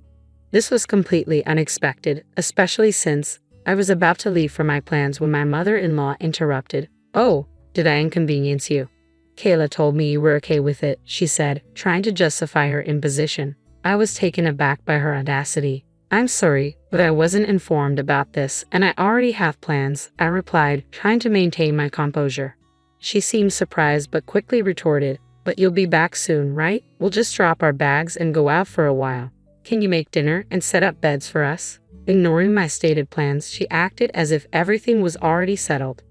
This was completely unexpected, especially since I was about to leave for my plans when my mother-in-law interrupted. "Oh, did I inconvenience you? Kayla told me you were okay with it," she said, trying to justify her imposition. I was taken aback by her audacity. "I'm sorry, but I wasn't informed about this, and I already have plans," I replied, trying to maintain my composure. She seemed surprised but quickly retorted, "But you'll be back soon, right? We'll just drop our bags and go out for a while. Can you make dinner and set up beds for us?" Ignoring my stated plans, she acted as if everything was already settled.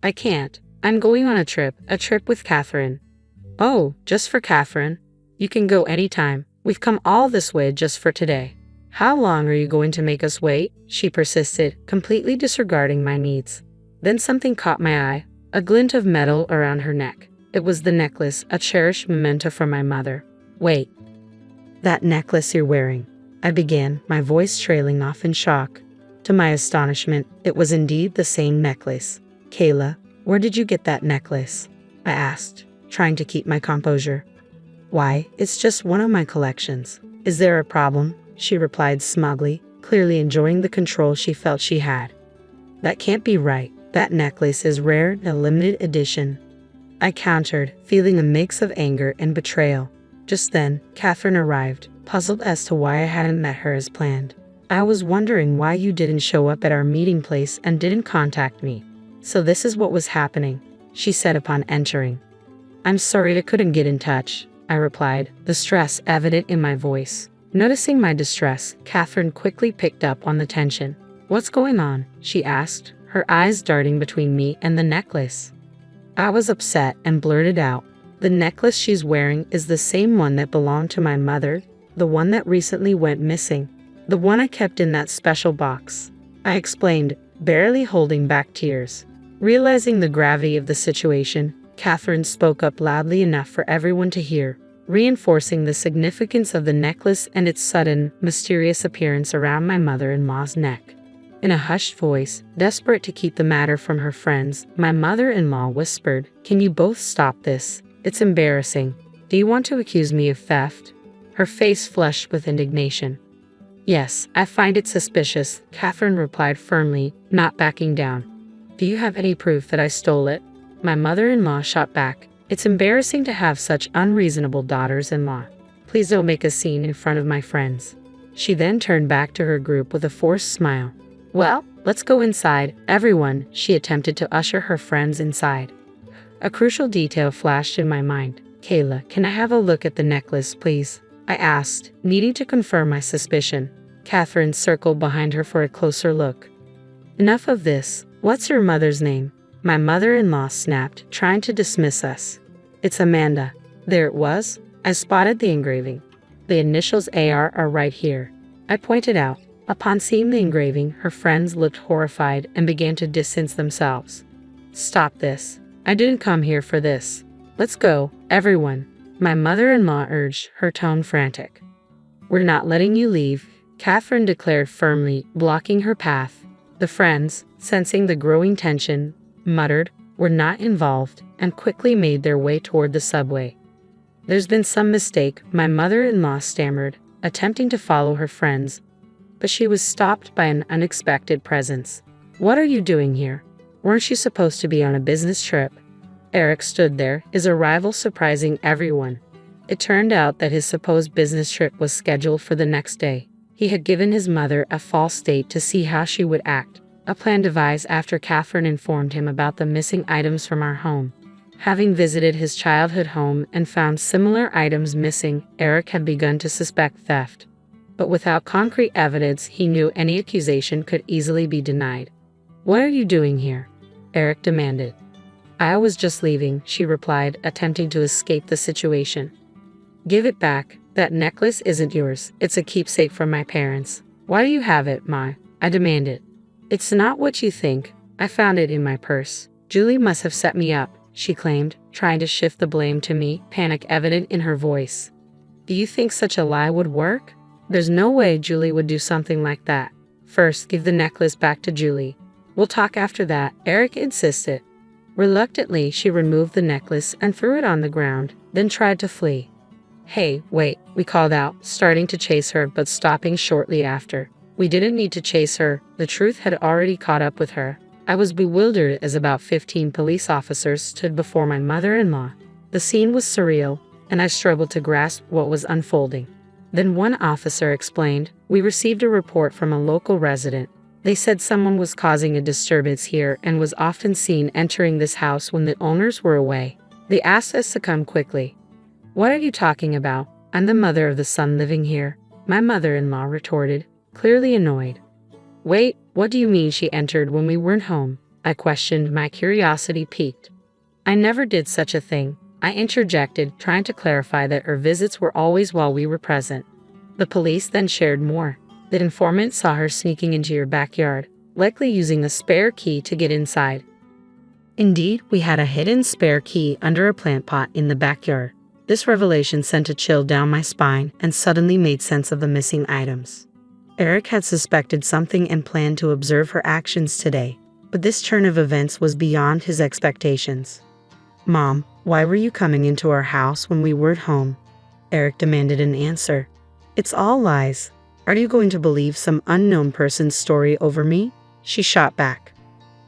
"I can't. I'm going on a trip with Catherine." "Oh, just for Catherine? You can go anytime. We've come all this way just for today." "How long are you going to make us wait?" she persisted, completely disregarding my needs. Then something caught my eye, a glint of metal around her neck. It was the necklace, a cherished memento from my mother. "Wait. That necklace you're wearing," I began, my voice trailing off in shock. To my astonishment, it was indeed the same necklace. "Kayla, where did you get that necklace?" I asked, trying to keep my composure. "Why, it's just one of my collections. Is there a problem?" she replied smugly, clearly enjoying the control she felt she had. "That can't be right. That necklace is rare and a limited edition," I countered, feeling a mix of anger and betrayal. Just then, Catherine arrived, puzzled as to why I hadn't met her as planned. "I was wondering why you didn't show up at our meeting place and didn't contact me. So this is what was happening," she said upon entering. "I'm sorry I couldn't get in touch," I replied, the stress evident in my voice. Noticing my distress, Catherine quickly picked up on the tension. "What's going on?" she asked, her eyes darting between me and the necklace. I was upset and blurted out, "The necklace she's wearing is the same one that belonged to my mother, the one that recently went missing, the one I kept in that special box," I explained, barely holding back tears. Realizing the gravity of the situation, Catherine spoke up loudly enough for everyone to hear, reinforcing the significance of the necklace and its sudden, mysterious appearance around my mother-in-law's neck. In a hushed voice, desperate to keep the matter from her friends, my mother-in-law whispered, "Can you both stop this? It's embarrassing. Do you want to accuse me of theft?" Her face flushed with indignation. "Yes, I find it suspicious," Catherine replied firmly, not backing down. "Do you have any proof that I stole it?" My mother-in-law shot back, "It's embarrassing to have such unreasonable daughters-in-law. Please don't make a scene in front of my friends." She then turned back to her group with a forced smile. "Well, let's go inside, everyone," she attempted to usher her friends inside. A crucial detail flashed in my mind. "Kayla, can I have a look at the necklace, please?" I asked, needing to confirm my suspicion. Catherine circled behind her for a closer look. "Enough of this. What's your mother's name?" My mother-in-law snapped, trying to dismiss us. "It's Amanda." There it was. I spotted the engraving. "The initials AR are right here," I pointed out. Upon seeing the engraving, her friends looked horrified and began to distance themselves. "Stop this. I didn't come here for this. Let's go, everyone," my mother-in-law urged, her tone frantic. "We're not letting you leave," Catherine declared firmly, blocking her path. The friends, sensing the growing tension, muttered, "We're not involved," and quickly made their way toward the subway. "There's been some mistake," my mother-in-law stammered, attempting to follow her friends, but she was stopped by an unexpected presence. "What are you doing here? Weren't you supposed to be on a business trip?" Eric stood there, his arrival surprising everyone. It turned out that his supposed business trip was scheduled for the next day. He had given his mother a false date to see how she would act, a plan devised after Catherine informed him about the missing items from our home. Having visited his childhood home and found similar items missing, Eric had begun to suspect theft. but without concrete evidence, he knew any accusation could easily be denied. "What are you doing here?" Eric demanded. "I was just leaving," she replied, attempting to escape the situation. "Give it back. That necklace isn't yours. It's a keepsake from my parents." "Why do you have it, Ma?" I demanded. "It's not what you think. I found it in my purse. Julie must have set me up," she claimed, trying to shift the blame to me, panic evident in her voice. "Do you think such a lie would work? There's no way Julie would do something like that. First, give the necklace back to Julie. We'll talk after that," Eric insisted. Reluctantly, she removed the necklace and threw it on the ground, then tried to flee. "Hey, wait," we called out, starting to chase her but stopping shortly after. We didn't need to chase her. The truth had already caught up with her. I was bewildered as about 15 police officers stood before my mother-in-law. The scene was surreal, and I struggled to grasp what was unfolding. Then one officer explained, "We received a report from a local resident. They said someone was causing a disturbance here and was often seen entering this house when the owners were away. They asked us to come quickly." "What are you talking about? I'm the mother of the son living here," my mother-in-law retorted, clearly annoyed. "Wait, what do you mean she entered when we weren't home?" I questioned, my curiosity piqued. "I never did such a thing," I interjected, trying to clarify that her visits were always while we were present. The police then shared more. "The informant saw her sneaking into your backyard, likely using a spare key to get inside." Indeed, we had a hidden spare key under a plant pot in the backyard. This revelation sent a chill down my spine and suddenly made sense of the missing items. Eric had suspected something and planned to observe her actions today, but this turn of events was beyond his expectations. "Mom, why were you coming into our house when we weren't home?" Eric demanded an answer. "It's all lies. Are you going to believe some unknown person's story over me?" she shot back.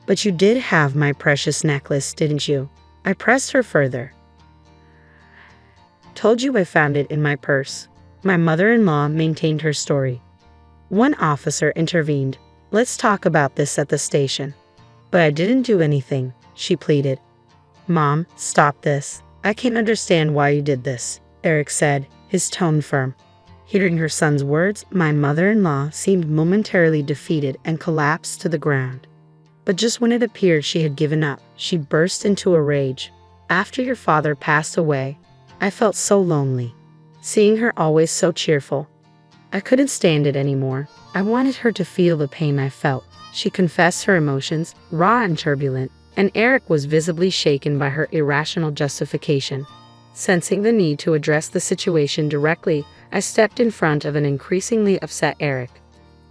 "But you did have my precious necklace, didn't you?" I pressed her further. "Told you I found it in my purse." My mother-in-law maintained her story. One officer intervened. "Let's talk about this at the station." "But I didn't do anything," she pleaded. "Mom, stop this. I can't understand why you did this," Eric said, his tone firm. Hearing her son's words, my mother-in-law seemed momentarily defeated and collapsed to the ground. But just when it appeared she had given up, she burst into a rage. "After your father passed away, I felt so lonely. Seeing her always so cheerful, I couldn't stand it anymore. I wanted her to feel the pain I felt." She confessed her emotions, raw and turbulent, and Eric was visibly shaken by her irrational justification. Sensing the need to address the situation directly, I stepped in front of an increasingly upset Eric.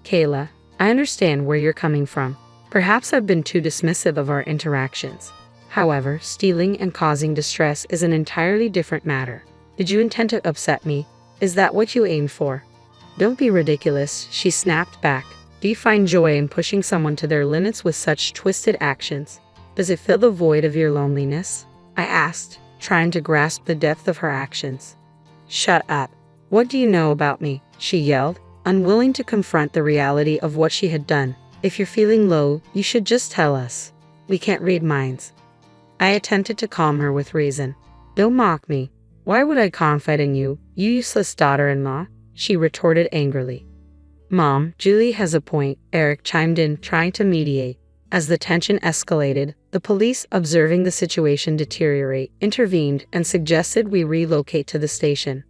"Kayla, I understand where you're coming from. Perhaps I've been too dismissive of our interactions. However, stealing and causing distress is an entirely different matter. Did you intend to upset me? Is that what you aimed for?" "Don't be ridiculous," she snapped back. "Do you find joy in pushing someone to their limits with such twisted actions? Does it fill the void of your loneliness?" I asked, trying to grasp the depth of her actions. "Shut up. What do you know about me?" she yelled, unwilling to confront the reality of what she had done. "If you're feeling low, you should just tell us. We can't read minds." I attempted to calm her with reason. "Don't mock me. Why would I confide in you, you useless daughter-in-law?" she retorted angrily. "Mom, Julie has a point," Eric chimed in, trying to mediate. As the tension escalated, the police, observing the situation deteriorate, intervened and suggested we relocate to the station.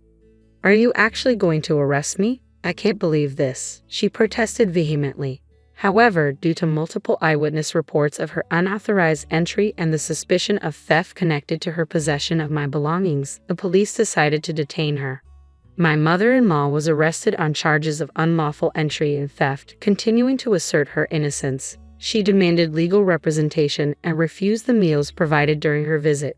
"Are you actually going to arrest me? I can't believe this," she protested vehemently. However, due to multiple eyewitness reports of her unauthorized entry and the suspicion of theft connected to her possession of my belongings, the police decided to detain her. My mother-in-law was arrested on charges of unlawful entry and theft, continuing to assert her innocence. She demanded legal representation and refused the meals provided during her visit.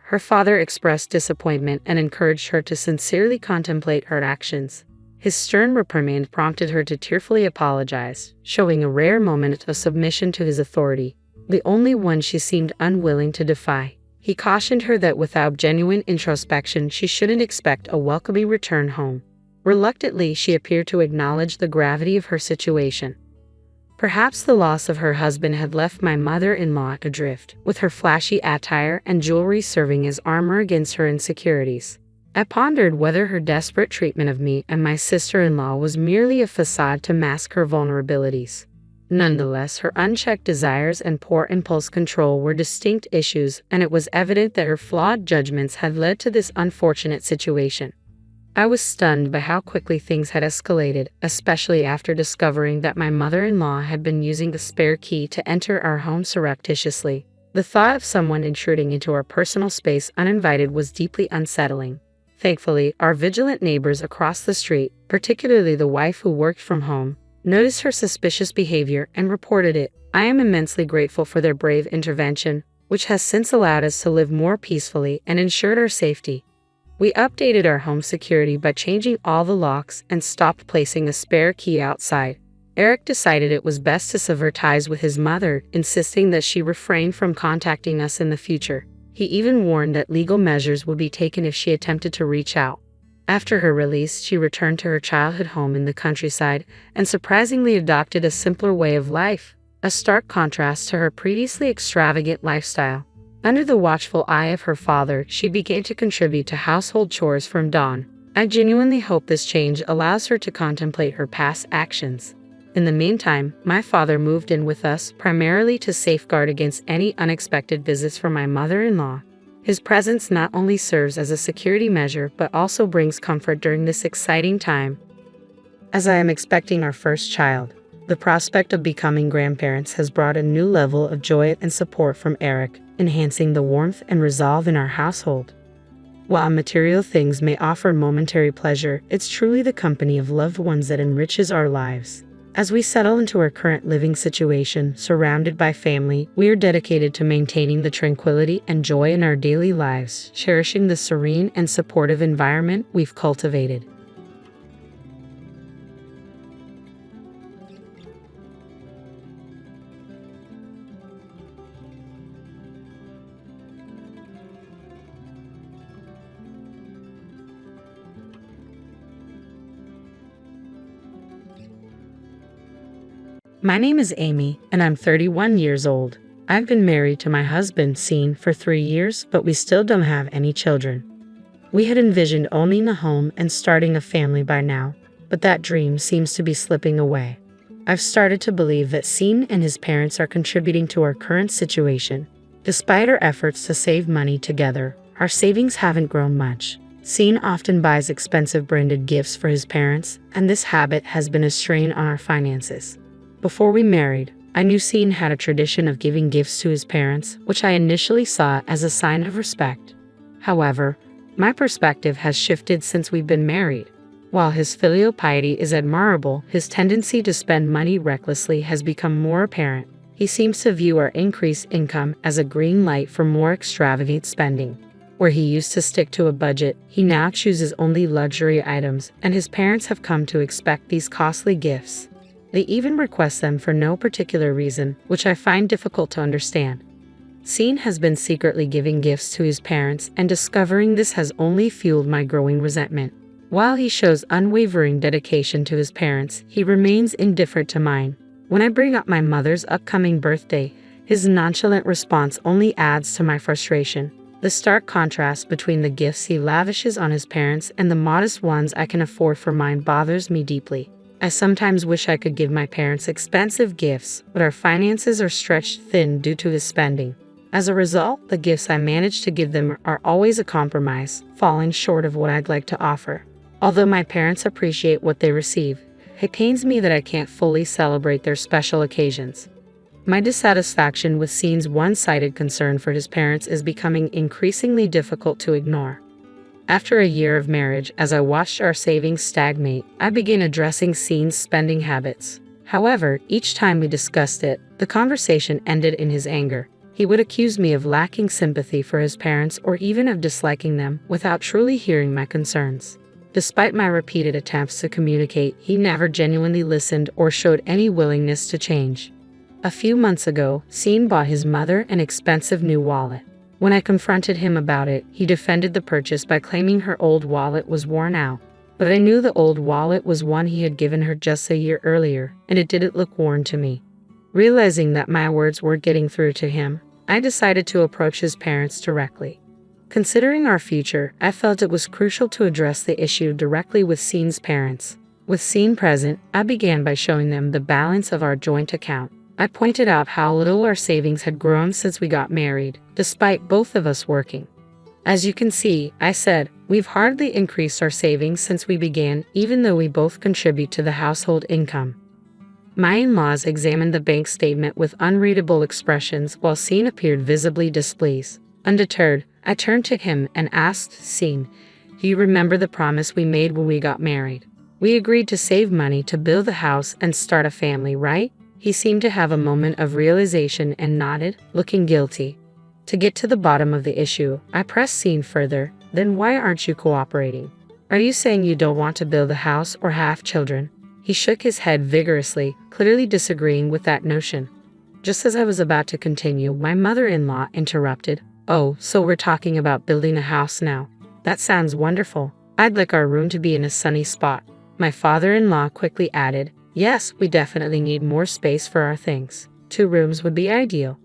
Her father expressed disappointment and encouraged her to sincerely contemplate her actions. His stern reprimand prompted her to tearfully apologize, showing a rare moment of submission to his authority, the only one she seemed unwilling to defy. He cautioned her that without genuine introspection, she shouldn't expect a welcoming return home. Reluctantly, she appeared to acknowledge the gravity of her situation. Perhaps the loss of her husband had left my mother-in-law adrift, with her flashy attire and jewelry serving as armor against her insecurities. I pondered whether her desperate treatment of me and my sister-in-law was merely a facade to mask her vulnerabilities. Nonetheless, her unchecked desires and poor impulse control were distinct issues, and it was evident that her flawed judgments had led to this unfortunate situation. I was stunned by how quickly things had escalated, especially after discovering that my mother-in-law had been using the spare key to enter our home surreptitiously. The thought of someone intruding into our personal space uninvited was deeply unsettling. Thankfully, our vigilant neighbors across the street, particularly the wife who worked from home, noticed her suspicious behavior and reported it. I am immensely grateful for their brave intervention, which has since allowed us to live more peacefully and ensured our safety. We updated our home security by changing all the locks and stopped placing a spare key outside. Eric decided it was best to sever ties with his mother, insisting that she refrain from contacting us in the future. He even warned that legal measures would be taken if she attempted to reach out. After her release, she returned to her childhood home in the countryside and surprisingly adopted a simpler way of life, a stark contrast to her previously extravagant lifestyle. Under the watchful eye of her father, she began to contribute to household chores from dawn. I genuinely hope this change allows her to contemplate her past actions. In the meantime, my father moved in with us primarily to safeguard against any unexpected visits from my mother-in-law. His presence not only serves as a security measure but also brings comfort during this exciting time. As I am expecting our first child, the prospect of becoming grandparents has brought a new level of joy and support from Eric, enhancing the warmth and resolve in our household. While material things may offer momentary pleasure, it's truly the company of loved ones that enriches our lives. As we settle into our current living situation, surrounded by family, we are dedicated to maintaining the tranquility and joy in our daily lives, cherishing the serene and supportive environment we've cultivated. My name is Amy, and I'm 31 years old. I've been married to my husband, Sean, for 3 years, but we still don't have any children. We had envisioned owning a home and starting a family by now, but that dream seems to be slipping away. I've started to believe that Sean and his parents are contributing to our current situation. Despite our efforts to save money together, our savings haven't grown much. Sean often buys expensive branded gifts for his parents, and this habit has been a strain on our finances. Before we married, I knew Sean had a tradition of giving gifts to his parents, which I initially saw as a sign of respect. However, my perspective has shifted since we've been married. While his filial piety is admirable, his tendency to spend money recklessly has become more apparent. He seems to view our increased income as a green light for more extravagant spending. Where he used to stick to a budget, he now chooses only luxury items, and his parents have come to expect these costly gifts. They even request them for no particular reason, which I find difficult to understand. Sean has been secretly giving gifts to his parents, and discovering this has only fueled my growing resentment. While he shows unwavering dedication to his parents, he remains indifferent to mine. When I bring up my mother's upcoming birthday, his nonchalant response only adds to my frustration. The stark contrast between the gifts he lavishes on his parents and the modest ones I can afford for mine bothers me deeply. I sometimes wish I could give my parents expensive gifts, but our finances are stretched thin due to his spending. As a result, the gifts I manage to give them are always a compromise, falling short of what I'd like to offer. Although my parents appreciate what they receive, it pains me that I can't fully celebrate their special occasions. My dissatisfaction with Sean's one-sided concern for his parents is becoming increasingly difficult to ignore. After a year of marriage, as I watched our savings stagnate, I began addressing Sean's spending habits. However, each time we discussed it, the conversation ended in his anger. He would accuse me of lacking sympathy for his parents or even of disliking them without truly hearing my concerns. Despite my repeated attempts to communicate, he never genuinely listened or showed any willingness to change. A few months ago, Sean bought his mother an expensive new wallet. When I confronted him about it, he defended the purchase by claiming her old wallet was worn out. But I knew the old wallet was one he had given her just a year earlier, and it didn't look worn to me. Realizing that my words weren't getting through to him, I decided to approach his parents directly. Considering our future, I felt it was crucial to address the issue directly with Seen's parents. With Seen present, I began by showing them the balance of our joint account. I pointed out how little our savings had grown since we got married, despite both of us working. As you can see, I said, we've hardly increased our savings since we began, even though we both contribute to the household income. My in-laws examined the bank statement with unreadable expressions while Seen appeared visibly displeased. Undeterred, I turned to him and asked Seen, do you remember the promise we made when we got married? We agreed to save money to build the house and start a family, right? He seemed to have a moment of realization and nodded, looking guilty. To get to the bottom of the issue, I pressed Seen further. Then why aren't you cooperating? Are you saying you don't want to build a house or have children? He shook his head vigorously, clearly disagreeing with that notion. Just as I was about to continue, my mother-in-law interrupted. Oh, so we're talking about building a house now. That sounds wonderful. I'd like our room to be in a sunny spot. My father-in-law quickly added, yes, we definitely need more space for our things. 2 rooms would be ideal.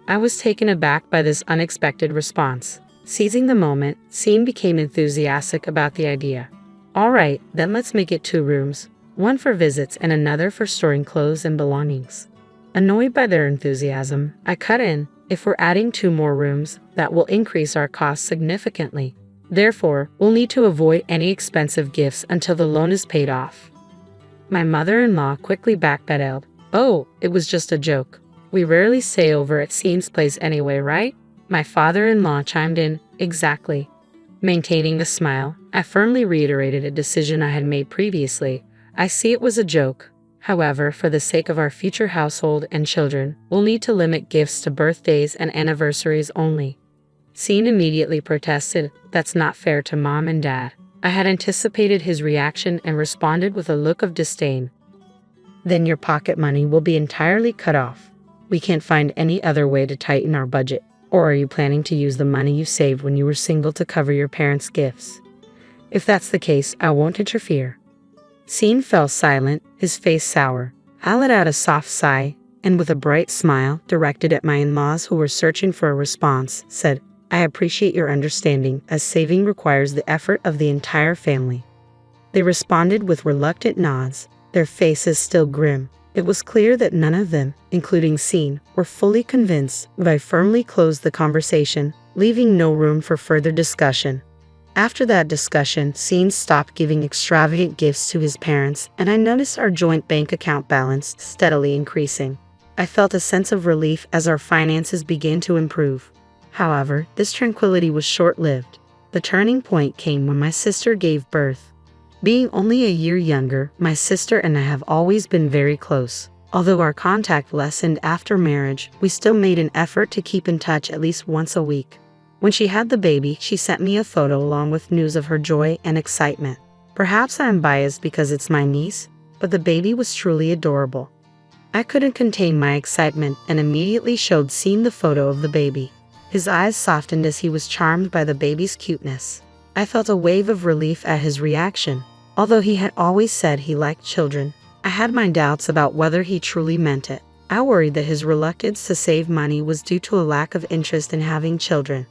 I was taken aback by this unexpected response. Seizing the moment, Seen became enthusiastic about the idea. All right, then let's make it 2 rooms. One for visits and another for storing clothes and belongings. Annoyed by their enthusiasm, I cut in. If we're adding 2 more rooms, that will increase our costs significantly. Therefore, we'll need to avoid any expensive gifts until the loan is paid off. My mother-in-law quickly backpedaled. Oh, it was just a joke. We rarely stay over at Seen's place anyway, right? My father-in-law chimed in, exactly. Maintaining a smile, I firmly reiterated a decision I had made previously. I see it was a joke. However, for the sake of our future household and children, we'll need to limit gifts to birthdays and anniversaries only. Seen immediately protested, that's not fair to Mom and Dad. I had anticipated his reaction and responded with a look of disdain. Then your pocket money will be entirely cut off. We can't find any other way to tighten our budget. Or are you planning to use the money you saved when you were single to cover your parents' gifts? If that's the case, I won't interfere. Seen fell silent, his face sour. I let out a soft sigh, and with a bright smile directed at my in-laws who were searching for a response, said, I appreciate your understanding, as saving requires the effort of the entire family. They responded with reluctant nods, their faces still grim. It was clear that none of them, including Seen, were fully convinced, but I firmly closed the conversation, leaving no room for further discussion. After that discussion, Seen stopped giving extravagant gifts to his parents, and I noticed our joint bank account balance steadily increasing. I felt a sense of relief as our finances began to improve. However, this tranquility was short-lived. The turning point came when my sister gave birth. Being only a year younger, my sister and I have always been very close. Although our contact lessened after marriage, we still made an effort to keep in touch at least once a week. When she had the baby, she sent me a photo along with news of her joy and excitement. Perhaps I am biased because it's my niece, but the baby was truly adorable. I couldn't contain my excitement and immediately showed Seen the photo of the baby. His eyes softened as he was charmed by the baby's cuteness. I felt a wave of relief at his reaction. Although he had always said he liked children, I had my doubts about whether he truly meant it. I worried that his reluctance to save money was due to a lack of interest in having children.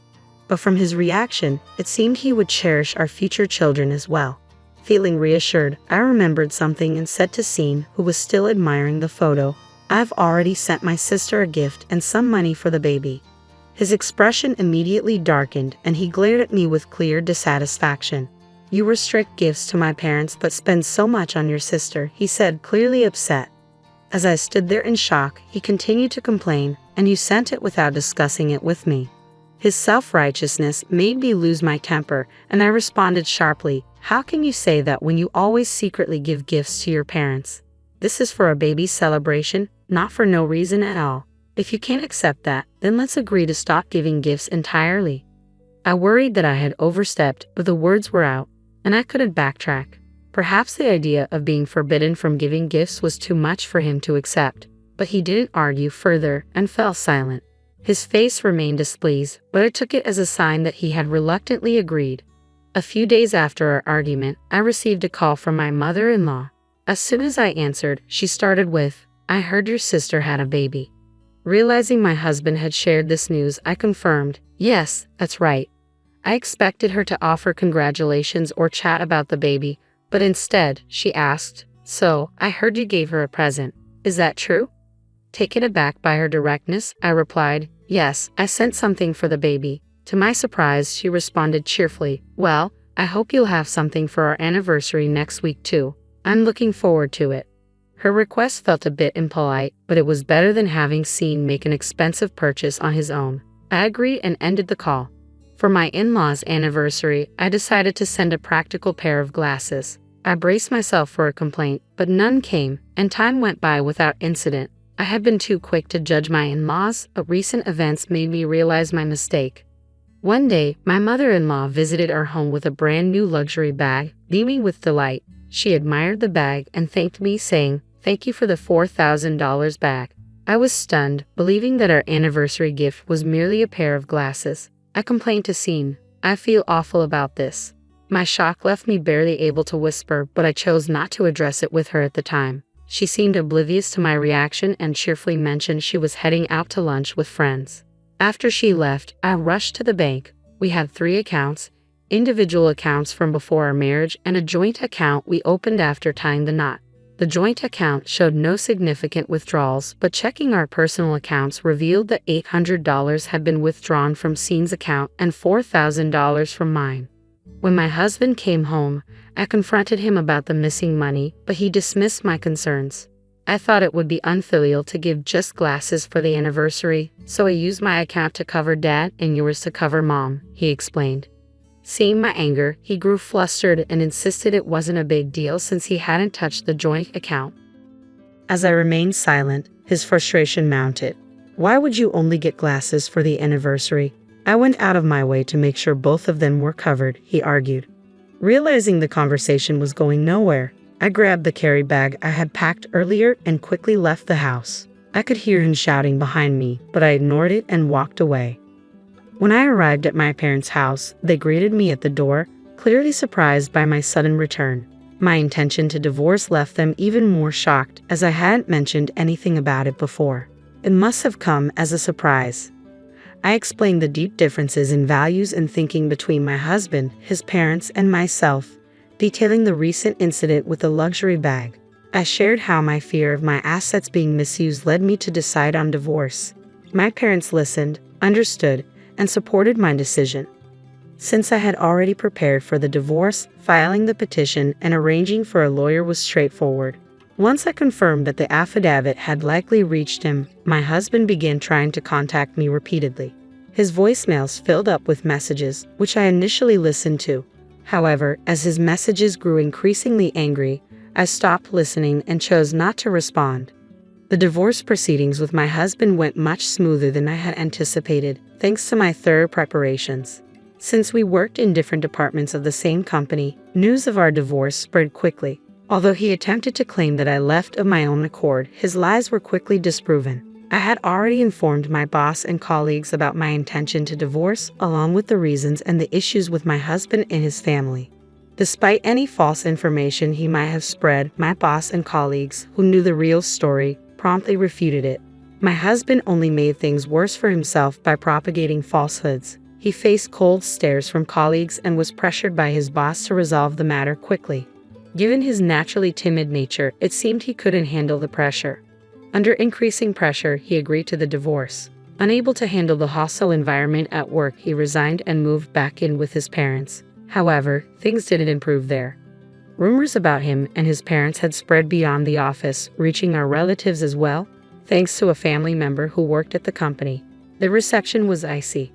But from his reaction, it seemed he would cherish our future children as well. Feeling reassured, I remembered something and said to Seen, who was still admiring the photo, I've already sent my sister a gift and some money for the baby. His expression immediately darkened and he glared at me with clear dissatisfaction. You restrict gifts to my parents but spend so much on your sister, he said, clearly upset. As I stood there in shock, he continued to complain, and you sent it without discussing it with me. His self-righteousness made me lose my temper, and I responded sharply, how can you say that when you always secretly give gifts to your parents? This is for a baby's celebration, not for no reason at all. If you can't accept that, then let's agree to stop giving gifts entirely. I worried that I had overstepped, but the words were out, and I couldn't backtrack. Perhaps the idea of being forbidden from giving gifts was too much for him to accept, but he didn't argue further and fell silent. His face remained displeased, but I took it as a sign that he had reluctantly agreed. A few days after our argument, I received a call from my mother-in-law. As soon as I answered, she started with, I heard your sister had a baby. Realizing my husband had shared this news, I confirmed, yes, that's right. I expected her to offer congratulations or chat about the baby, but instead, she asked, "So, I heard you gave her a present. Is that true?" Taken aback by her directness, I replied, "Yes, I sent something for the baby." To my surprise, she responded cheerfully, "Well, I hope you'll have something for our anniversary next week too. I'm looking forward to it." Her request felt a bit impolite, but it was better than having Sean make an expensive purchase on his own. I agreed and ended the call. For my in-laws' anniversary, I decided to send a practical pair of glasses. I braced myself for a complaint, but none came, and time went by without incident. I had been too quick to judge my in-laws, but recent events made me realize my mistake. One day, my mother-in-law visited our home with a brand new luxury bag, beaming with delight. She admired the bag and thanked me, saying, "Thank you for the $4,000 bag." I was stunned, believing that our anniversary gift was merely a pair of glasses. I complained to Sean, "I feel awful about this." My shock left me barely able to whisper, but I chose not to address it with her at the time. She seemed oblivious to my reaction and cheerfully mentioned she was heading out to lunch with friends. After she left, I rushed to the bank. We had 3 accounts, individual accounts from before our marriage and a joint account we opened after tying the knot. The joint account showed no significant withdrawals, but checking our personal accounts revealed that $800 had been withdrawn from Sean's account and $4,000 from mine. When my husband came home, I confronted him about the missing money, but he dismissed my concerns. I thought it would be unfilial to give just glasses for the anniversary, so I used my account to cover Dad and yours to cover Mom, he explained. Seeing my anger, he grew flustered and insisted it wasn't a big deal since he hadn't touched the joint account. As I remained silent, his frustration mounted. "Why would you only get glasses for the anniversary? I went out of my way to make sure both of them were covered," he argued. Realizing the conversation was going nowhere, I grabbed the carry bag I had packed earlier and quickly left the house. I could hear him shouting behind me, but I ignored it and walked away. When I arrived at my parents' house, they greeted me at the door, clearly surprised by my sudden return. My intention to divorce left them even more shocked, as I hadn't mentioned anything about it before. It must have come as a surprise. I explained the deep differences in values and thinking between my husband, his parents, and myself, detailing the recent incident with the luxury bag. I shared how my fear of my assets being misused led me to decide on divorce. My parents listened, understood, and supported my decision. Since I had already prepared for the divorce, filing the petition and arranging for a lawyer was straightforward. Once I confirmed that the affidavit had likely reached him, my husband began trying to contact me repeatedly. His voicemails filled up with messages, which I initially listened to. However, as his messages grew increasingly angry, I stopped listening and chose not to respond. The divorce proceedings with my husband went much smoother than I had anticipated, thanks to my thorough preparations. Since we worked in different departments of the same company, news of our divorce spread quickly. Although he attempted to claim that I left of my own accord, his lies were quickly disproven. I had already informed my boss and colleagues about my intention to divorce, along with the reasons and the issues with my husband and his family. Despite any false information he might have spread, my boss and colleagues, who knew the real story, promptly refuted it. My husband only made things worse for himself by propagating falsehoods. He faced cold stares from colleagues and was pressured by his boss to resolve the matter quickly. Given his naturally timid nature, it seemed he couldn't handle the pressure. Under increasing pressure, he agreed to the divorce. Unable to handle the hostile environment at work, he resigned and moved back in with his parents. However, things didn't improve there. Rumors about him and his parents had spread beyond the office, reaching our relatives as well, thanks to a family member who worked at the company. The reception was icy.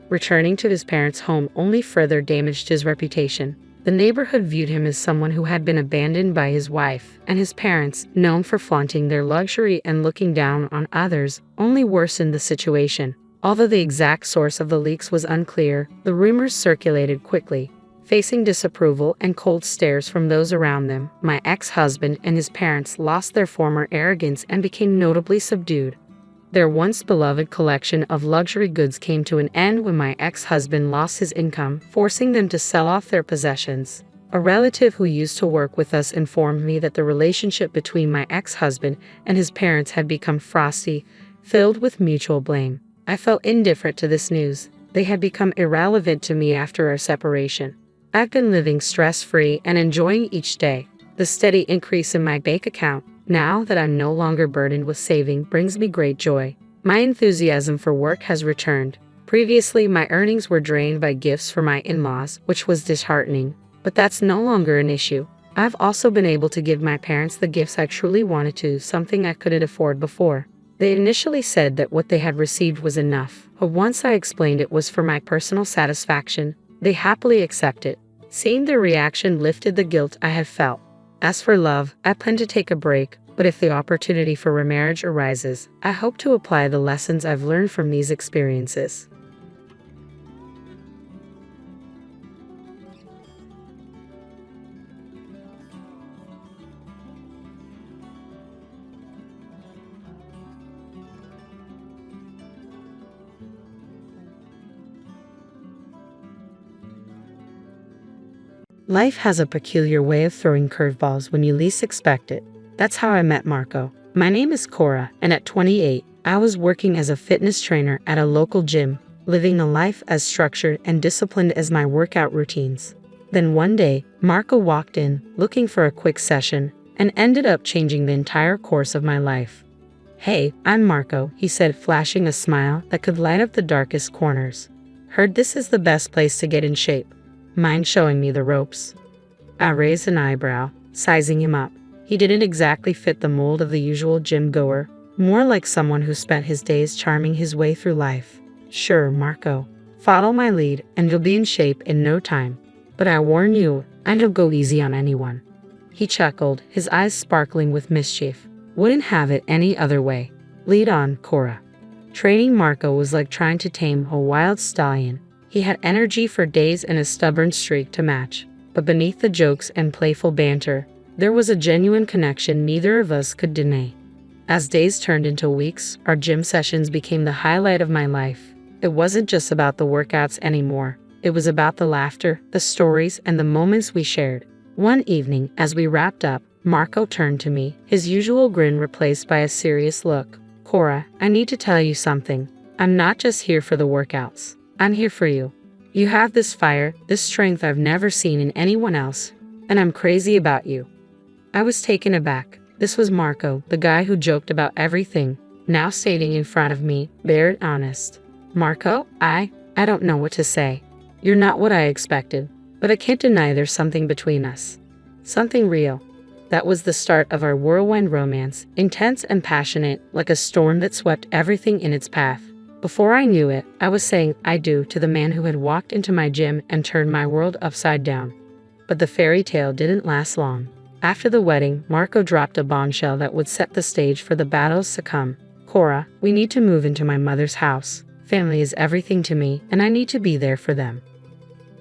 Returning to his parents' home only further damaged his reputation. The neighborhood viewed him as someone who had been abandoned by his wife, and his parents, known for flaunting their luxury and looking down on others, only worsened the situation. Although the exact source of the leaks was unclear, the rumors circulated quickly. Facing disapproval and cold stares from those around them, my ex-husband and his parents lost their former arrogance and became notably subdued. Their once beloved collection of luxury goods came to an end when my ex-husband lost his income, forcing them to sell off their possessions. A relative who used to work with us informed me that the relationship between my ex-husband and his parents had become frosty, filled with mutual blame. I felt indifferent to this news. They had become irrelevant to me after our separation. I've been living stress-free and enjoying each day. The steady increase in my bank account, now that I'm no longer burdened with saving, brings me great joy. My enthusiasm for work has returned. Previously, my earnings were drained by gifts for my in-laws, which was disheartening. But that's no longer an issue. I've also been able to give my parents the gifts I truly wanted to, something I couldn't afford before. They initially said that what they had received was enough, but once I explained it was for my personal satisfaction, they happily accepted. Seeing their reaction lifted the guilt I had felt. As for love, I plan to take a break, but if the opportunity for remarriage arises, I hope to apply the lessons I've learned from these experiences. Life has a peculiar way of throwing curveballs when you least expect it. That's how I met Marco. My name is Cora, and at 28, I was working as a fitness trainer at a local gym, living a life as structured and disciplined as my workout routines. Then one day, Marco walked in, looking for a quick session, and ended up changing the entire course of my life. "Hey, I'm Marco," he said, flashing a smile that could light up the darkest corners. "Heard this is the best place to get in shape. Mind showing me the ropes?" I raised an eyebrow, sizing him up. He didn't exactly fit the mold of the usual gym goer, more like someone who spent his days charming his way through life. "Sure, Marco. Follow my lead and you'll be in shape in no time. But I warn you, I don't go easy on anyone." He chuckled, his eyes sparkling with mischief. "Wouldn't have it any other way. Lead on, Cora." Training Marco was like trying to tame a wild stallion. He had energy for days and a stubborn streak to match. But beneath the jokes and playful banter, there was a genuine connection neither of us could deny. As days turned into weeks, our gym sessions became the highlight of my life. It wasn't just about the workouts anymore. It was about the laughter, the stories, and the moments we shared. One evening, as we wrapped up, Marco turned to me, his usual grin replaced by a serious look. "Cora, I need to tell you something. I'm not just here for the workouts. I'm here for you. You have this fire, this strength I've never seen in anyone else, and I'm crazy about you." I was taken aback. This was Marco, the guy who joked about everything, now standing in front of me, bare and honest. "Marco, I don't know what to say. You're not what I expected, but I can't deny there's something between us. Something real." That was the start of our whirlwind romance, intense and passionate, like a storm that swept everything in its path. Before I knew it, I was saying "I do" to the man who had walked into my gym and turned my world upside down. But the fairy tale didn't last long. After the wedding, Marco dropped a bombshell that would set the stage for the battles to come. "Cora, we need to move into my mother's house. Family is everything to me, and I need to be there for them."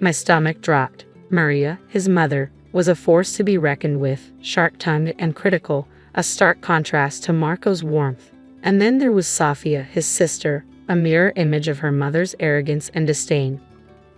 My stomach dropped. Maria, his mother, was a force to be reckoned with, sharp-tongued and critical, a stark contrast to Marco's warmth. And then there was Sofia, his sister, a mirror image of her mother's arrogance and disdain.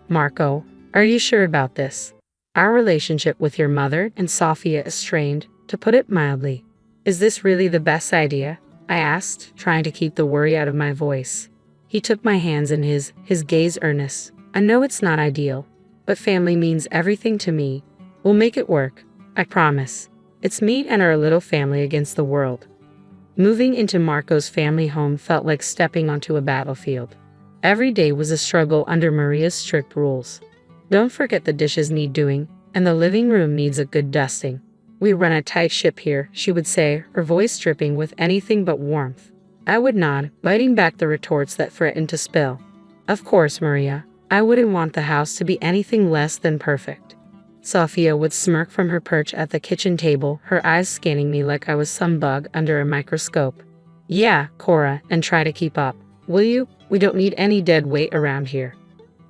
"Marco, are you sure about this? Our relationship with your mother and Sofia is strained, to put it mildly. Is this really the best idea?" I asked, trying to keep the worry out of my voice. He took my hands in his gaze earnest. "I know it's not ideal, but family means everything to me. We'll make it work, I promise. It's me and our little family against the world." Moving into Marco's family home felt like stepping onto a battlefield. Every day was a struggle under Maria's strict rules. "Don't forget the dishes need doing, and the living room needs a good dusting. We run a tight ship here," she would say, her voice dripping with anything but warmth. I would nod, biting back the retorts that threatened to spill. "Of course, Maria. I wouldn't want the house to be anything less than perfect." Sofia would smirk from her perch at the kitchen table, her eyes scanning me like I was some bug under a microscope. "Yeah, Cora, and try to keep up, will you? We don't need any dead weight around here."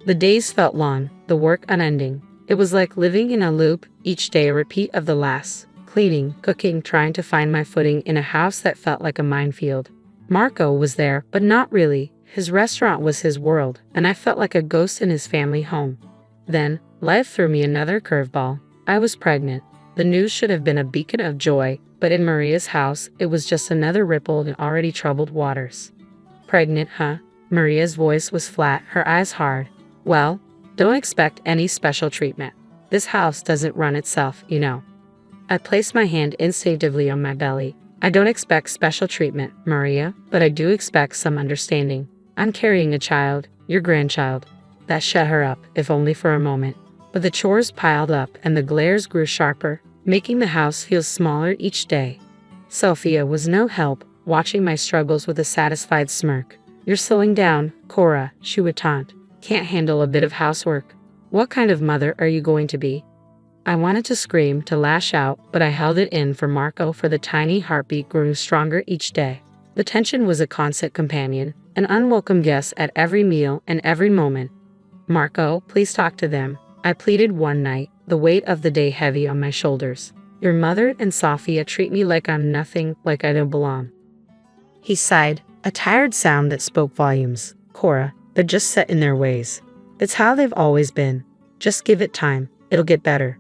The days felt long, the work unending. It was like living in a loop, each day a repeat of the last. Cleaning, cooking, trying to find my footing in a house that felt like a minefield. Marco was there, but not really. His restaurant was his world, and I felt like a ghost in his family home. Then, life threw me another curveball. I was pregnant. The news should have been a beacon of joy, but in Maria's house, it was just another ripple in already troubled waters. "Pregnant, huh? Maria's voice was flat, her eyes hard. Well, don't expect any special treatment. This house doesn't run itself, you know. I placed my hand instinctively on my belly. I don't expect special treatment, Maria, but I do expect some understanding. I'm carrying a child, your grandchild. That shut her up, if only for a moment. But the chores piled up and the glares grew sharper, making the house feel smaller each day. Sophia was no help, watching my struggles with a satisfied smirk. You're slowing down, Cora, she would taunt. Can't handle a bit of housework. What kind of mother are you going to be? I wanted to scream, to lash out, but I held it in for Marco, for the tiny heartbeat grew stronger each day. The tension was a constant companion, an unwelcome guest at every meal and every moment. Marco, please talk to them, I pleaded one night, the weight of the day heavy on my shoulders. Your mother and Sophia treat me like I'm nothing, like I don't belong. He sighed, a tired sound that spoke volumes. Cora, they're just set in their ways. It's how they've always been. Just give it time, it'll get better.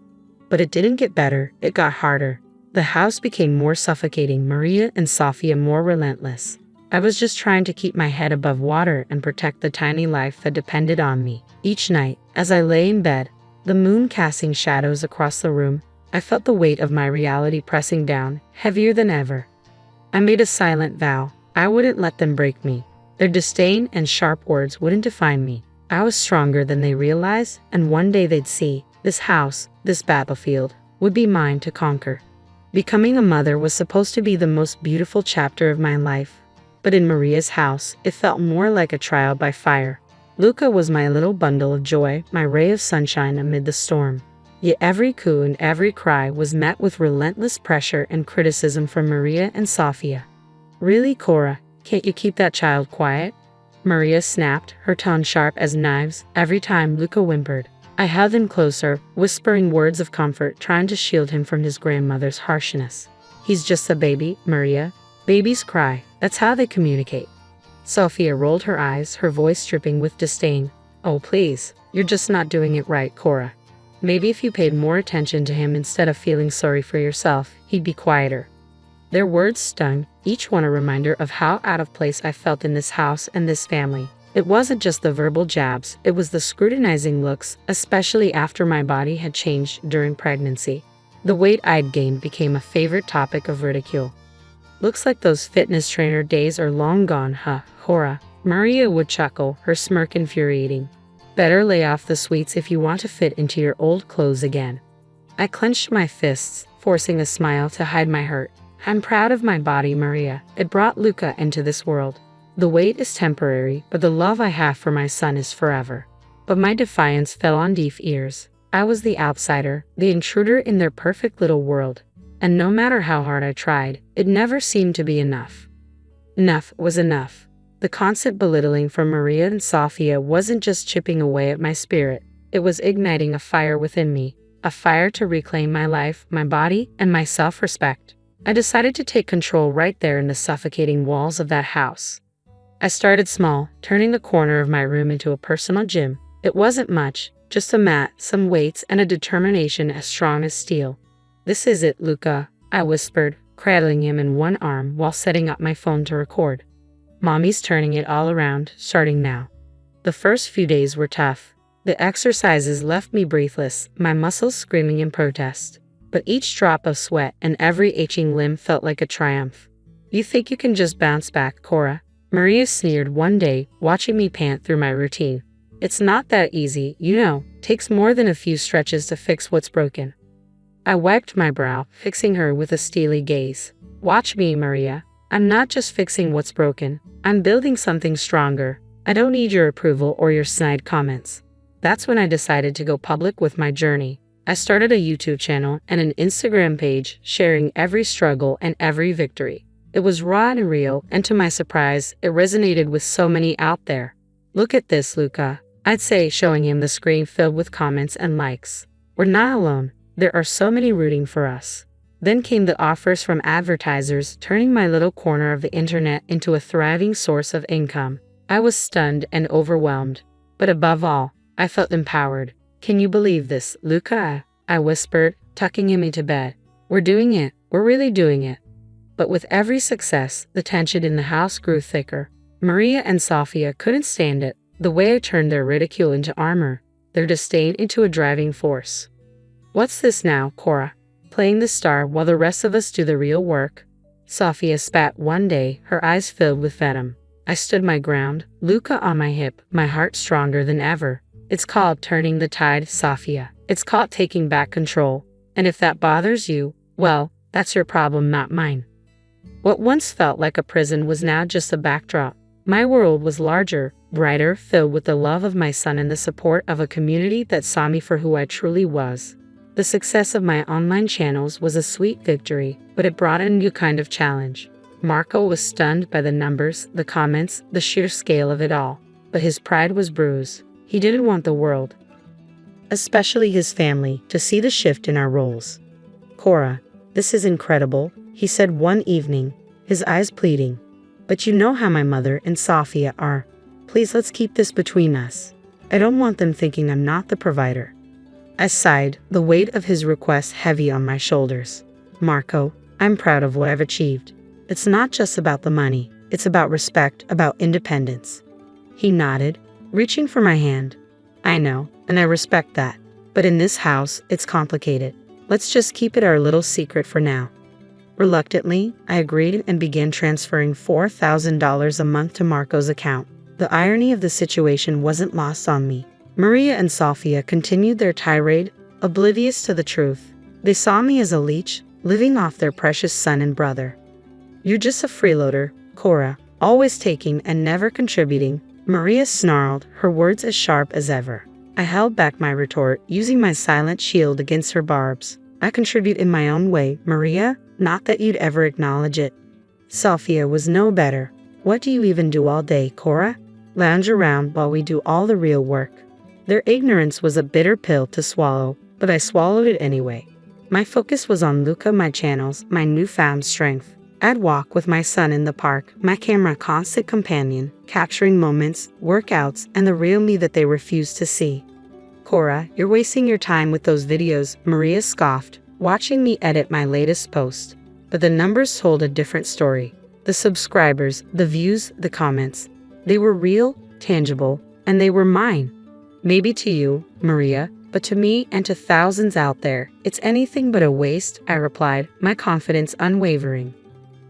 But it didn't get better, it got harder. The house became more suffocating, Maria and Sophia more relentless. I was just trying to keep my head above water and protect the tiny life that depended on me. Each night, as I lay in bed, the moon casting shadows across the room, I felt the weight of my reality pressing down, heavier than ever. I made a silent vow. I wouldn't let them break me. Their disdain and sharp words wouldn't define me. I was stronger than they realized, and one day they'd see, this house, this battlefield, would be mine to conquer. Becoming a mother was supposed to be the most beautiful chapter of my life. But in Maria's house, it felt more like a trial by fire. Luca was my little bundle of joy, my ray of sunshine amid the storm. Yet every coo and every cry was met with relentless pressure and criticism from Maria and Sophia. Really, Cora, can't you keep that child quiet? Maria snapped, her tone sharp as knives, every time Luca whimpered. I held him closer, whispering words of comfort, trying to shield him from his grandmother's harshness. He's just a baby, Maria. Babies cry, that's how they communicate. Sophia rolled her eyes, her voice dripping with disdain. Oh please, you're just not doing it right, Cora. Maybe if you paid more attention to him instead of feeling sorry for yourself, he'd be quieter. Their words stung, each one a reminder of how out of place I felt in this house and this family. It wasn't just the verbal jabs, it was the scrutinizing looks, especially after my body had changed during pregnancy. The weight I'd gained became a favorite topic of ridicule. Looks like those fitness trainer days are long gone, huh, Cora? Maria would chuckle, her smirk infuriating. Better lay off the sweets if you want to fit into your old clothes again. I clenched my fists, forcing a smile to hide my hurt. I'm proud of my body, Maria. It brought Luca into this world. The weight is temporary, but the love I have for my son is forever. But my defiance fell on deaf ears. I was the outsider, the intruder in their perfect little world. And no matter how hard I tried, it never seemed to be enough. Enough was enough. The constant belittling from Maria and Sophia wasn't just chipping away at my spirit, it was igniting a fire within me, a fire to reclaim my life, my body, and my self-respect. I decided to take control right there in the suffocating walls of that house. I started small, turning the corner of my room into a personal gym. It wasn't much, just a mat, some weights, and a determination as strong as steel. This is it, Luca, I whispered, cradling him in one arm while setting up my phone to record. Mommy's turning it all around, starting now. The first few days were tough. The exercises left me breathless, my muscles screaming in protest. But each drop of sweat and every aching limb felt like a triumph. You think you can just bounce back, Cora? Maria sneered one day, watching me pant through my routine. It's not that easy, you know. Takes more than a few stretches to fix what's broken. I wiped my brow, fixing her with a steely gaze. Watch me, Maria. I'm not just fixing what's broken. I'm building something stronger. I don't need your approval or your snide comments. That's when I decided to go public with my journey. I started a YouTube channel and an Instagram page, sharing every struggle and every victory. It was raw and real, and to my surprise, it resonated with so many out there. Look at this, Luca, I'd say, showing him the screen filled with comments and likes. We're not alone. There are so many rooting for us. Then came the offers from advertisers, turning my little corner of the internet into a thriving source of income. I was stunned and overwhelmed. But above all, I felt empowered. Can you believe this, Luca? I whispered, tucking him into bed. We're doing it. We're really doing it. But with every success, the tension in the house grew thicker. Maria and Sofia couldn't stand it, the way I turned their ridicule into armor, their disdain into a driving force. What's this now, Cora? Playing the star while the rest of us do the real work? Sofia spat one day, her eyes filled with venom. I stood my ground, Luca on my hip, my heart stronger than ever. It's called turning the tide, Sofia. It's called taking back control. And if that bothers you, well, that's your problem, not mine. What once felt like a prison was now just a backdrop. My world was larger, brighter, filled with the love of my son and the support of a community that saw me for who I truly was. The success of my online channels was a sweet victory, but it brought a new kind of challenge. Marco was stunned by the numbers, the comments, the sheer scale of it all. But his pride was bruised. He didn't want the world, especially his family, to see the shift in our roles. Cora, this is incredible, he said one evening, his eyes pleading. But you know how my mother and Sofia are. Please, let's keep this between us. I don't want them thinking I'm not the provider. I sighed, the weight of his request heavy on my shoulders. Marco, I'm proud of what I've achieved. It's not just about the money. It's about respect, about independence. He nodded, reaching for my hand. I know, and I respect that. But in this house, it's complicated. Let's just keep it our little secret for now. Reluctantly, I agreed and began transferring $4,000 a month to Marco's account. The irony of the situation wasn't lost on me. Maria and Sofia continued their tirade, oblivious to the truth. They saw me as a leech, living off their precious son and brother. You're just a freeloader, Cora, always taking and never contributing, Maria snarled, her words as sharp as ever. I held back my retort, using my silent shield against her barbs. I contribute in my own way, Maria, not that you'd ever acknowledge it. Sofia was no better. What do you even do all day, Cora? Lounge around while we do all the real work. Their ignorance was a bitter pill to swallow, but I swallowed it anyway. My focus was on Luca, my channels, my newfound strength. I'd walk with my son in the park, my camera constant companion, capturing moments, workouts, and the real me that they refused to see. Cora, you're wasting your time with those videos, Maria scoffed, watching me edit my latest post. But the numbers told a different story. The subscribers, the views, the comments. They were real, tangible, and they were mine. Maybe to you, Maria, but to me and to thousands out there, it's anything but a waste, I replied, my confidence unwavering.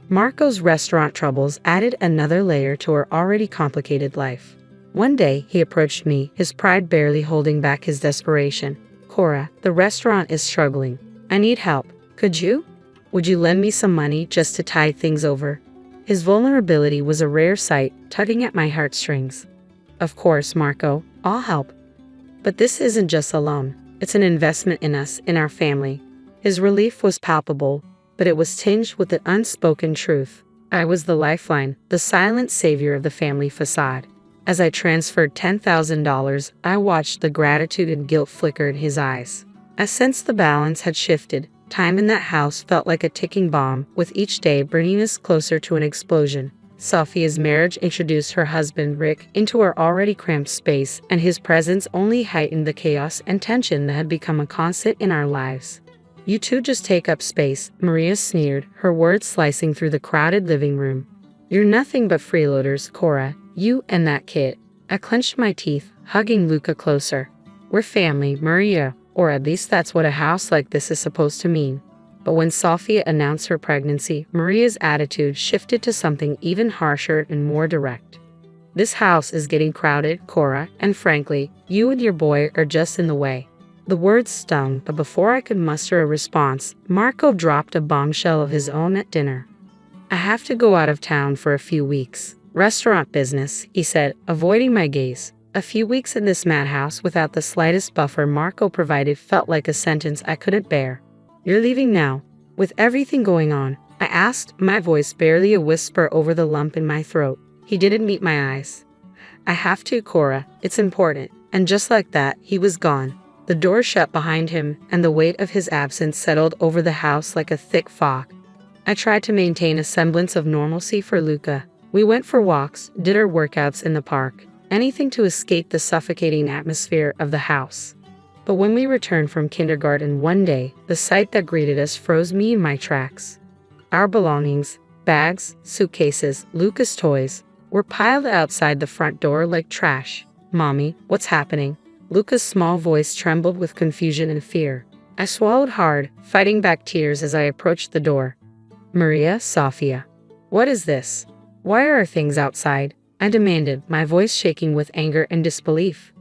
Marco's restaurant troubles added another layer to her already complicated life. One day, he approached me, his pride barely holding back his desperation. Cora, the restaurant is struggling. I need help. Could you? Would you lend me some money just to tide things over? His vulnerability was a rare sight, tugging at my heartstrings. Of course, Marco, I'll help. But this isn't just a loan. It's an investment in us, in our family. His relief was palpable, but it was tinged with the unspoken truth. I was the lifeline, the silent savior of the family facade. As I transferred $10,000, I watched the gratitude and guilt flicker in his eyes. I sensed the balance had shifted. Time in that house felt like a ticking bomb, with each day bringing us closer to an explosion. Sofia's marriage introduced her husband, Rick, into our already cramped space, and his presence only heightened the chaos and tension that had become a constant in our lives. You two just take up space, Maria sneered, her words slicing through the crowded living room. You're nothing but freeloaders, Cora, you and that kid. I clenched my teeth, hugging Luca closer. We're family, Maria, or at least that's what a house like this is supposed to mean. But when Sofia announced her pregnancy, Maria's attitude shifted to something even harsher and more direct. This house is getting crowded, Cora, and frankly, you and your boy are just in the way. The words stung, but before I could muster a response, Marco dropped a bombshell of his own at dinner. I have to go out of town for a few weeks. Restaurant business, he said, avoiding my gaze. A few weeks in this madhouse without the slightest buffer Marco provided felt like a sentence I couldn't bear. You're leaving now, with everything going on? I asked, my voice barely a whisper over the lump in my throat. He didn't meet my eyes. I have to, Cora. It's important. And just like that, he was gone. The door shut behind him, and the weight of his absence settled over the house like a thick fog. I tried to maintain a semblance of normalcy for Luca. We went for walks, did our workouts in the park, anything to escape the suffocating atmosphere of the house. But when we returned from kindergarten one day, the sight that greeted us froze me in my tracks. Our belongings, bags, suitcases, Luca's toys, were piled outside the front door like trash. "Mommy, what's happening?" Luca's small voice trembled with confusion and fear. I swallowed hard, fighting back tears as I approached the door. "Maria, Sofia, what is this? Why are things outside?" I demanded, my voice shaking with anger and disbelief.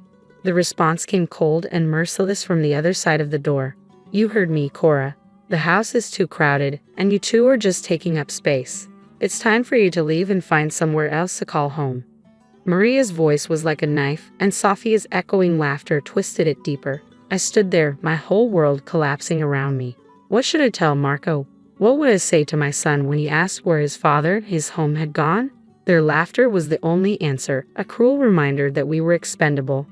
The response came cold and merciless from the other side of the door. "You heard me, Cora. The house is too crowded, and you two are just taking up space. It's time for you to leave and find somewhere else to call home." Maria's voice was like a knife, and Sofia's echoing laughter twisted it deeper. I stood there, my whole world collapsing around me. What should I tell Marco? What would I say to my son when he asked where his father, his home had gone? Their laughter was the only answer, a cruel reminder that we were expendable.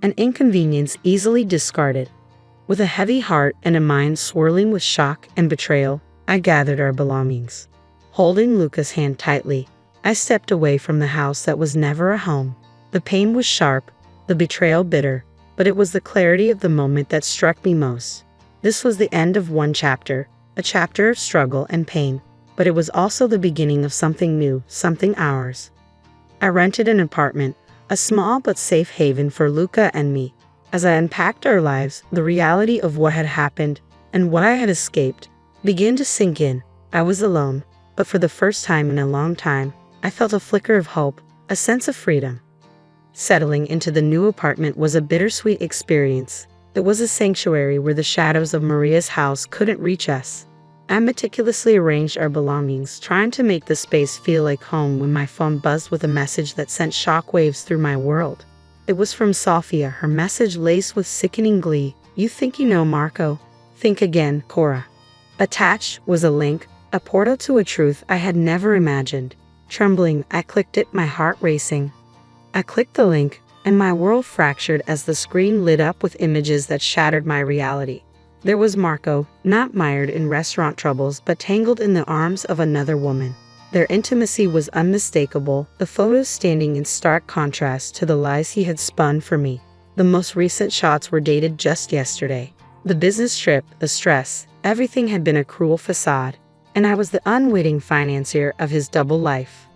An inconvenience easily discarded. With a heavy heart and a mind swirling with shock and betrayal, I gathered our belongings. Holding Luca's hand tightly, I stepped away from the house that was never a home. The pain was sharp, the betrayal bitter, but it was the clarity of the moment that struck me most. This was the end of one chapter, a chapter of struggle and pain, but it was also the beginning of something new, something ours. I rented an apartment, a small but safe haven for Luca and me. As I unpacked our lives, the reality of what had happened and what I had escaped began to sink in. I was alone, but for the first time in a long time, I felt a flicker of hope, a sense of freedom. Settling into the new apartment was a bittersweet experience. It was a sanctuary where the shadows of Maria's house couldn't reach us. I meticulously arranged our belongings, trying to make the space feel like home when my phone buzzed with a message that sent shockwaves through my world. It was from Sofia, her message laced with sickening glee. "You think you know Marco? Think again, Cora." Attached was a link, a portal to a truth I had never imagined. Trembling, I clicked it, my heart racing. I clicked the link, and my world fractured as the screen lit up with images that shattered my reality. There was Marco, not mired in restaurant troubles but tangled in the arms of another woman. Their intimacy was unmistakable, the photos standing in stark contrast to the lies he had spun for me. The most recent shots were dated just yesterday. The business trip, the stress, everything had been a cruel facade, and I was the unwitting financier of his double life.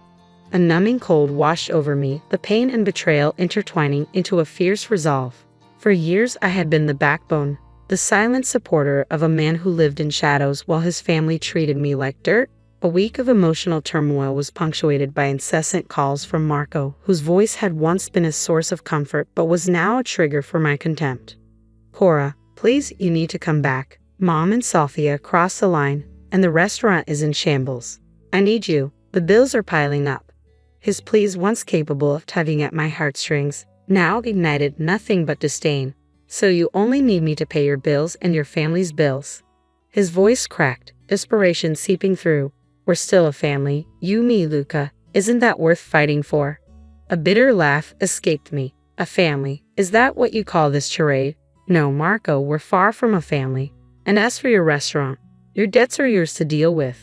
A numbing cold washed over me, the pain and betrayal intertwining into a fierce resolve. For years I had been the backbone, the silent supporter of a man who lived in shadows while his family treated me like dirt. A week of emotional turmoil was punctuated by incessant calls from Marco, whose voice had once been a source of comfort but was now a trigger for my contempt. "Cora, please, you need to come back. Mom and Sofia crossed the line, and the restaurant is in shambles. I need you. The bills are piling up." His pleas, once capable of tugging at my heartstrings, now ignited nothing but disdain. "So you only need me to pay your bills and your family's bills?" His voice cracked, desperation seeping through. "We're still a family, you, me, Luca. Isn't that worth fighting for?" A bitter laugh escaped me. "A family? Is that what you call this charade?" "No, Marco, we're far from a family. And as for your restaurant, your debts are yours to deal with."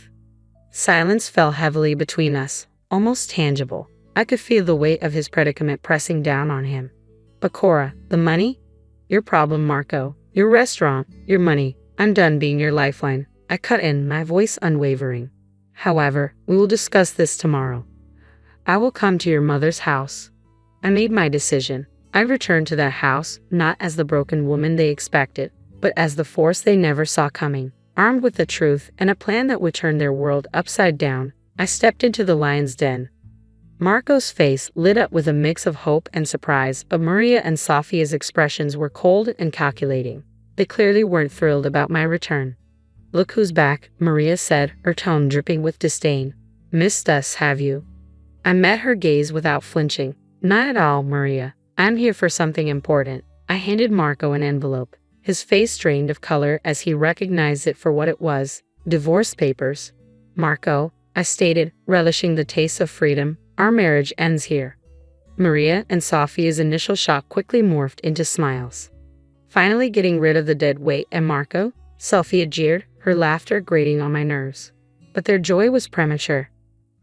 Silence fell heavily between us, almost tangible. I could feel the weight of his predicament pressing down on him. "But Cora, the money?" "Your problem, Marco. Your restaurant, your money. I'm done being your lifeline." I cut in, my voice unwavering. "However, we will discuss this tomorrow. I will come to your mother's house." I made my decision. I returned to that house, not as the broken woman they expected, but as the force they never saw coming. Armed with the truth and a plan that would turn their world upside down, I stepped into the lion's den. Marco's face lit up with a mix of hope and surprise, but Maria and Sofia's expressions were cold and calculating. They clearly weren't thrilled about my return. "Look who's back," Maria said, her tone dripping with disdain. "Missed us, have you?" I met her gaze without flinching. "Not at all, Maria. I'm here for something important." I handed Marco an envelope. His face drained of color as he recognized it for what it was: divorce papers. "Marco," I stated, relishing the taste of freedom, "our marriage ends here." Maria and Sofia's initial shock quickly morphed into smiles. "Finally getting rid of the dead weight, and Marco?" Sofia jeered, her laughter grating on my nerves. But their joy was premature.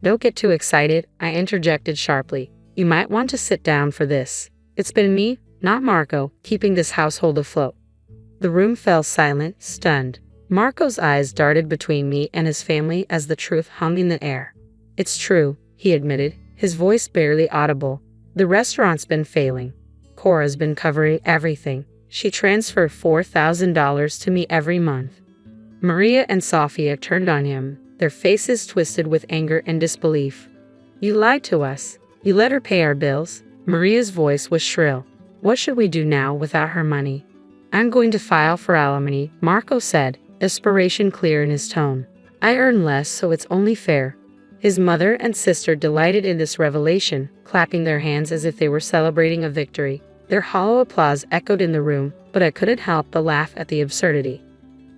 "Don't get too excited," I interjected sharply. "You might want to sit down for this. It's been me, not Marco, keeping this household afloat." The room fell silent, stunned. Marco's eyes darted between me and his family as the truth hung in the air. "It's true," he admitted, his voice barely audible. "The restaurant's been failing. Cora's been covering everything. She transferred $4,000 to me every month." Maria and Sofia turned on him, their faces twisted with anger and disbelief. "You lied to us. You let her pay our bills." Maria's voice was shrill. "What should we do now without her money?" "I'm going to file for alimony," Marco said, desperation clear in his tone. "I earn less, so it's only fair." His mother and sister delighted in this revelation, clapping their hands as if they were celebrating a victory. Their hollow applause echoed in the room, but I couldn't help but laugh at the absurdity.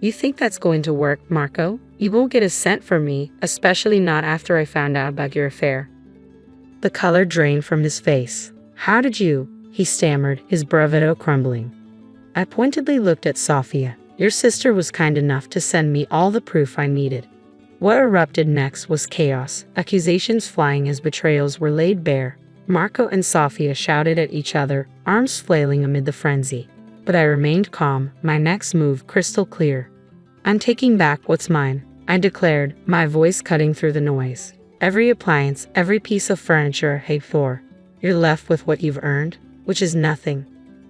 "You think that's going to work, Marco? You won't get a cent from me, especially not after I found out about your affair." The color drained from his face. "How did you?" he stammered, his bravado crumbling. I pointedly looked at Sofia. "Your sister was kind enough to send me all the proof I needed." What erupted next was chaos, accusations flying as betrayals were laid bare. Marco and Sofia shouted at each other, arms flailing amid the frenzy. But I remained calm, my next move crystal clear. "I'm taking back what's mine," I declared, my voice cutting through the noise. "Every appliance, every piece of furniture I paid for. You're left with what you've earned, which is nothing."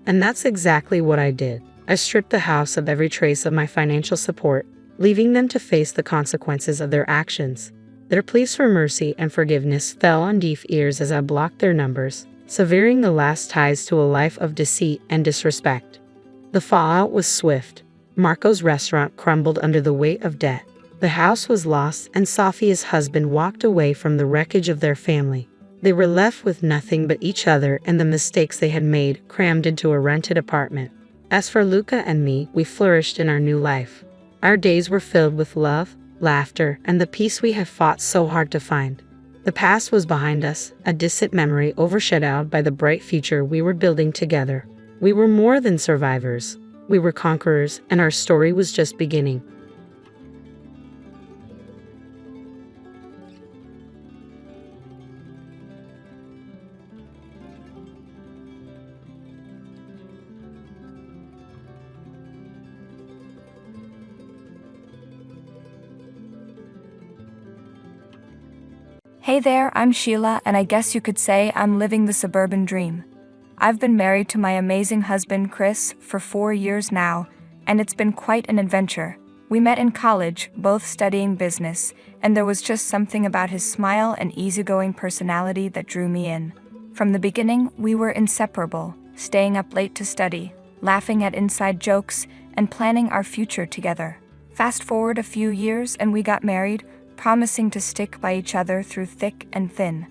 And that's exactly what I did. I stripped the house of every trace of my financial support, leaving them to face the consequences of their actions. Their pleas for mercy and forgiveness fell on deaf ears as I blocked their numbers, severing the last ties to a life of deceit and disrespect. The fallout was swift. Marco's restaurant crumbled under the weight of debt. The house was lost, and Sofia's husband walked away from the wreckage of their family. They were left with nothing but each other and the mistakes they had made crammed into a rented apartment. As for Luca and me, we flourished in our new life. Our days were filled with love, laughter, and the peace we had fought so hard to find. The past was behind us, a distant memory overshadowed by the bright future we were building together. We were more than survivors. We were conquerors, and our story was just beginning. Hey there, I'm Sheila, and I guess you could say I'm living the suburban dream. I've been married to my amazing husband, Chris, for 4 years now, and it's been quite an adventure. We met in college, both studying business, and there was just something about his smile and easygoing personality that drew me in. From the beginning, we were inseparable, staying up late to study, laughing at inside jokes, and planning our future together. Fast forward a few years and we got married, promising to stick by each other through thick and thin.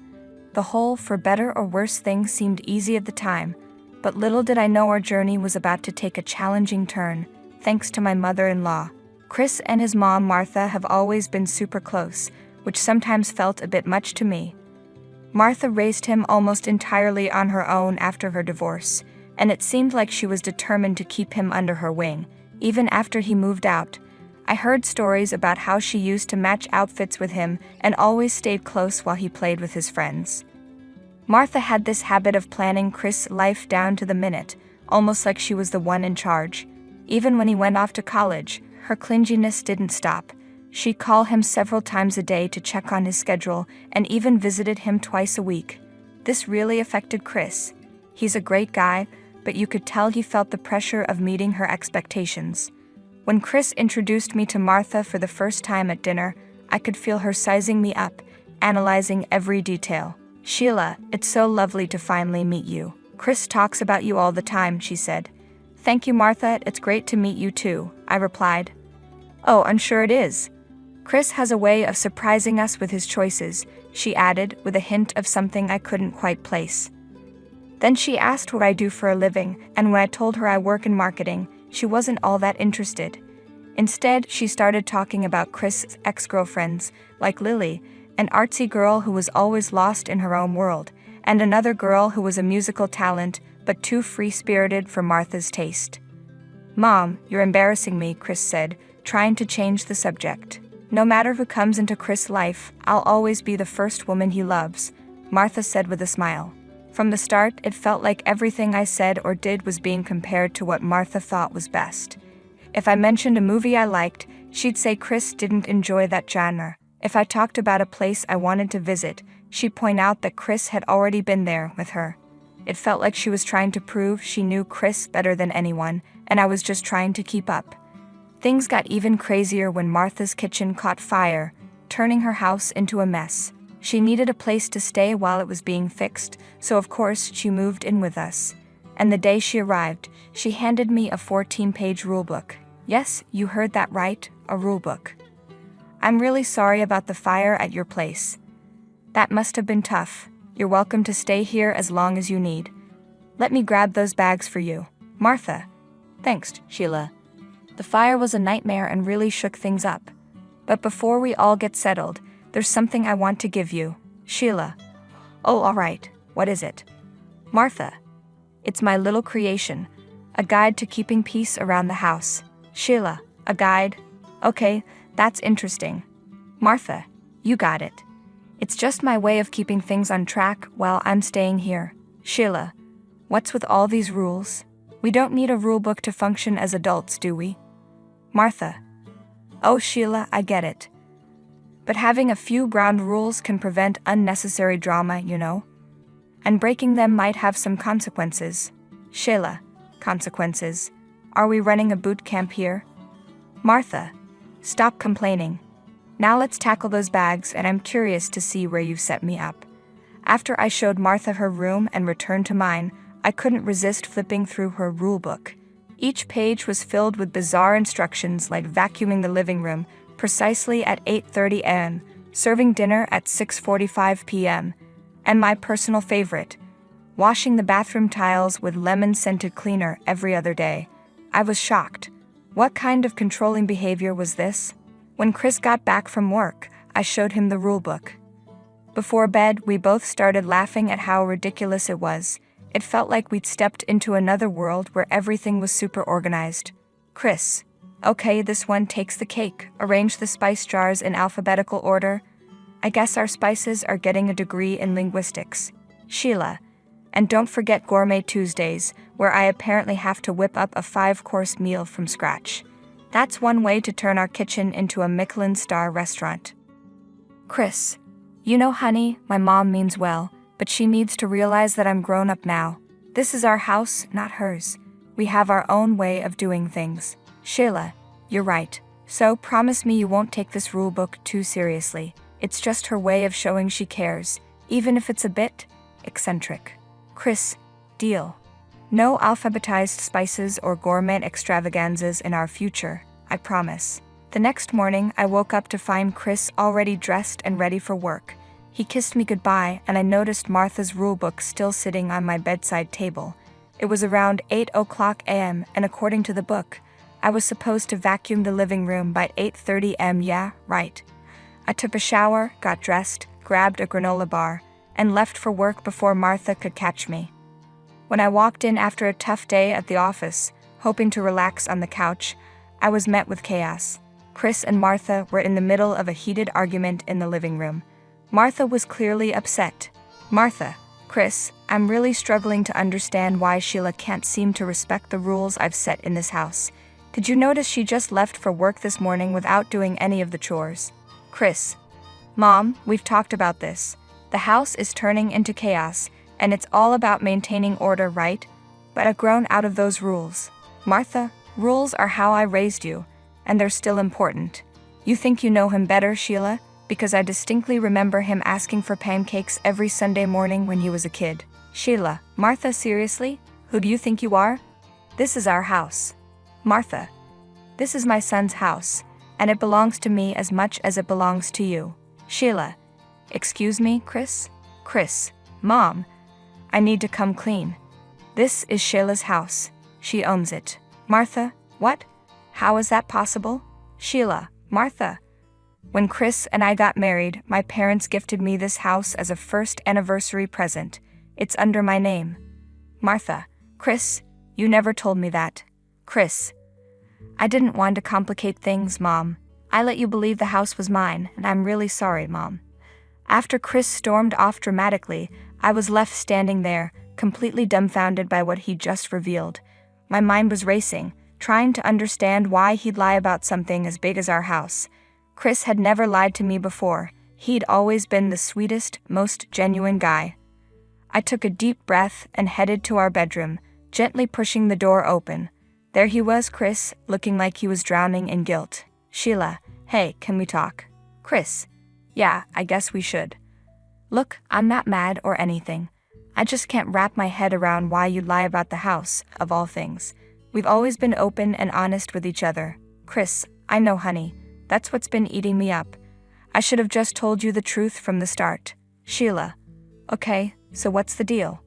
The whole for better or worse thing seemed easy at the time, but little did I know our journey was about to take a challenging turn, thanks to my mother-in-law. Chris and his mom, Martha, have always been super close, which sometimes felt a bit much to me. Martha raised him almost entirely on her own after her divorce, and it seemed like she was determined to keep him under her wing, even after he moved out. I heard stories about how she used to match outfits with him and always stayed close while he played with his friends. Martha had this habit of planning Chris' life down to the minute, almost like she was the one in charge. Even when he went off to college, her clinginess didn't stop. She'd call him several times a day to check on his schedule and even visited him twice a week. This really affected Chris. He's a great guy, but you could tell he felt the pressure of meeting her expectations. When Chris introduced me to Martha for the first time at dinner, I could feel her sizing me up, analyzing every detail. "Sheila, it's so lovely to finally meet you. Chris talks about you all the time," she said. "Thank you, Martha, it's great to meet you too," I replied. "Oh, I'm sure it is. Chris has a way of surprising us with his choices," she added, with a hint of something I couldn't quite place. Then she asked what I do for a living, and when I told her I work in marketing, she wasn't all that interested. Instead, she started talking about Chris' ex-girlfriends, like Lily, an artsy girl who was always lost in her own world, and another girl who was a musical talent, but too free-spirited for Martha's taste. "Mom, you're embarrassing me," Chris said, trying to change the subject. "No matter who comes into Chris' life, I'll always be the first woman he loves," Martha said with a smile. From the start, it felt like everything I said or did was being compared to what Martha thought was best. If I mentioned a movie I liked, she'd say Chris didn't enjoy that genre. If I talked about a place I wanted to visit, She'd point out that Chris had already been there with her. It felt like she was trying to prove she knew Chris better than anyone, and I was just trying to keep up. Things got even crazier when Martha's kitchen caught fire, turning her house into a mess. She needed a place to stay while it was being fixed, so of course she moved in with us. And the day she arrived, she handed me a 14-page rulebook. Yes, you heard that right, a rulebook. I'm really sorry about the fire at your place. That must have been tough. You're welcome to stay here as long as you need. Let me grab those bags for you. Martha. Thanks, Sheila. The fire was a nightmare and really shook things up. But before we all get settled, there's something I want to give you. Sheila. Oh, all right. What is it? Martha. It's my little creation. A guide to keeping peace around the house. Sheila. A guide? Okay, that's interesting. Martha. You got it. It's just my way of keeping things on track while I'm staying here. Sheila. What's with all these rules? We don't need a rule book to function as adults, do we? Martha. Oh, Sheila, I get it. But having a few ground rules can prevent unnecessary drama, you know? And breaking them might have some consequences. Sheila. Consequences. Are we running a boot camp here? Martha. Stop complaining. Now let's tackle those bags, and I'm curious to see where you've set me up. After I showed Martha her room and returned to mine, I couldn't resist flipping through her rulebook. Each page was filled with bizarre instructions like vacuuming the living room precisely at 8:30 a.m., serving dinner at 6:45 p.m., and my personal favorite, washing the bathroom tiles with lemon-scented cleaner every other day. I was shocked. What kind of controlling behavior was this? When Chris got back from work, I showed him the rulebook. Before bed, we both started laughing at how ridiculous it was. It felt like we'd stepped into another world where everything was super organized. Chris. Okay, this one takes the cake. Arrange the spice jars in alphabetical order. I guess our spices are getting a degree in linguistics. Sheila. And don't forget Gourmet Tuesdays, where I apparently have to whip up a 5-course meal from scratch. That's one way to turn our kitchen into a Michelin-star restaurant. Chris. You know, honey, my mom means well, but she needs to realize that I'm grown up now. This is our house, not hers. We have our own way of doing things. Sheila. You're right. So promise me you won't take this rule book too seriously. It's just her way of showing she cares, even if it's a bit eccentric. Chris. Deal. No alphabetized spices or gourmet extravaganzas in our future, I promise. The next morning, I woke up to find Chris already dressed and ready for work. He kissed me goodbye, and I noticed Martha's rulebook still sitting on my bedside table. It was around 8:00 a.m., and according to the book, I was supposed to vacuum the living room by 8:30 a.m. Yeah, right. I took a shower, got dressed, grabbed a granola bar, and left for work before Martha could catch me. When I walked in after a tough day at the office, hoping to relax on the couch, I was met with chaos. Chris and Martha were in the middle of a heated argument in the living room. Martha was clearly upset. Martha. Chris, I'm really struggling to understand why Sheila can't seem to respect the rules I've set in this house. Did you notice she just left for work this morning without doing any of the chores? Chris. Mom, we've talked about this. The house is turning into chaos, and it's all about maintaining order, right? But I've grown out of those rules. Martha, rules are how I raised you, and they're still important. You think you know him better, Sheila? Because I distinctly remember him asking for pancakes every Sunday morning when he was a kid. Sheila. Martha, seriously? Who do you think you are? This is our house. Martha. This is my son's house, and it belongs to me as much as it belongs to you. Sheila. Excuse me, Chris? Chris. Mom. I need to come clean. This is Sheila's house. She owns it. Martha. What? How is that possible? Sheila. Martha. When Chris and I got married, my parents gifted me this house as a first anniversary present. It's under my name. Martha. Chris, you never told me that. Chris. I didn't want to complicate things, Mom. I let you believe the house was mine, and I'm really sorry, Mom. After Chris stormed off dramatically, I was left standing there, completely dumbfounded by what he just revealed. My mind was racing, trying to understand why he'd lie about something as big as our house. Chris had never lied to me before. He'd always been the sweetest, most genuine guy. I took a deep breath and headed to our bedroom, gently pushing the door open. There he was, Chris, looking like he was drowning in guilt. Sheila, hey, can we talk? Chris, yeah, I guess we should. Look, I'm not mad or anything. I just can't wrap my head around why you'd lie about the house, of all things. We've always been open and honest with each other. Chris, I know, honey. That's what's been eating me up. I should have just told you the truth from the start. Sheila. Okay, so what's the deal?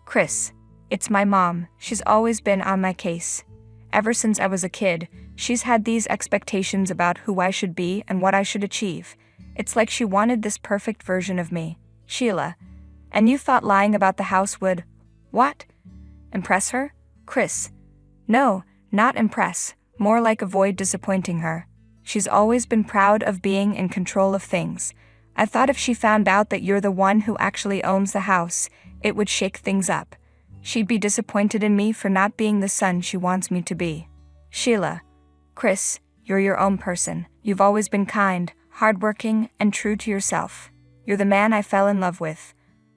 Chris. It's my mom. She's always been on my case. Ever since I was a kid, she's had these expectations about who I should be and what I should achieve. It's like she wanted this perfect version of me. Sheila. And you thought lying about the house would… what? Impress her? Chris. No, not impress. More like avoid disappointing her. She's always been proud of being in control of things. I thought if she found out that you're the one who actually owns the house, it would shake things up. She'd be disappointed in me for not being the son she wants me to be. Sheila. Chris, you're your own person. You've always been kind, hardworking, and true to yourself. You're the man I fell in love with.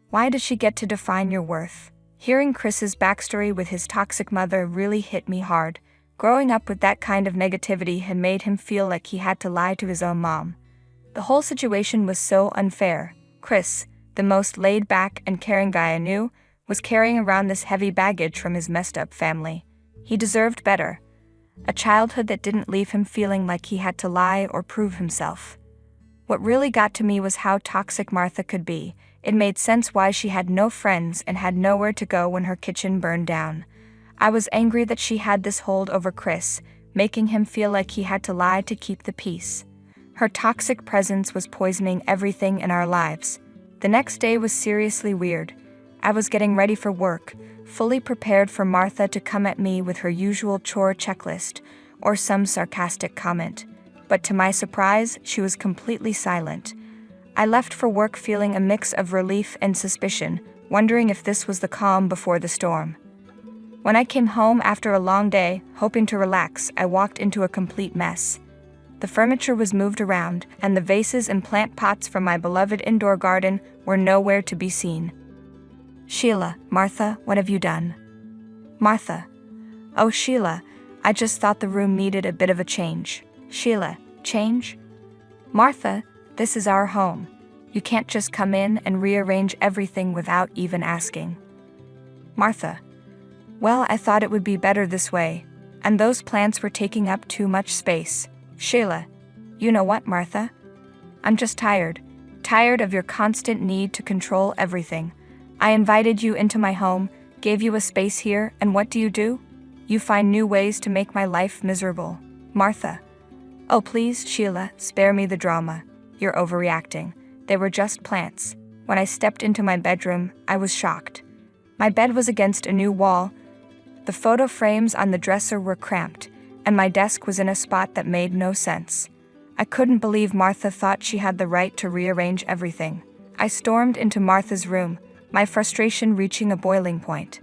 Why does she get to define your worth? Hearing Chris's backstory with his toxic mother really hit me hard. Growing up with that kind of negativity had made him feel like he had to lie to his own mom. The whole situation was so unfair. Chris, the most laid-back and caring guy I knew, was carrying around this heavy baggage from his messed-up family. He deserved better. A childhood that didn't leave him feeling like he had to lie or prove himself. What really got to me was how toxic Martha could be. It made sense why she had no friends and had nowhere to go when her kitchen burned down. I was angry that she had this hold over Chris, making him feel like he had to lie to keep the peace. Her toxic presence was poisoning everything in our lives. The next day was seriously weird. I was getting ready for work, fully prepared for Martha to come at me with her usual chore checklist or some sarcastic comment. But to my surprise, she was completely silent. I left for work feeling a mix of relief and suspicion, wondering if this was the calm before the storm. When I came home after a long day, hoping to relax, I walked into a complete mess. The furniture was moved around, and the vases and plant pots from my beloved indoor garden were nowhere to be seen. Sheila, Martha, what have you done? Martha. Oh, Sheila, I just thought the room needed a bit of a change. Sheila, change? Martha, this is our home. You can't just come in and rearrange everything without even asking. Martha. Well, I thought it would be better this way, and those plants were taking up too much space. Sheila. You know what, Martha? I'm just tired. Tired of your constant need to control everything. I invited you into my home, gave you a space here, and what do? You find new ways to make my life miserable. Martha. Oh please, Sheila, spare me the drama. You're overreacting. They were just plants. When I stepped into my bedroom, I was shocked. My bed was against a new wall. The photo frames on the dresser were cramped, and my desk was in a spot that made no sense. I couldn't believe Martha thought she had the right to rearrange everything. I stormed into Martha's room, my frustration reaching a boiling point.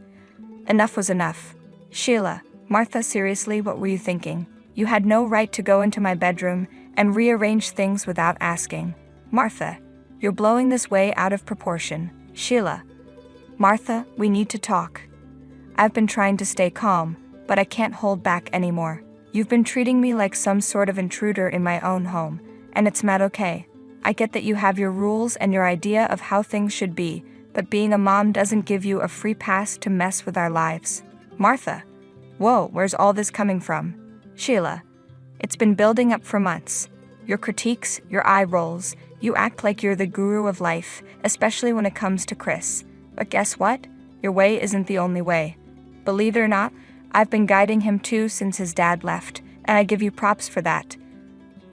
Enough was enough. Sheila, Martha, seriously, what were you thinking? You had no right to go into my bedroom and rearrange things without asking. Martha, you're blowing this way out of proportion. Sheila. Martha, we need to talk. I've been trying to stay calm, but I can't hold back anymore. You've been treating me like some sort of intruder in my own home, and it's not okay. I get that you have your rules and your idea of how things should be, but being a mom doesn't give you a free pass to mess with our lives. Martha. Whoa, where's all this coming from? Sheila. It's been building up for months. Your critiques, your eye rolls, you act like you're the guru of life, especially when it comes to Chris. But guess what? Your way isn't the only way. Believe it or not, I've been guiding him too since his dad left, and I give you props for that.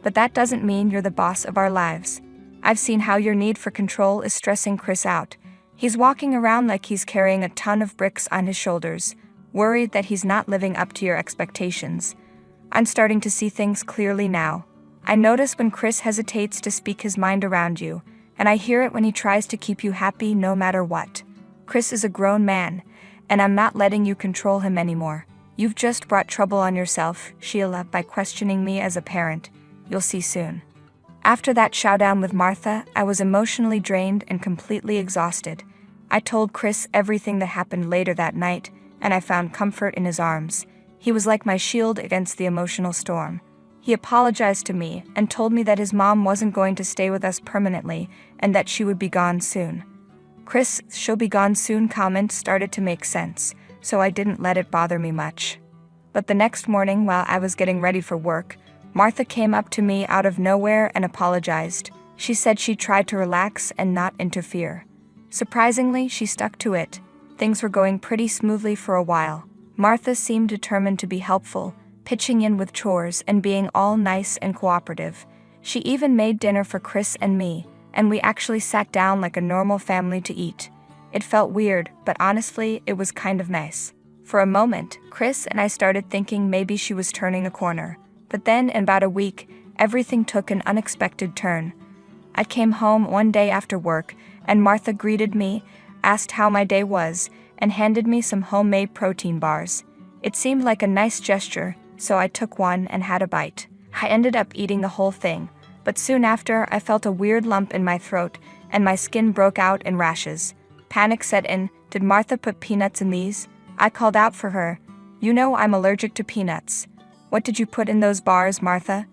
But that doesn't mean you're the boss of our lives. I've seen how your need for control is stressing Chris out. He's walking around like he's carrying a ton of bricks on his shoulders, worried that he's not living up to your expectations. I'm starting to see things clearly now. I notice when Chris hesitates to speak his mind around you, and I hear it when he tries to keep you happy no matter what. Chris is a grown man, and I'm not letting you control him anymore. You've just brought trouble on yourself, Sheila, by questioning me as a parent. You'll see soon. After that showdown with Martha, I was emotionally drained and completely exhausted. I told Chris everything that happened later that night, and I found comfort in his arms. He was like my shield against the emotional storm. He apologized to me and told me that his mom wasn't going to stay with us permanently and that she would be gone soon. Chris' "she'll be gone soon" comment started to make sense, so I didn't let it bother me much. But the next morning, while I was getting ready for work, Martha came up to me out of nowhere and apologized. She said she tried to relax and not interfere. Surprisingly, she stuck to it. Things were going pretty smoothly for a while. Martha seemed determined to be helpful, pitching in with chores and being all nice and cooperative. She even made dinner for Chris and me, and we actually sat down like a normal family to eat. It felt weird, but honestly, it was kind of nice. For a moment, Chris and I started thinking maybe she was turning a corner. But then, in about a week, everything took an unexpected turn. I came home one day after work, and Martha greeted me, asked how my day was, and handed me some homemade protein bars. It seemed like a nice gesture, so I took one and had a bite. I ended up eating the whole thing, but soon after I felt a weird lump in my throat, and my skin broke out in rashes. Panic set in. Did Martha put peanuts in these? I called out for her. "You know I'm allergic to peanuts. What did you put in those bars, Martha?"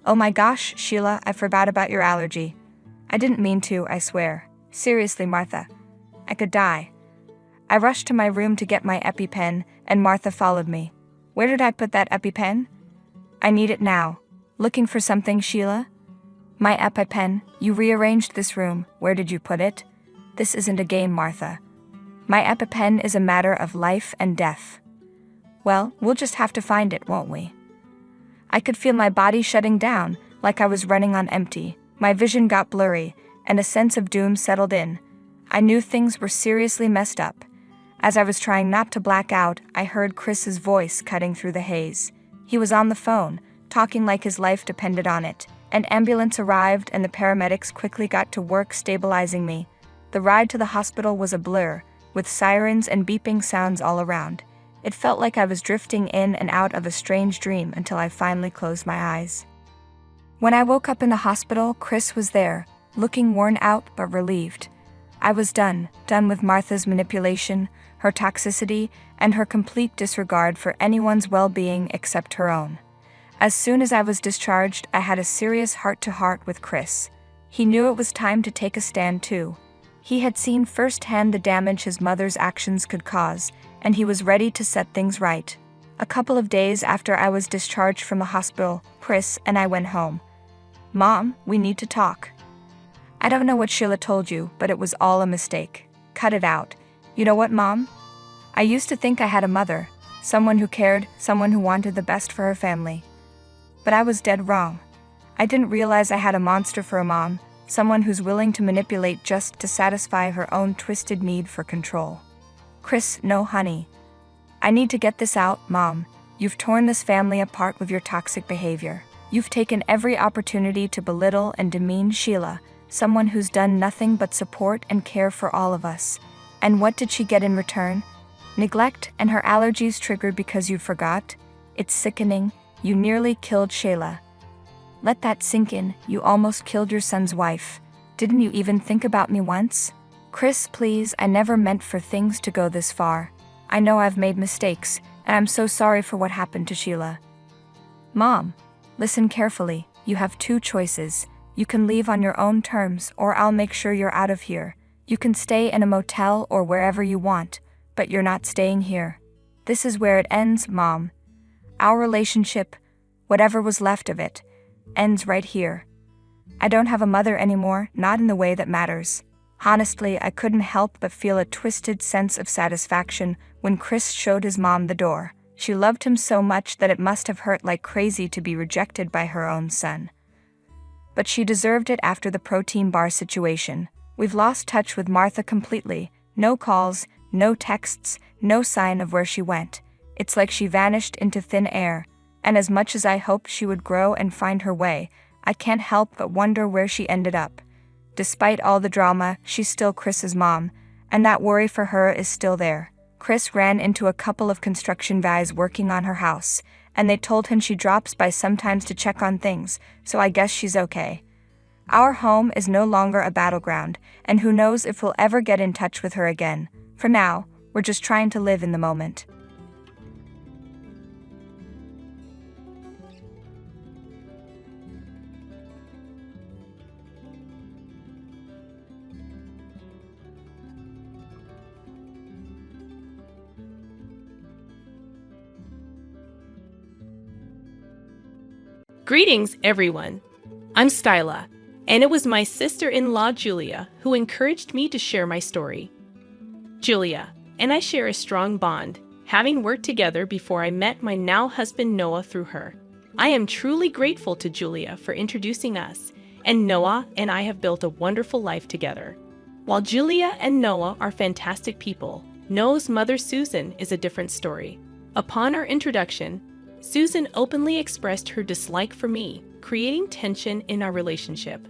"Oh my gosh, Sheila, I forgot about your allergy. I didn't mean to, I swear. Seriously, Martha. I could die." I rushed to my room to get my EpiPen, and Martha followed me. "Where did I put that EpiPen?" "I need it now." "Looking for something, Sheila?" "My EpiPen. You rearranged this room. Where did you put it?" "This isn't a game, Martha. My EpiPen is a matter of life and death." "Well, we'll just have to find it, won't we?" I could feel my body shutting down, like I was running on empty. My vision got blurry, and a sense of doom settled in. I knew things were seriously messed up. As I was trying not to black out, I heard Chris's voice cutting through the haze. He was on the phone, talking like his life depended on it. An ambulance arrived and the paramedics quickly got to work stabilizing me. The ride to the hospital was a blur, with sirens and beeping sounds all around. It felt like I was drifting in and out of a strange dream until I finally closed my eyes. When I woke up in the hospital, Chris was there, looking worn out but relieved. I was done with Martha's manipulation, her toxicity, and her complete disregard for anyone's well-being except her own. As soon as I was discharged, I had a serious heart-to-heart with Chris. He knew it was time to take a stand too. He had seen firsthand the damage his mother's actions could cause, and he was ready to set things right. A couple of days after I was discharged from the hospital, Chris and I went home. "Mom, we need to talk." "I don't know what Sheila told you, but it was all a mistake. Cut it out. You know what, Mom? I used to think I had a mother, someone who cared, someone who wanted the best for her family. But I was dead wrong. I didn't realize I had a monster for a mom, someone who's willing to manipulate just to satisfy her own twisted need for control." "Chris, no honey. I need to get this out, Mom. You've torn this family apart with your toxic behavior. You've taken every opportunity to belittle and demean Sheila, someone who's done nothing but support and care for all of us. And what did she get in return? Neglect and her allergies triggered because you forgot? It's sickening. You nearly killed Sheila. Let that sink in. You almost killed your son's wife. Didn't you even think about me once? Chris, please, I never meant for things to go this far. I know I've made mistakes, and I'm so sorry for what happened to Sheila." "Mom, listen carefully. You have two choices. You can leave on your own terms, or I'll make sure you're out of here. You can stay in a motel or wherever you want, but you're not staying here. This is where it ends, Mom. Our relationship, whatever was left of it, ends right here. I don't have a mother anymore, not in the way that matters." Honestly, I couldn't help but feel a twisted sense of satisfaction when Chris showed his mom the door. She loved him so much that it must have hurt like crazy to be rejected by her own son. But she deserved it after the protein bar situation. We've lost touch with Martha completely. No calls, no texts, no sign of where she went. It's like she vanished into thin air. And as much as I hoped she would grow and find her way, I can't help but wonder where she ended up. Despite all the drama, she's still Chris's mom, and that worry for her is still there. Chris ran into a couple of construction guys working on her house, and they told him she drops by sometimes to check on things, so I guess she's okay. Our home is no longer a battleground, and who knows if we'll ever get in touch with her again. For now, we're just trying to live in the moment. Greetings, everyone. I'm Skyla, and it was my sister-in-law, Julia, who encouraged me to share my story. Julia and I share a strong bond, having worked together before I met my now husband Noah through her. I am truly grateful to Julia for introducing us, and Noah and I have built a wonderful life together. While Julia and Noah are fantastic people, Noah's mother Susan is a different story. Upon our introduction, Susan openly expressed her dislike for me, creating tension in our relationship.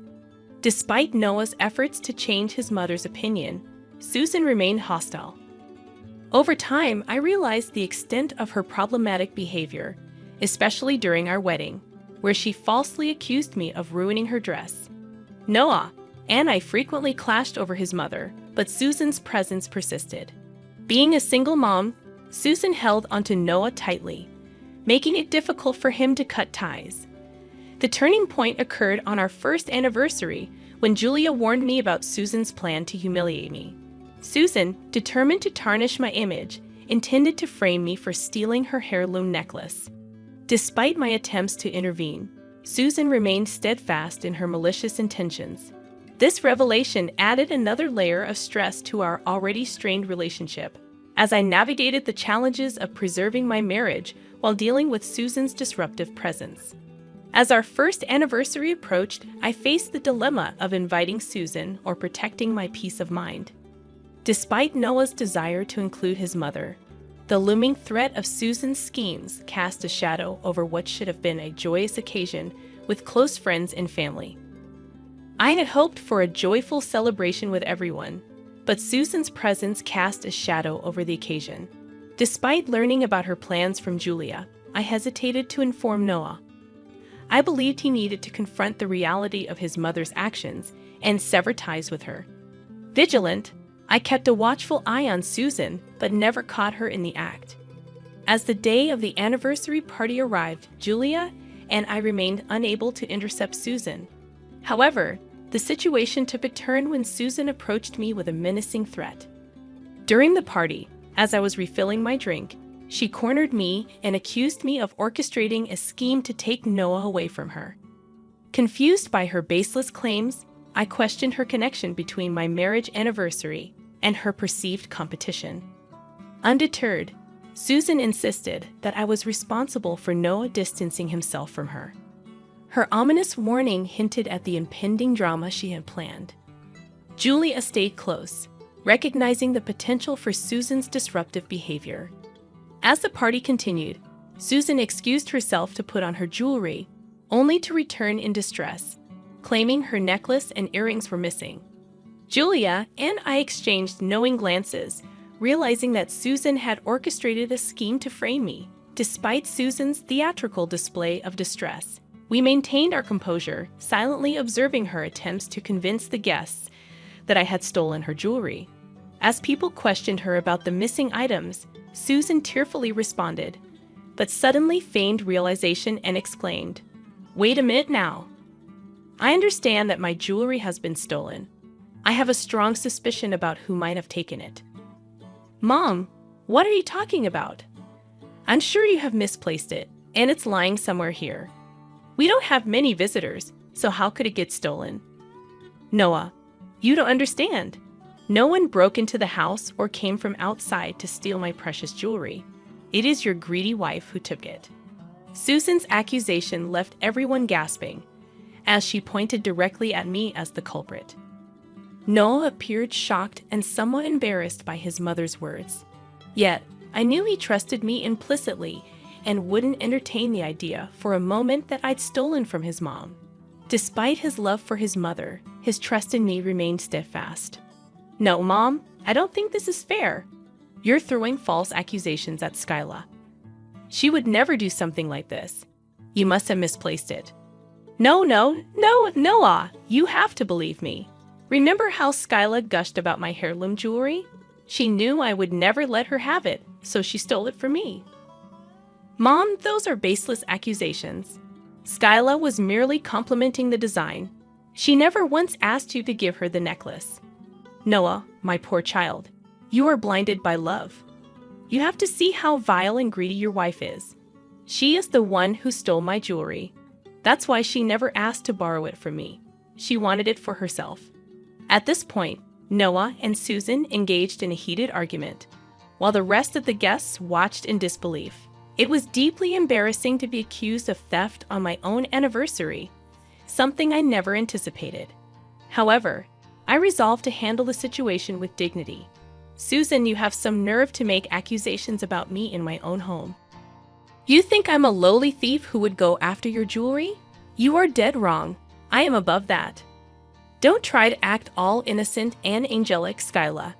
Despite Noah's efforts to change his mother's opinion, Susan remained hostile. Over time, I realized the extent of her problematic behavior, especially during our wedding, where she falsely accused me of ruining her dress. Noah and I frequently clashed over his mother, but Susan's presence persisted. Being a single mom, Susan held onto Noah tightly, making it difficult for him to cut ties. The turning point occurred on our first anniversary when Julia warned me about Susan's plan to humiliate me. Susan, determined to tarnish my image, intended to frame me for stealing her heirloom necklace. Despite my attempts to intervene, Susan remained steadfast in her malicious intentions. This revelation added another layer of stress to our already strained relationship, as I navigated the challenges of preserving my marriage while dealing with Susan's disruptive presence. As our first anniversary approached, I faced the dilemma of inviting Susan or protecting my peace of mind. Despite Noah's desire to include his mother, the looming threat of Susan's schemes cast a shadow over what should have been a joyous occasion with close friends and family. I had hoped for a joyful celebration with everyone, but Susan's presence cast a shadow over the occasion. Despite learning about her plans from Julia, I hesitated to inform Noah. I believed he needed to confront the reality of his mother's actions and sever ties with her. Vigilant, I kept a watchful eye on Susan, but never caught her in the act. As the day of the anniversary party arrived, Julia and I remained unable to intercept Susan. However, the situation took a turn when Susan approached me with a menacing threat. During the party, as I was refilling my drink, she cornered me and accused me of orchestrating a scheme to take Noah away from her. Confused by her baseless claims, I questioned her connection between my marriage anniversary and her perceived competition. Undeterred, Susan insisted that I was responsible for Noah distancing himself from her. Her ominous warning hinted at the impending drama she had planned. Julia stayed close, recognizing the potential for Susan's disruptive behavior. As the party continued, Susan excused herself to put on her jewelry, only to return in distress, claiming her necklace and earrings were missing. Julia and I exchanged knowing glances, realizing that Susan had orchestrated a scheme to frame me. Despite Susan's theatrical display of distress, we maintained our composure, silently observing her attempts to convince the guests that I had stolen her jewelry. As people questioned her about the missing items, Susan tearfully responded, but suddenly feigned realization and exclaimed, "Wait a minute now. I understand that my jewelry has been stolen. I have a strong suspicion about who might have taken it." "Mom, what are you talking about? I'm sure you have misplaced it, and it's lying somewhere here. We don't have many visitors, so how could it get stolen?" "Noah, you don't understand. No one broke into the house or came from outside to steal my precious jewelry. It is your greedy wife who took it." Susan's accusation left everyone gasping, as she pointed directly at me as the culprit. Noah appeared shocked and somewhat embarrassed by his mother's words. Yet, I knew he trusted me implicitly and wouldn't entertain the idea for a moment that I'd stolen from his mom. Despite his love for his mother, his trust in me remained steadfast. "No, Mom, I don't think this is fair. You're throwing false accusations at Skyla." She would never do something like this. You must have misplaced it. No, Noah, you have to believe me. Remember how Skyla gushed about my heirloom jewelry? She knew I would never let her have it, so she stole it from me. Mom, those are baseless accusations. Skyla was merely complimenting the design. She never once asked you to give her the necklace. Noah, my poor child, you are blinded by love. You have to see how vile and greedy your wife is. She is the one who stole my jewelry. That's why she never asked to borrow it from me. She wanted it for herself. At this point, Noah and Susan engaged in a heated argument, while the rest of the guests watched in disbelief. It was deeply embarrassing to be accused of theft on my own anniversary, something I never anticipated. However, I resolved to handle the situation with dignity. Susan, you have some nerve to make accusations about me in my own home. You think I'm a lowly thief who would go after your jewelry? You are dead wrong. I am above that. Don't try to act all innocent and angelic, Skyla.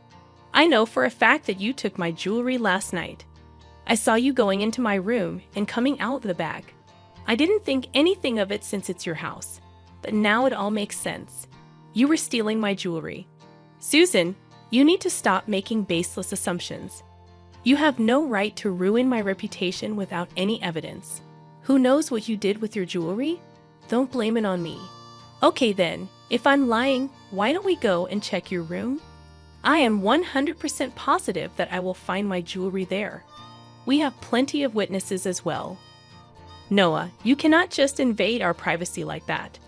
I know for a fact that you took my jewelry last night. I saw you going into my room and coming out with the bag. I didn't think anything of it since it's your house, but now it all makes sense. You were stealing my jewelry. Susan, you need to stop making baseless assumptions. You have no right to ruin my reputation without any evidence. Who knows what you did with your jewelry? Don't blame it on me. Okay then, if I'm lying, why don't we go and check your room? I am 100% positive that I will find my jewelry there. We have plenty of witnesses as well. Noah, you cannot just invade our privacy like that.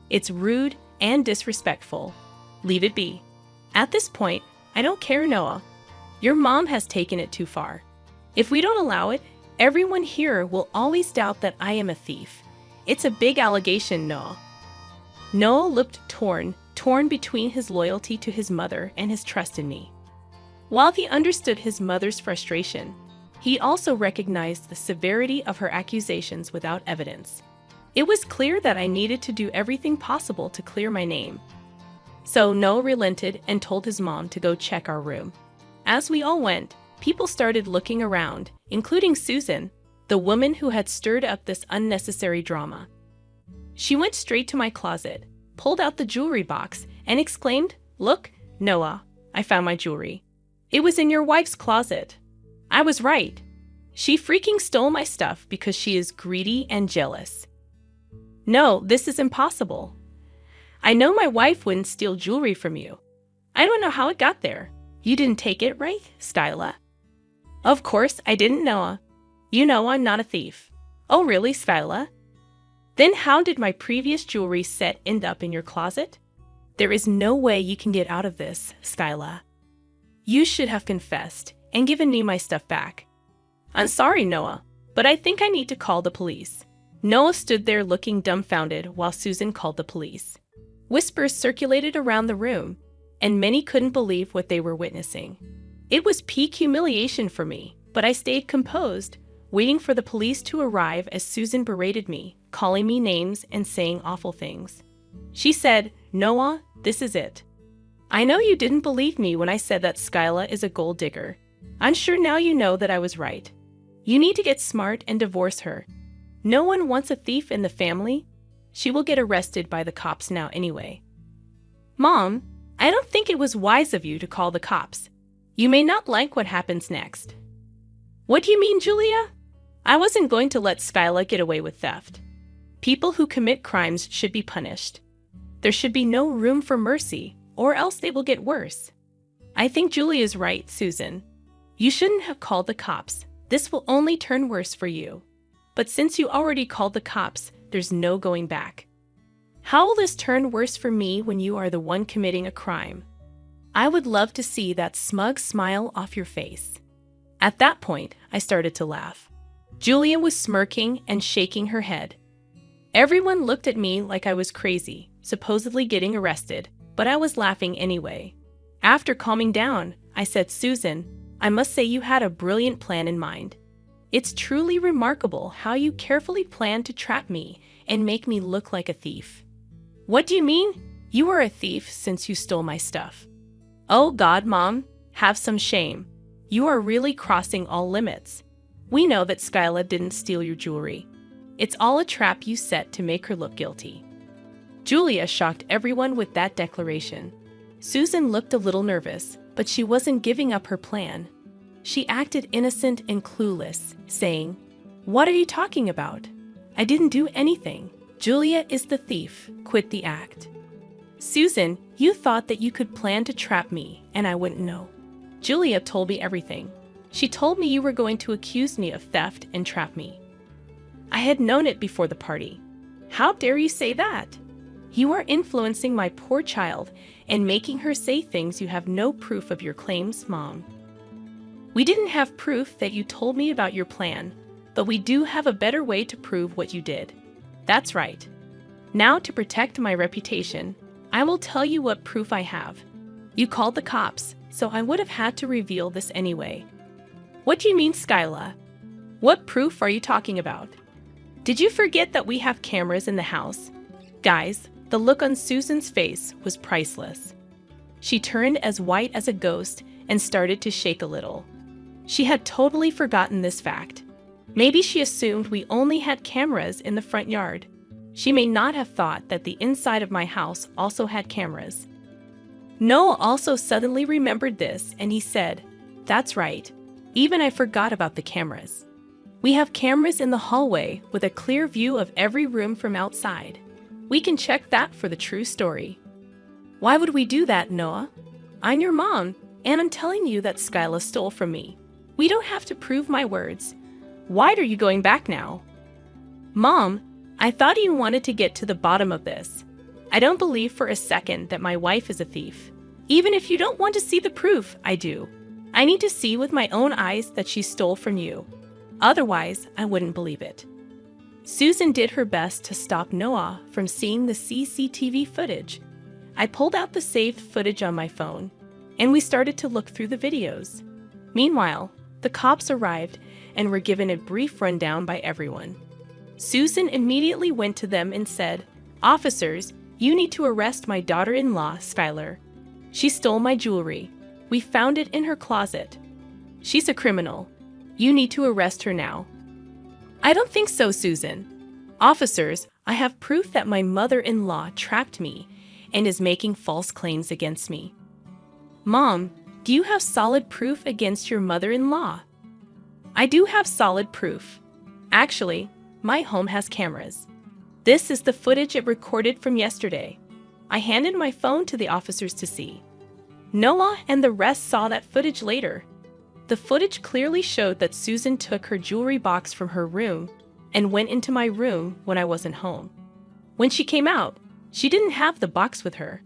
It's rude and disrespectful. Leave it be. At this point, I don't care, Noah. Your mom has taken it too far. If we don't allow it, everyone here will always doubt that I am a thief. It's a big allegation, Noah. Noah looked torn between his loyalty to his mother and his trust in me. While he understood his mother's frustration, he also recognized the severity of her accusations without evidence. It was clear that I needed to do everything possible to clear my name. So Noah relented and told his mom to go check our room. As we all went, people started looking around, including Susan, the woman who had stirred up this unnecessary drama. She went straight to my closet, pulled out the jewelry box, and exclaimed, "Look, Noah, I found my jewelry. It was in your wife's closet." I was right. She freaking stole my stuff because she is greedy and jealous. No, this is impossible. I know my wife wouldn't steal jewelry from you. I don't know how it got there. You didn't take it, right, Skyla? Of course I didn't, Noah. You know I'm not a thief. Oh really, Skyla? Then how did my previous jewelry set end up in your closet? There is no way you can get out of this, Skyla. You should have confessed and given me my stuff back. I'm sorry, Noah, but I think I need to call the police. Noah stood there looking dumbfounded while Susan called the police. Whispers circulated around the room, and many couldn't believe what they were witnessing. It was peak humiliation for me, but I stayed composed, waiting for the police to arrive as Susan berated me, calling me names and saying awful things. She said, "Noah, this is it. I know you didn't believe me when I said that Skyla is a gold digger. I'm sure now you know that I was right. You need to get smart and divorce her. No one wants a thief in the family. She will get arrested by the cops now anyway." Mom, I don't think it was wise of you to call the cops. You may not like what happens next. What do you mean, Julia? I wasn't going to let Skyla get away with theft. People who commit crimes should be punished. There should be no room for mercy, or else they will get worse. I think Julia is right, Susan. You shouldn't have called the cops. This will only turn worse for you. But since you already called the cops, there's no going back. How will this turn worse for me when you are the one committing a crime? I would love to see that smug smile off your face. At that point, I started to laugh. Julian was smirking and shaking her head. Everyone looked at me like I was crazy, supposedly getting arrested, but I was laughing anyway. After calming down, I said, "Susan, I must say you had a brilliant plan in mind. It's truly remarkable how you carefully planned to trap me and make me look like a thief." "What do you mean? You are a thief since you stole my stuff." "Oh God, Mom, have some shame. You are really crossing all limits. We know that Skyla didn't steal your jewelry. It's all a trap you set to make her look guilty." Julia shocked everyone with that declaration. Susan looked a little nervous, but she wasn't giving up her plan. She acted innocent and clueless, saying, "What are you talking about? I didn't do anything. Julia is the thief. Quit the act." "Susan, you thought that you could plan to trap me and I wouldn't know. Julia told me everything. She told me you were going to accuse me of theft and trap me. I had known it before the party. How dare you say that? You are influencing my poor child and making her say things you have no proof of your claims, Mom." "We didn't have proof that you told me about your plan, but we do have a better way to prove what you did." "That's right. Now, to protect my reputation, I will tell you what proof I have. You called the cops, so I would have had to reveal this anyway." "What do you mean, Skyla? What proof are you talking about? Did you forget that we have cameras in the house?" Guys, the look on Susan's face was priceless. She turned as white as a ghost and started to shake a little. She had totally forgotten this fact. Maybe she assumed we only had cameras in the front yard. She may not have thought that the inside of my house also had cameras. Noah also suddenly remembered this, and he said, "That's right. Even I forgot about the cameras. We have cameras in the hallway with a clear view of every room from outside. We can check that for the true story." "Why would we do that, Noah? I'm your mom, and I'm telling you that Skyla stole from me. We don't have to prove my words. Why are you going back now?" "Mom, I thought you wanted to get to the bottom of this. I don't believe for a second that my wife is a thief. Even if you don't want to see the proof, I do. I need to see with my own eyes that she stole from you. Otherwise, I wouldn't believe it." Susan did her best to stop Noah from seeing the CCTV footage. I pulled out the saved footage on my phone, and we started to look through the videos. Meanwhile, the cops arrived and were given a brief rundown by everyone. Susan immediately went to them and said, "Officers, you need to arrest my daughter-in-law, Skylar. She stole my jewelry. We found it in her closet. She's a criminal. You need to arrest her now." "I don't think so, Susan. Officers, I have proof that my mother-in-law trapped me and is making false claims against me." "Mom, do you have solid proof against your mother-in-law?" "I do have solid proof. Actually, my home has cameras. This is the footage it recorded from yesterday. I handed my phone to the officers to see. Noah and the rest saw that footage later. The footage clearly showed that Susan took her jewelry box from her room and went into my room when I wasn't home. When she came out, she didn't have the box with her.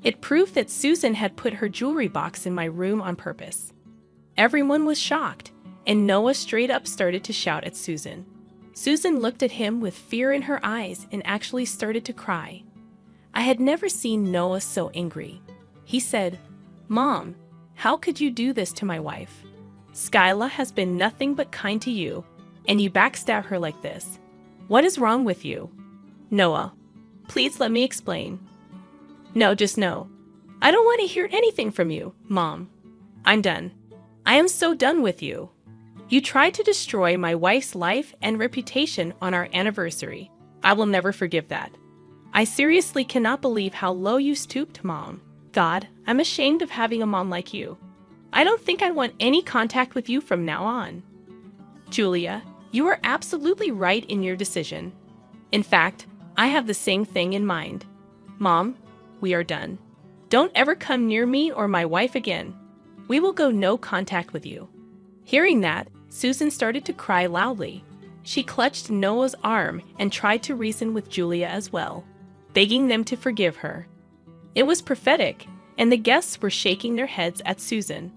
It proved that Susan had put her jewelry box in my room on purpose." Everyone was shocked, and Noah straight up started to shout at Susan. Susan looked at him with fear in her eyes and actually started to cry. I had never seen Noah so angry. He said, "Mom, how could you do this to my wife? Skyla has been nothing but kind to you, and you backstab her like this. What is wrong with you?" "Noah, please let me explain." "No, just no. I don't want to hear anything from you, Mom. I'm done. I am so done with you. You tried to destroy my wife's life and reputation on our anniversary. I will never forgive that. I seriously cannot believe how low you stooped, Mom. God, I'm ashamed of having a mom like you. I don't think I want any contact with you from now on." "Julia, you are absolutely right in your decision. In fact, I have the same thing in mind. Mom, we are done. Don't ever come near me or my wife again. We will go no contact with you." Hearing that, Susan started to cry loudly. She clutched Noah's arm and tried to reason with Julia as well, begging them to forgive her. It was prophetic, and the guests were shaking their heads at Susan.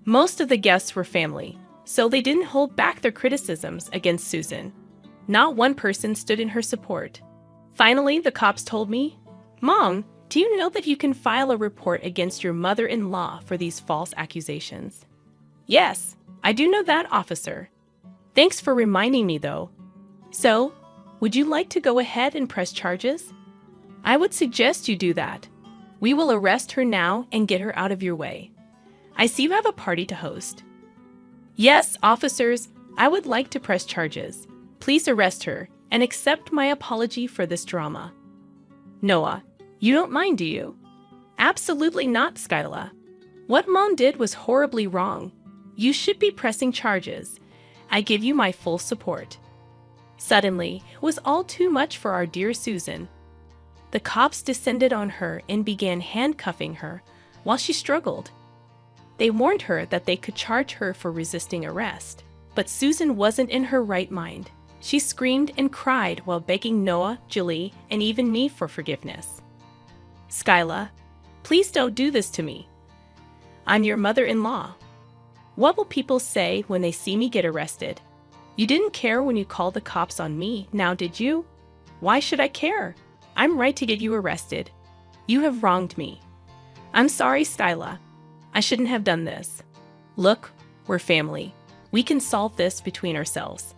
Most of the guests were family, so they didn't hold back their criticisms against Susan. Not one person stood in her support. Finally, the cops told me, "Mom, do you know that you can file a report against your mother-in-law for these false accusations?" "Yes, I do know that, officer. Thanks for reminding me, though. So, would you like to go ahead and press charges?" "I would suggest you do that. We will arrest her now and get her out of your way. I see you have a party to host." "Yes, officers, I would like to press charges. Please arrest her and accept my apology for this drama. Noah, you don't mind, do you? Absolutely not, Skyla. What Mom did was horribly wrong. You should be pressing charges. I give you my full support. Suddenly, it was all too much for our dear Susan. The cops descended on her and began handcuffing her while she struggled. They warned her that they could charge her for resisting arrest. But Susan wasn't in her right mind. She screamed and cried while begging Noah, Julie, and even me for forgiveness. Skyla, please don't do this to me. I'm your mother-in-law. What will people say when they see me get arrested? You didn't care when you called the cops on me, now did you? Why should I care? I'm right to get you arrested. You have wronged me. I'm sorry, Skyla. I shouldn't have done this. Look, we're family. We can solve this between ourselves.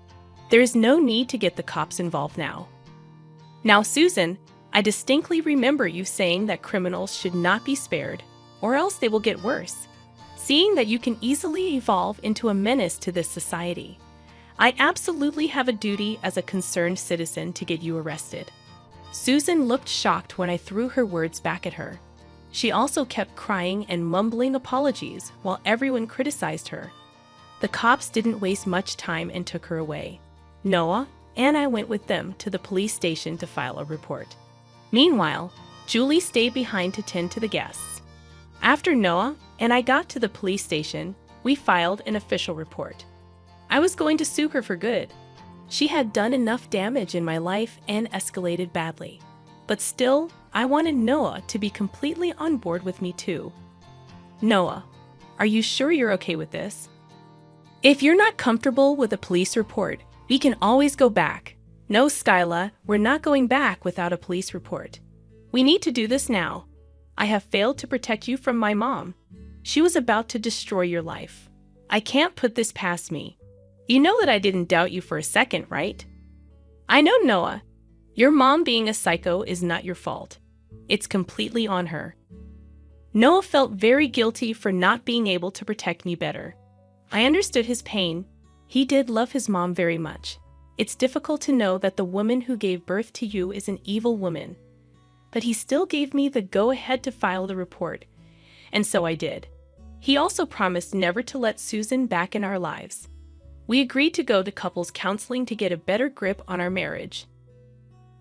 There is no need to get the cops involved now. Now, Susan, I distinctly remember you saying that criminals should not be spared, or else they will get worse. Seeing that you can easily evolve into a menace to this society, I absolutely have a duty as a concerned citizen to get you arrested. Susan looked shocked when I threw her words back at her. She also kept crying and mumbling apologies while everyone criticized her. The cops didn't waste much time and took her away. Noah and I went with them to the police station to file a report. Meanwhile, Julie stayed behind to tend to the guests. After Noah and I got to the police station, we filed an official report. I was going to sue her for good. She had done enough damage in my life and escalated badly. But still, I wanted Noah to be completely on board with me too. Noah, are you sure you're okay with this? If you're not comfortable with a police report, we can always go back. No, Skyla, we're not going back without a police report. We need to do this now. I have failed to protect you from my mom. She was about to destroy your life. I can't put this past me. You know that I didn't doubt you for a second, right? I know, Noah. Your mom being a psycho is not your fault. It's completely on her. Noah felt very guilty for not being able to protect me better. I understood his pain. He did love his mom very much. It's difficult to know that the woman who gave birth to you is an evil woman. But he still gave me the go-ahead to file the report, and so I did. He also promised never to let Susan back in our lives. We agreed to go to couples counseling to get a better grip on our marriage.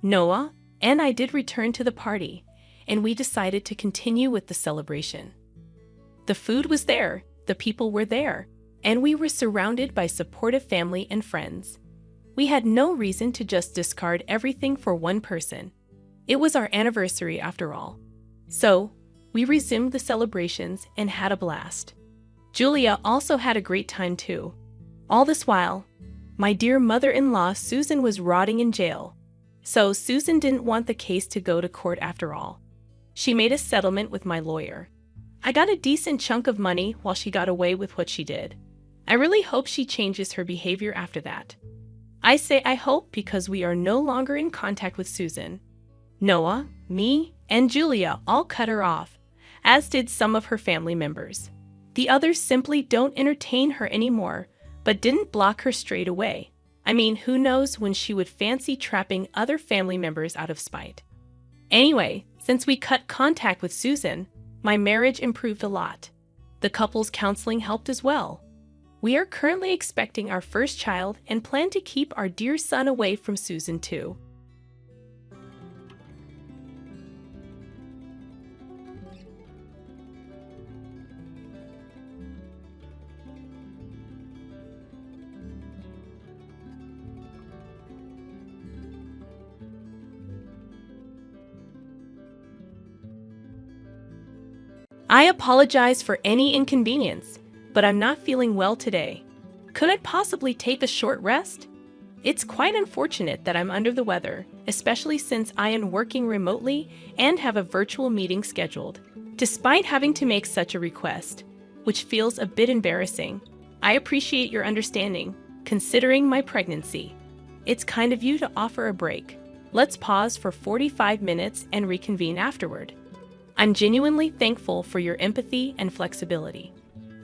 Noah and I did return to the party, and we decided to continue with the celebration. The food was there, the people were there, and we were surrounded by supportive family and friends. We had no reason to just discard everything for one person. It was our anniversary after all. So, we resumed the celebrations and had a blast. Julia also had a great time too. All this while, my dear mother-in-law Susan was rotting in jail. So Susan didn't want the case to go to court after all. She made a settlement with my lawyer. I got a decent chunk of money while she got away with what she did. I really hope she changes her behavior after that. I say I hope because we are no longer in contact with Susan. Noah, me, and Julia all cut her off, as did some of her family members. The others simply don't entertain her anymore, but didn't block her straight away. I mean, who knows when she would fancy trapping other family members out of spite. Anyway, since we cut contact with Susan, my marriage improved a lot. The couple's counseling helped as well. We are currently expecting our first child and plan to keep our dear son away from Susan too. I apologize for any inconvenience, but I'm not feeling well today. Could I possibly take a short rest? It's quite unfortunate that I'm under the weather, especially since I am working remotely and have a virtual meeting scheduled. Despite having to make such a request, which feels a bit embarrassing, I appreciate your understanding, considering my pregnancy. It's kind of you to offer a break. Let's pause for 45 minutes and reconvene afterward. I'm genuinely thankful for your empathy and flexibility.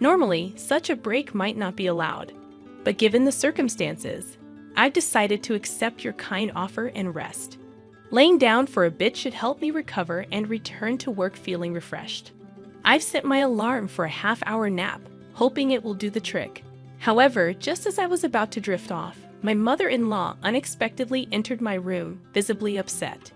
Normally, such a break might not be allowed. but given the circumstances, I've decided to accept your kind offer and rest. Laying down for a bit should help me recover and return to work feeling refreshed. I've set my alarm for a half-hour nap, hoping it will do the trick. However, just as I was about to drift off, my mother-in-law unexpectedly entered my room, visibly upset.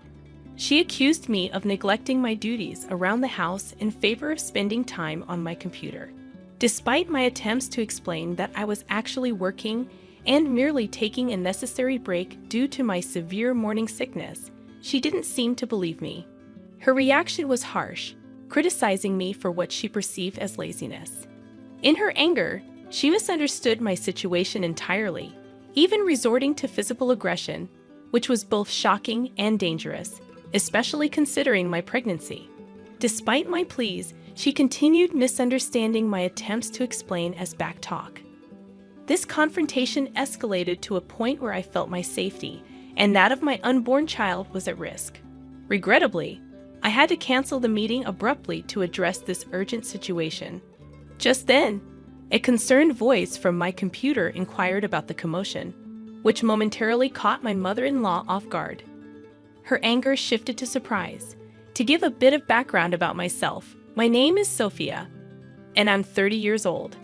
She accused me of neglecting my duties around the house in favor of spending time on my computer. Despite my attempts to explain that I was actually working and merely taking a necessary break due to my severe morning sickness, she didn't seem to believe me. Her reaction was harsh, criticizing me for what she perceived as laziness. In her anger, she misunderstood my situation entirely, even resorting to physical aggression, which was both shocking and dangerous, especially considering my pregnancy. Despite my pleas, she continued misunderstanding my attempts to explain as backtalk. This confrontation escalated to a point where I felt my safety and that of my unborn child was at risk. Regrettably, I had to cancel the meeting abruptly to address this urgent situation. Just then, a concerned voice from my computer inquired about the commotion, which momentarily caught my mother-in-law off guard. Her anger shifted to surprise. To give a bit of background about myself, my name is Sophia, and I'm 30 years old.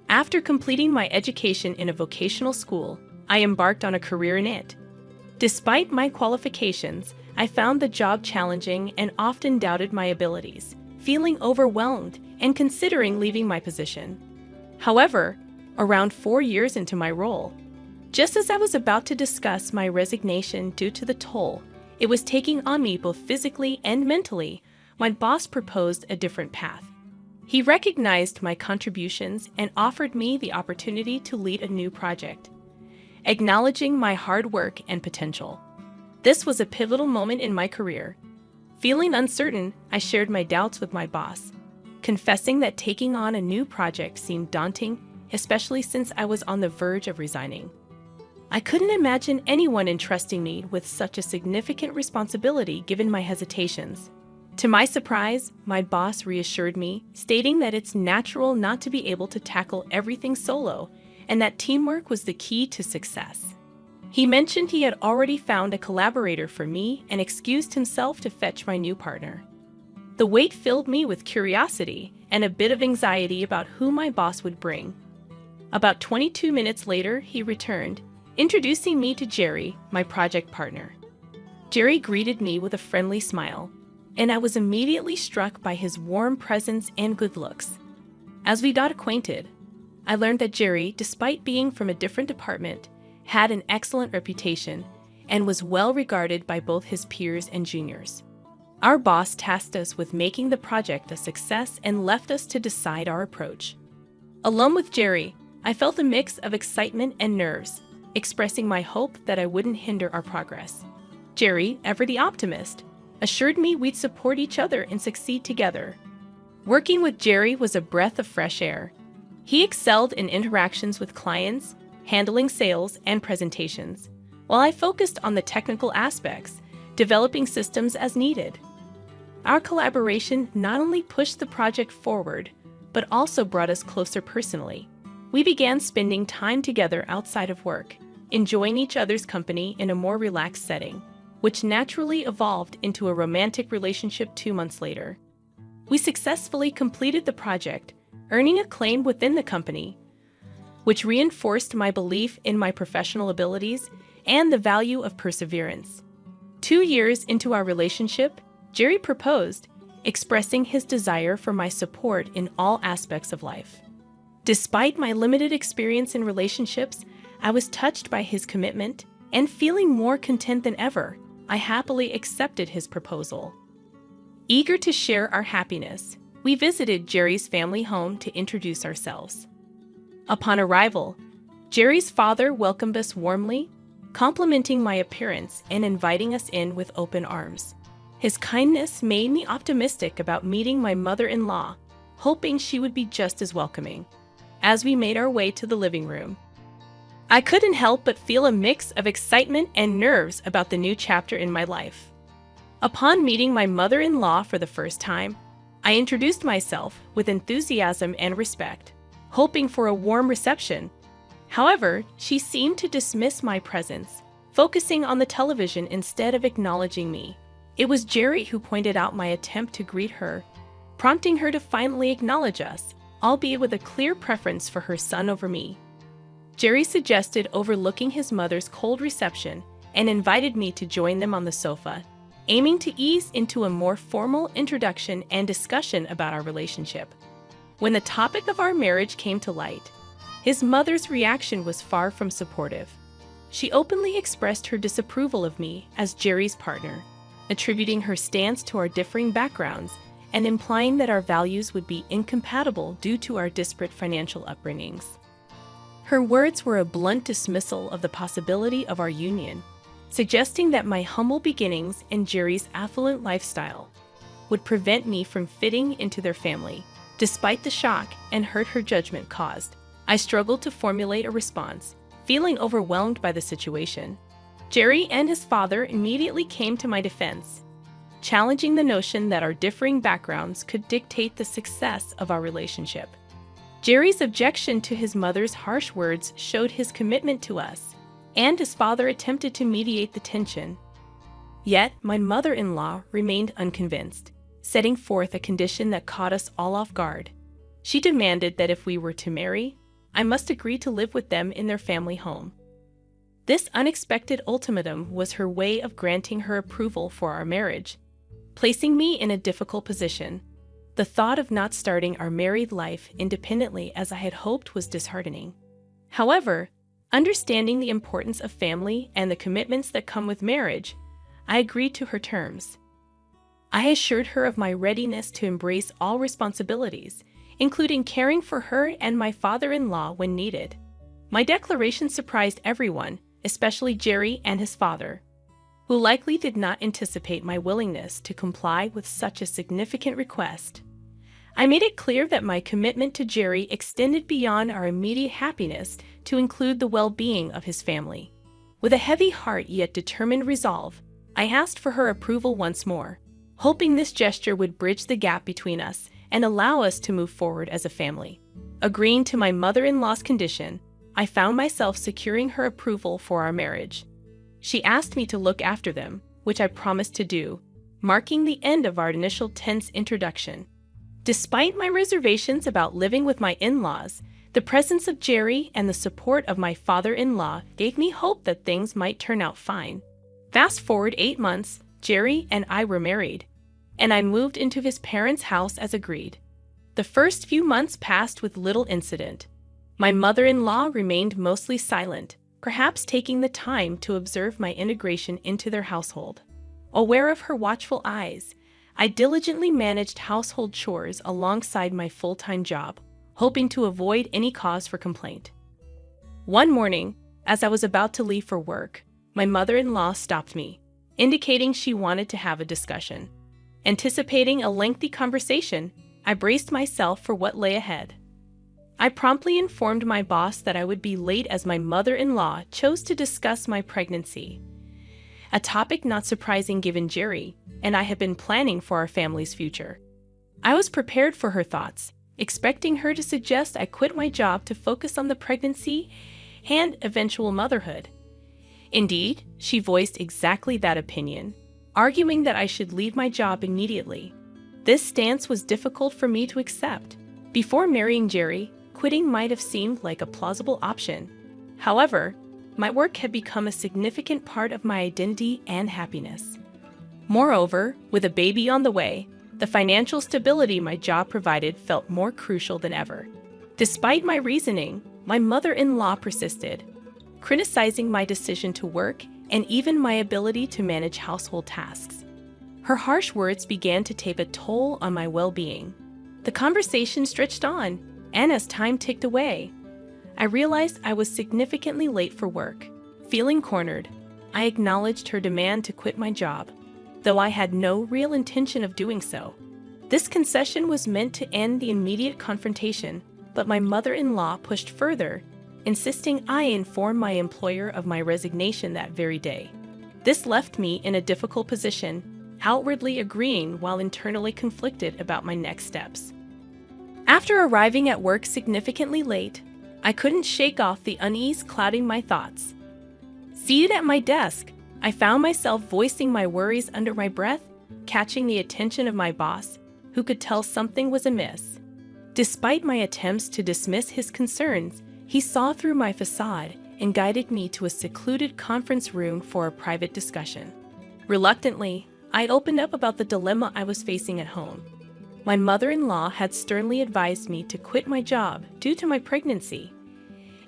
After completing my education in a vocational school, I embarked on a career in it. Despite my qualifications, I found the job challenging and often doubted my abilities, feeling overwhelmed and considering leaving my position. However, around 4 years into my role, just as I was about to discuss my resignation due to the toll it was taking on me both physically and mentally, my boss proposed a different path. He recognized my contributions and offered me the opportunity to lead a new project, acknowledging my hard work and potential. This was a pivotal moment in my career. Feeling uncertain, I shared my doubts with my boss, confessing that taking on a new project seemed daunting, especially since I was on the verge of resigning. I couldn't imagine anyone entrusting me with such a significant responsibility given my hesitations. To my surprise, my boss reassured me, stating that it's natural not to be able to tackle everything solo and that teamwork was the key to success. He mentioned he had already found a collaborator for me and excused himself to fetch my new partner. The wait filled me with curiosity and a bit of anxiety about who my boss would bring. About 22 minutes later, he returned, introducing me to Jerry, my project partner. Jerry greeted me with a friendly smile, and I was immediately struck by his warm presence and good looks. As we got acquainted, I learned that Jerry, despite being from a different department, had an excellent reputation and was well regarded by both his peers and juniors. Our boss tasked us with making the project a success and left us to decide our approach. Alone with Jerry, I felt a mix of excitement and nerves, expressing my hope that I wouldn't hinder our progress. Jerry, ever the optimist, assured me we'd support each other and succeed together. Working with Jerry was a breath of fresh air. He excelled in interactions with clients, handling sales and presentations, while I focused on the technical aspects, developing systems as needed. Our collaboration not only pushed the project forward, but also brought us closer personally. We began spending time together outside of work, enjoying each other's company in a more relaxed setting, which naturally evolved into a romantic relationship 2 months later. We successfully completed the project, earning acclaim within the company, which reinforced my belief in my professional abilities and the value of perseverance. 2 years into our relationship, Jerry proposed, expressing his desire for my support in all aspects of life. Despite my limited experience in relationships, I was touched by his commitment, and feeling more content than ever, I happily accepted his proposal. Eager to share our happiness, we visited Jerry's family home to introduce ourselves. Upon arrival, Jerry's father welcomed us warmly, complimenting my appearance and inviting us in with open arms. His kindness made me optimistic about meeting my mother-in-law, hoping she would be just as welcoming. As we made our way to the living room, I couldn't help but feel a mix of excitement and nerves about the new chapter in my life. Upon meeting my mother-in-law for the first time, I introduced myself with enthusiasm and respect, hoping for a warm reception. However, she seemed to dismiss my presence, focusing on the television instead of acknowledging me. It was Jerry who pointed out my attempt to greet her, prompting her to finally acknowledge us, albeit with a clear preference for her son over me. Jerry suggested overlooking his mother's cold reception and invited me to join them on the sofa, aiming to ease into a more formal introduction and discussion about our relationship. When the topic of our marriage came to light, his mother's reaction was far from supportive. She openly expressed her disapproval of me as Jerry's partner, attributing her stance to our differing backgrounds and implying that our values would be incompatible due to our disparate financial upbringings. Her words were a blunt dismissal of the possibility of our union, suggesting that my humble beginnings and Jerry's affluent lifestyle would prevent me from fitting into their family. Despite the shock and hurt her judgment caused, I struggled to formulate a response, feeling overwhelmed by the situation. Jerry and his father immediately came to my defense, challenging the notion that our differing backgrounds could dictate the success of our relationship. Jerry's objection to his mother's harsh words showed his commitment to us, and his father attempted to mediate the tension. Yet, my mother-in-law remained unconvinced, setting forth a condition that caught us all off guard. She demanded that if we were to marry, I must agree to live with them in their family home. This unexpected ultimatum was her way of granting her approval for our marriage, placing me in a difficult position. The thought of not starting our married life independently as I had hoped was disheartening. However, understanding the importance of family and the commitments that come with marriage, I agreed to her terms. I assured her of my readiness to embrace all responsibilities, including caring for her and my father-in-law when needed. My declaration surprised everyone, especially Jerry and his father, who likely did not anticipate my willingness to comply with such a significant request. I made it clear that my commitment to Jerry extended beyond our immediate happiness to include the well-being of his family. With a heavy heart yet determined resolve, I asked for her approval once more, hoping this gesture would bridge the gap between us and allow us to move forward as a family. Agreeing to my mother-in-law's condition, I found myself securing her approval for our marriage. She asked me to look after them, which I promised to do, marking the end of our initial tense introduction. Despite my reservations about living with my in-laws, the presence of Jerry and the support of my father-in-law gave me hope that things might turn out fine. Fast forward 8 months, Jerry and I were married, and I moved into his parents' house as agreed. The first few months passed with little incident. My mother-in-law remained mostly silent, perhaps taking the time to observe my integration into their household. Aware of her watchful eyes, I diligently managed household chores alongside my full-time job, hoping to avoid any cause for complaint. One morning, as I was about to leave for work, my mother-in-law stopped me, indicating she wanted to have a discussion. Anticipating a lengthy conversation, I braced myself for what lay ahead. I promptly informed my boss that I would be late as my mother-in-law chose to discuss my pregnancy, a topic not surprising given Jerry and I had been planning for our family's future. I was prepared for her thoughts, expecting her to suggest I quit my job to focus on the pregnancy and eventual motherhood. Indeed, she voiced exactly that opinion, arguing that I should leave my job immediately. This stance was difficult for me to accept. Before marrying Jerry, quitting might have seemed like a plausible option. However, my work had become a significant part of my identity and happiness. Moreover, with a baby on the way, the financial stability my job provided felt more crucial than ever. Despite my reasoning, my mother-in-law persisted, criticizing my decision to work and even my ability to manage household tasks. Her harsh words began to take a toll on my well-being. The conversation stretched on, and as time ticked away, I realized I was significantly late for work. Feeling cornered, I acknowledged her demand to quit my job, though I had no real intention of doing so. This concession was meant to end the immediate confrontation, but my mother-in-law pushed further, insisting I inform my employer of my resignation that very day. This left me in a difficult position, outwardly agreeing while internally conflicted about my next steps. After arriving at work significantly late, I couldn't shake off the unease clouding my thoughts. Seated at my desk, I found myself voicing my worries under my breath, catching the attention of my boss, who could tell something was amiss. Despite my attempts to dismiss his concerns, he saw through my facade and guided me to a secluded conference room for a private discussion. Reluctantly, I opened up about the dilemma I was facing at home. My mother-in-law had sternly advised me to quit my job due to my pregnancy,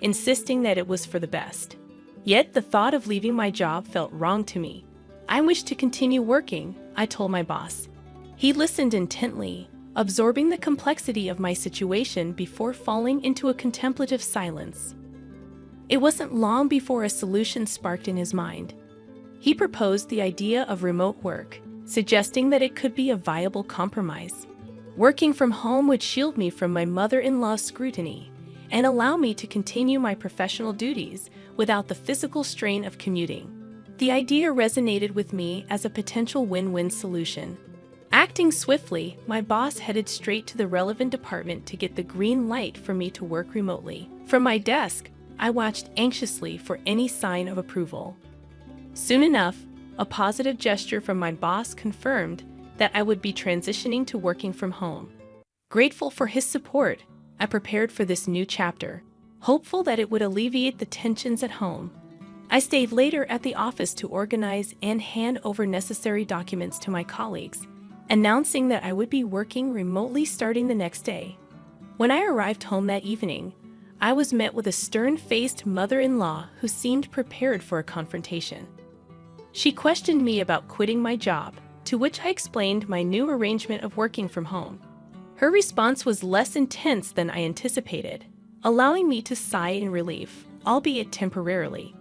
insisting that it was for the best. Yet the thought of leaving my job felt wrong to me. I wished to continue working, I told my boss. He listened intently, absorbing the complexity of my situation before falling into a contemplative silence. It wasn't long before a solution sparked in his mind. He proposed the idea of remote work, suggesting that it could be a viable compromise. Working from home would shield me from my mother-in-law's scrutiny and allow me to continue my professional duties without the physical strain of commuting. The idea resonated with me as a potential win-win solution. Acting swiftly, my boss headed straight to the relevant department to get the green light for me to work remotely. From my desk, I watched anxiously for any sign of approval. Soon enough, a positive gesture from my boss confirmed that I would be transitioning to working from home. Grateful for his support, I prepared for this new chapter, hopeful that it would alleviate the tensions at home. I stayed later at the office to organize and hand over necessary documents to my colleagues, announcing that I would be working remotely starting the next day. When I arrived home that evening, I was met with a stern-faced mother-in-law who seemed prepared for a confrontation. She questioned me about quitting my job, to which I explained my new arrangement of working from home. Her response was less intense than I anticipated, allowing me to sigh in relief, albeit temporarily.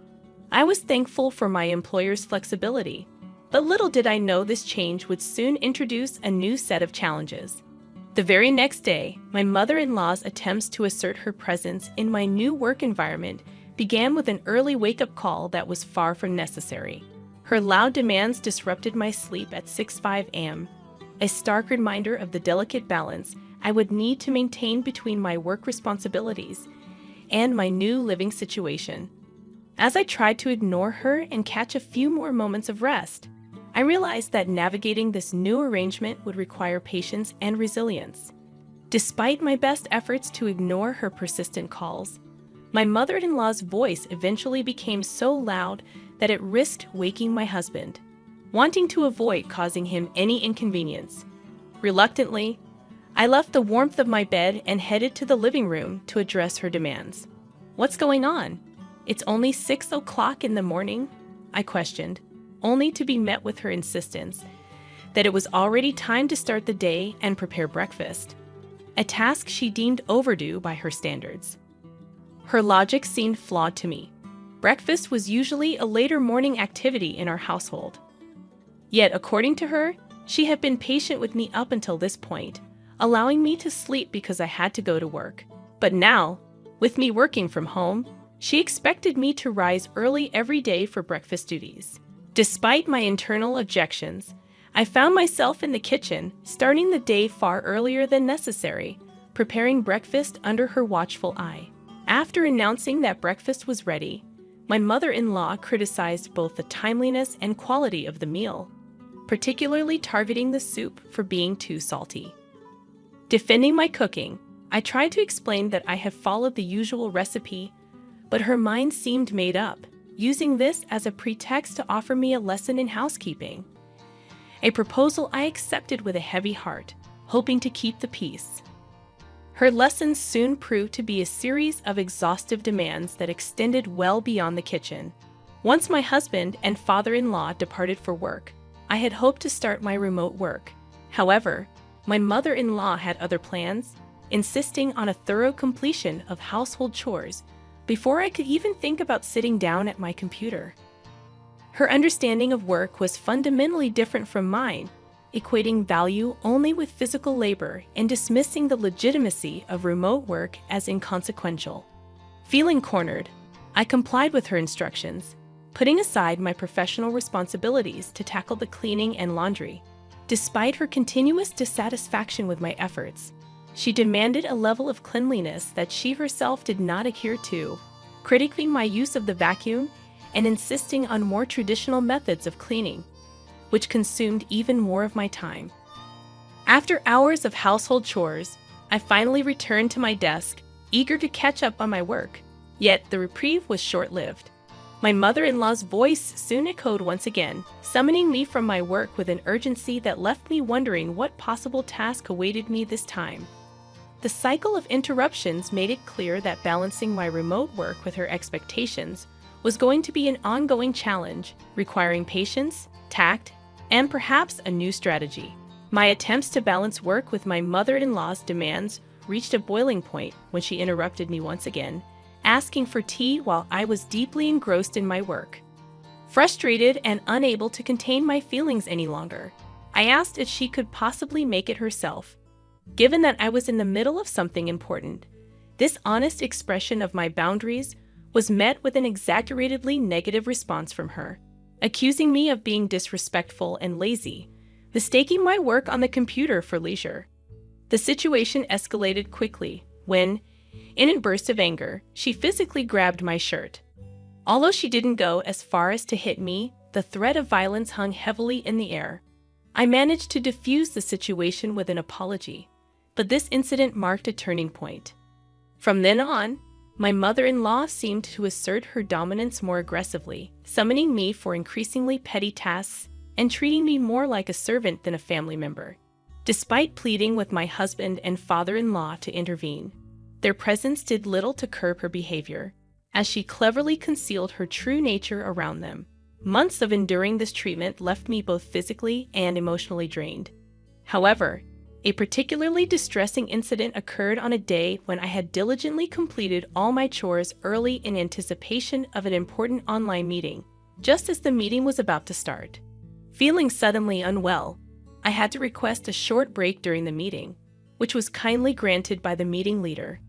I was thankful for my employer's flexibility, but little did I know this change would soon introduce a new set of challenges. The very next day, my mother-in-law's attempts to assert her presence in my new work environment began with an early wake-up call that was far from necessary. Her loud demands disrupted my sleep at 6:05 a.m., a stark reminder of the delicate balance I would need to maintain between my work responsibilities and my new living situation. As I tried to ignore her and catch a few more moments of rest, I realized that navigating this new arrangement would require patience and resilience. Despite my best efforts to ignore her persistent calls, my mother-in-law's voice eventually became so loud that it risked waking my husband, wanting to avoid causing him any inconvenience. Reluctantly, I left the warmth of my bed and headed to the living room to address her demands. "What's going on? It's only 6 o'clock in the morning?" I questioned, only to be met with her insistence that it was already time to start the day and prepare breakfast, a task she deemed overdue by her standards. Her logic seemed flawed to me. Breakfast was usually a later morning activity in our household. Yet, according to her, she had been patient with me up until this point, allowing me to sleep because I had to go to work. But now, with me working from home, she expected me to rise early every day for breakfast duties. Despite my internal objections, I found myself in the kitchen, starting the day far earlier than necessary, preparing breakfast under her watchful eye. After announcing that breakfast was ready, my mother-in-law criticized both the timeliness and quality of the meal, particularly targeting the soup for being too salty. Defending my cooking, I tried to explain that I had followed the usual recipe, but her mind seemed made up, using this as a pretext to offer me a lesson in housekeeping. A proposal I accepted with a heavy heart, hoping to keep the peace. Her lessons soon proved to be a series of exhaustive demands that extended well beyond the kitchen. Once my husband and father-in-law departed for work, I had hoped to start my remote work. However, my mother-in-law had other plans, insisting on a thorough completion of household chores before I could even think about sitting down at my computer. Her understanding of work was fundamentally different from mine, equating value only with physical labor and dismissing the legitimacy of remote work as inconsequential. Feeling cornered, I complied with her instructions, putting aside my professional responsibilities to tackle the cleaning and laundry. Despite her continuous dissatisfaction with my efforts, She demanded a level of cleanliness that she herself did not adhere to, critiquing my use of the vacuum and insisting on more traditional methods of cleaning, which consumed even more of my time. After hours of household chores, I finally returned to my desk, eager to catch up on my work. Yet the reprieve was short-lived. My mother-in-law's voice soon echoed once again, summoning me from my work with an urgency that left me wondering what possible task awaited me this time. The cycle of interruptions made it clear that balancing my remote work with her expectations was going to be an ongoing challenge, requiring patience, tact, and perhaps a new strategy. My attempts to balance work with my mother-in-law's demands reached a boiling point when she interrupted me once again, asking for tea while I was deeply engrossed in my work. Frustrated and unable to contain my feelings any longer, I asked if she could possibly make it herself. Given that I was in the middle of something important, this honest expression of my boundaries was met with an exaggeratedly negative response from her, accusing me of being disrespectful and lazy, mistaking my work on the computer for leisure. The situation escalated quickly when, in a burst of anger, she physically grabbed my shirt. Although she didn't go as far as to hit me, the threat of violence hung heavily in the air. I managed to defuse the situation with an apology, but this incident marked a turning point. From then on, my mother-in-law seemed to assert her dominance more aggressively, summoning me for increasingly petty tasks and treating me more like a servant than a family member. Despite pleading with my husband and father-in-law to intervene, their presence did little to curb her behavior, as she cleverly concealed her true nature around them. Months of enduring this treatment left me both physically and emotionally drained. However, a particularly distressing incident occurred on a day when I had diligently completed all my chores early in anticipation of an important online meeting, just as the meeting was about to start. Feeling suddenly unwell, I had to request a short break during the meeting, which was kindly granted by the meeting leader.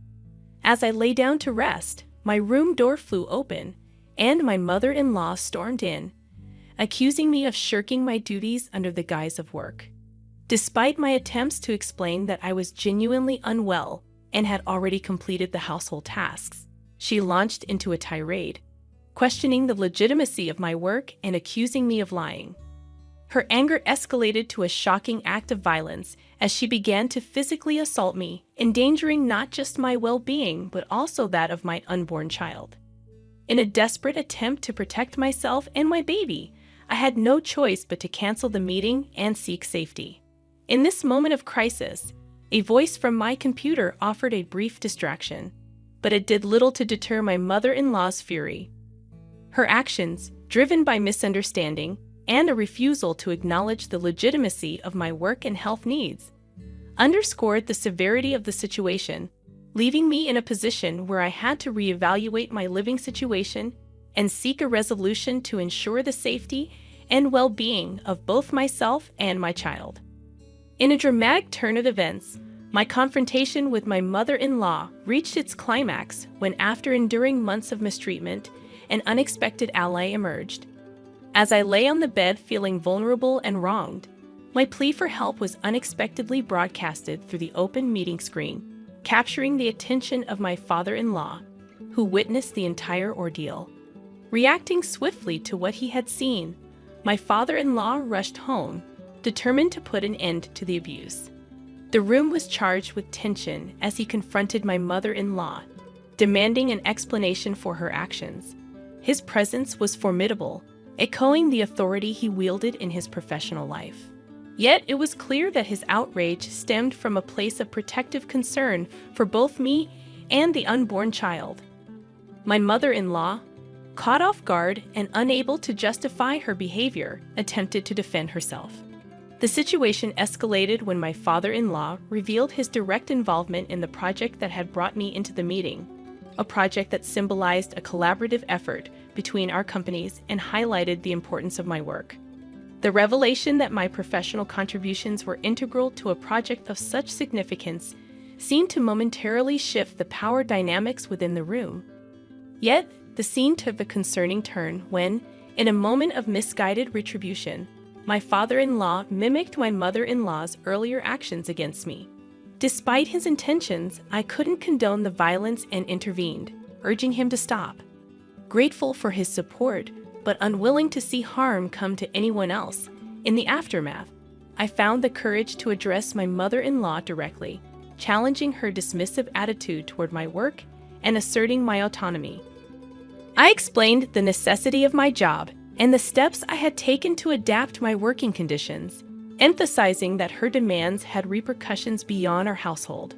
As I lay down to rest, my room door flew open, and my mother-in-law stormed in, accusing me of shirking my duties under the guise of work. Despite my attempts to explain that I was genuinely unwell and had already completed the household tasks, she launched into a tirade, questioning the legitimacy of my work and accusing me of lying. Her anger escalated to a shocking act of violence as she began to physically assault me, endangering not just my well-being but also that of my unborn child. In a desperate attempt to protect myself and my baby, I had no choice but to cancel the meeting and seek safety. In this moment of crisis, a voice from my computer offered a brief distraction, but it did little to deter my mother-in-law's fury. Her actions, driven by misunderstanding and a refusal to acknowledge the legitimacy of my work and health needs, underscored the severity of the situation, leaving me in a position where I had to reevaluate my living situation and seek a resolution to ensure the safety and well-being of both myself and my child. In a dramatic turn of events, my confrontation with my mother-in-law reached its climax when, after enduring months of mistreatment, an unexpected ally emerged. As I lay on the bed feeling vulnerable and wronged, my plea for help was unexpectedly broadcasted through the open meeting screen, capturing the attention of my father-in-law, who witnessed the entire ordeal. Reacting swiftly to what he had seen, my father-in-law rushed home, determined to put an end to the abuse. The room was charged with tension as he confronted my mother-in-law, demanding an explanation for her actions. His presence was formidable, echoing the authority he wielded in his professional life. Yet it was clear that his outrage stemmed from a place of protective concern for both me and the unborn child. My mother-in-law, caught off guard and unable to justify her behavior, attempted to defend herself. The situation escalated when my father-in-law revealed his direct involvement in the project that had brought me into the meeting, a project that symbolized a collaborative effort between our companies and highlighted the importance of my work. The revelation that my professional contributions were integral to a project of such significance seemed to momentarily shift the power dynamics within the room. Yet, the scene took a concerning turn when, in a moment of misguided retribution, my father-in-law mimicked my mother-in-law's earlier actions against me. Despite his intentions, I couldn't condone the violence and intervened, urging him to stop. Grateful for his support, but unwilling to see harm come to anyone else, in the aftermath, I found the courage to address my mother-in-law directly, challenging her dismissive attitude toward my work and asserting my autonomy. I explained the necessity of my job and the steps I had taken to adapt my working conditions, emphasizing that her demands had repercussions beyond our household.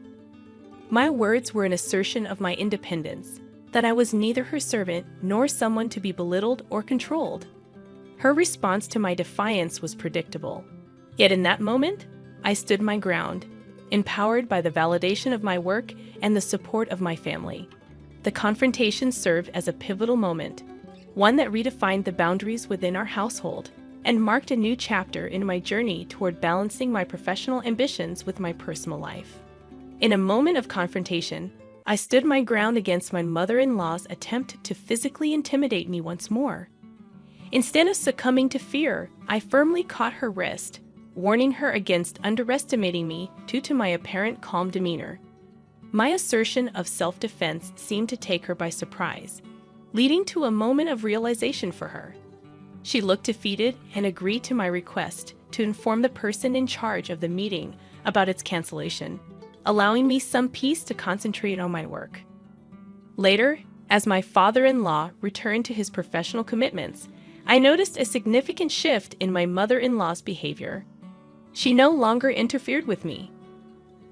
My words were an assertion of my independence, that I was neither her servant nor someone to be belittled or controlled. Her response to my defiance was predictable. Yet in that moment, I stood my ground, empowered by the validation of my work and the support of my family. The confrontation served as a pivotal moment, one that redefined the boundaries within our household and marked a new chapter in my journey toward balancing my professional ambitions with my personal life. In a moment of confrontation, I stood my ground against my mother-in-law's attempt to physically intimidate me once more. Instead of succumbing to fear, I firmly caught her wrist, warning her against underestimating me due to my apparent calm demeanor. My assertion of self-defense seemed to take her by surprise, leading to a moment of realization for her. She looked defeated and agreed to my request to inform the person in charge of the meeting about its cancellation, allowing me some peace to concentrate on my work. Later, as my father-in-law returned to his professional commitments, I noticed a significant shift in my mother-in-law's behavior. She no longer interfered with me.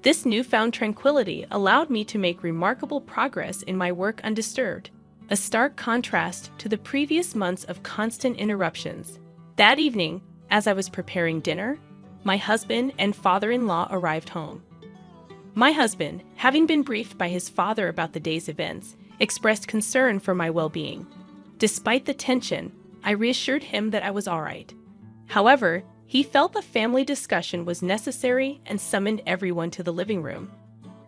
This newfound tranquility allowed me to make remarkable progress in my work undisturbed, a stark contrast to the previous months of constant interruptions. That evening, as I was preparing dinner, my husband and father-in-law arrived home. My husband, having been briefed by his father about the day's events, expressed concern for my well-being. Despite the tension, I reassured him that I was all right. However, he felt the family discussion was necessary and summoned everyone to the living room.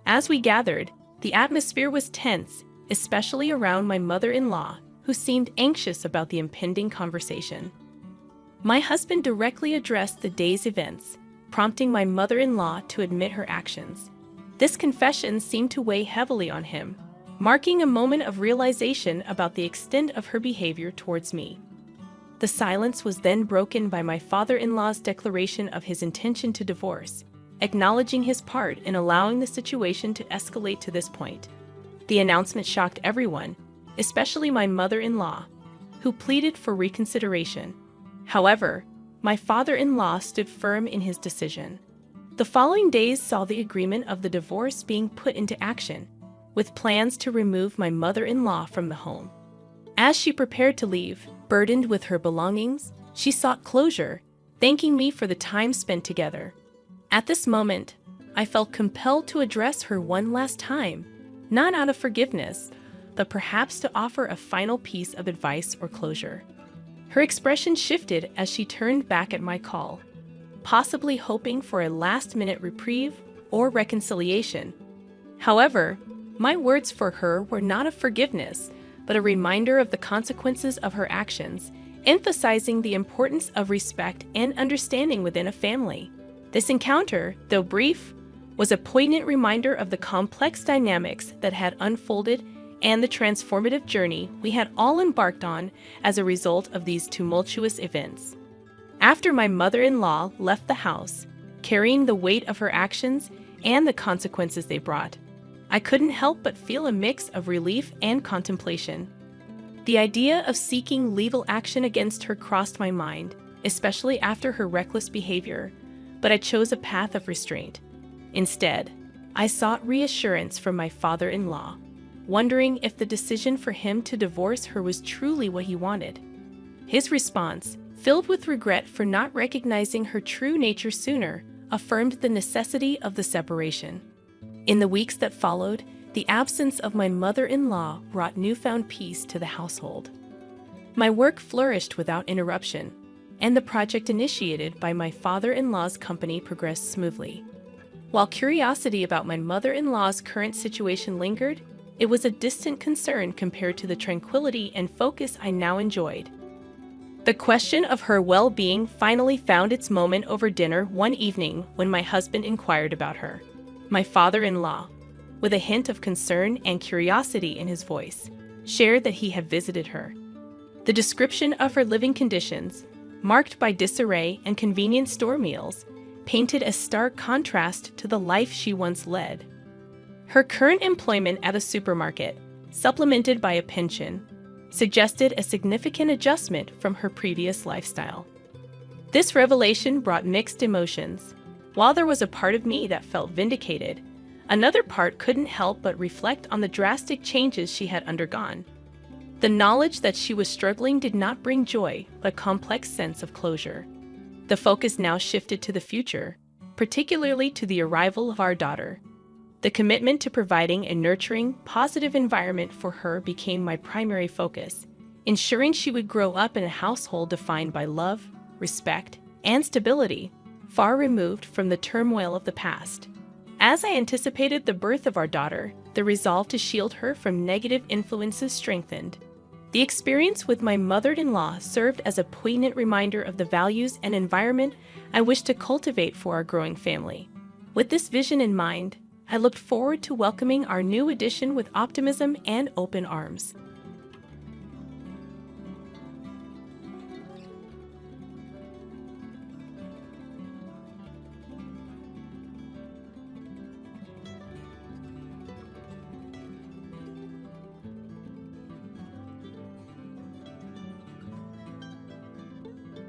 As we gathered, the atmosphere was tense, especially around my mother-in-law, who seemed anxious about the impending conversation. My husband directly addressed the day's events, prompting my mother-in-law to admit her actions. This confession seemed to weigh heavily on him, marking a moment of realization about the extent of her behavior towards me. The silence was then broken by my father-in-law's declaration of his intention to divorce, acknowledging his part in allowing the situation to escalate to this point. The announcement shocked everyone, especially my mother-in-law, who pleaded for reconsideration. However, my father-in-law stood firm in his decision. The following days saw the agreement of the divorce being put into action, with plans to remove my mother-in-law from the home. As she prepared to leave, burdened with her belongings, she sought closure, thanking me for the time spent together. At this moment, I felt compelled to address her one last time, not out of forgiveness, but perhaps to offer a final piece of advice or closure. Her expression shifted as she turned back at my call, possibly hoping for a last-minute reprieve or reconciliation. However, my words for her were not of forgiveness, but a reminder of the consequences of her actions, emphasizing the importance of respect and understanding within a family. This encounter, though brief, was a poignant reminder of the complex dynamics that had unfolded and the transformative journey we had all embarked on as a result of these tumultuous events. After my mother-in-law left the house, carrying the weight of her actions and the consequences they brought, I couldn't help but feel a mix of relief and contemplation. The idea of seeking legal action against her crossed my mind, especially after her reckless behavior, but I chose a path of restraint. Instead, I sought reassurance from my father-in-law, wondering if the decision for him to divorce her was truly what he wanted. His response, filled with regret for not recognizing her true nature sooner, affirmed the necessity of the separation. In the weeks that followed, the absence of my mother-in-law brought newfound peace to the household. My work flourished without interruption, and the project initiated by my father-in-law's company progressed smoothly. While curiosity about my mother-in-law's current situation lingered, it was a distant concern compared to the tranquility and focus I now enjoyed. The question of her well-being finally found its moment over dinner one evening when my husband inquired about her. My father-in-law, with a hint of concern and curiosity in his voice, shared that he had visited her. The description of her living conditions, marked by disarray and convenient store meals, painted a stark contrast to the life she once led. Her current employment at a supermarket, supplemented by a pension, suggested a significant adjustment from her previous lifestyle. This revelation brought mixed emotions. While there was a part of me that felt vindicated, another part couldn't help but reflect on the drastic changes she had undergone. The knowledge that she was struggling did not bring joy, but a complex sense of closure. The focus now shifted to the future, particularly to the arrival of our daughter. The commitment to providing a nurturing, positive environment for her became my primary focus, ensuring she would grow up in a household defined by love, respect, and stability, far removed from the turmoil of the past. As I anticipated the birth of our daughter, the resolve to shield her from negative influences strengthened. The experience with my mother-in-law served as a poignant reminder of the values and environment I wished to cultivate for our growing family. With this vision in mind, I looked forward to welcoming our new addition with optimism and open arms.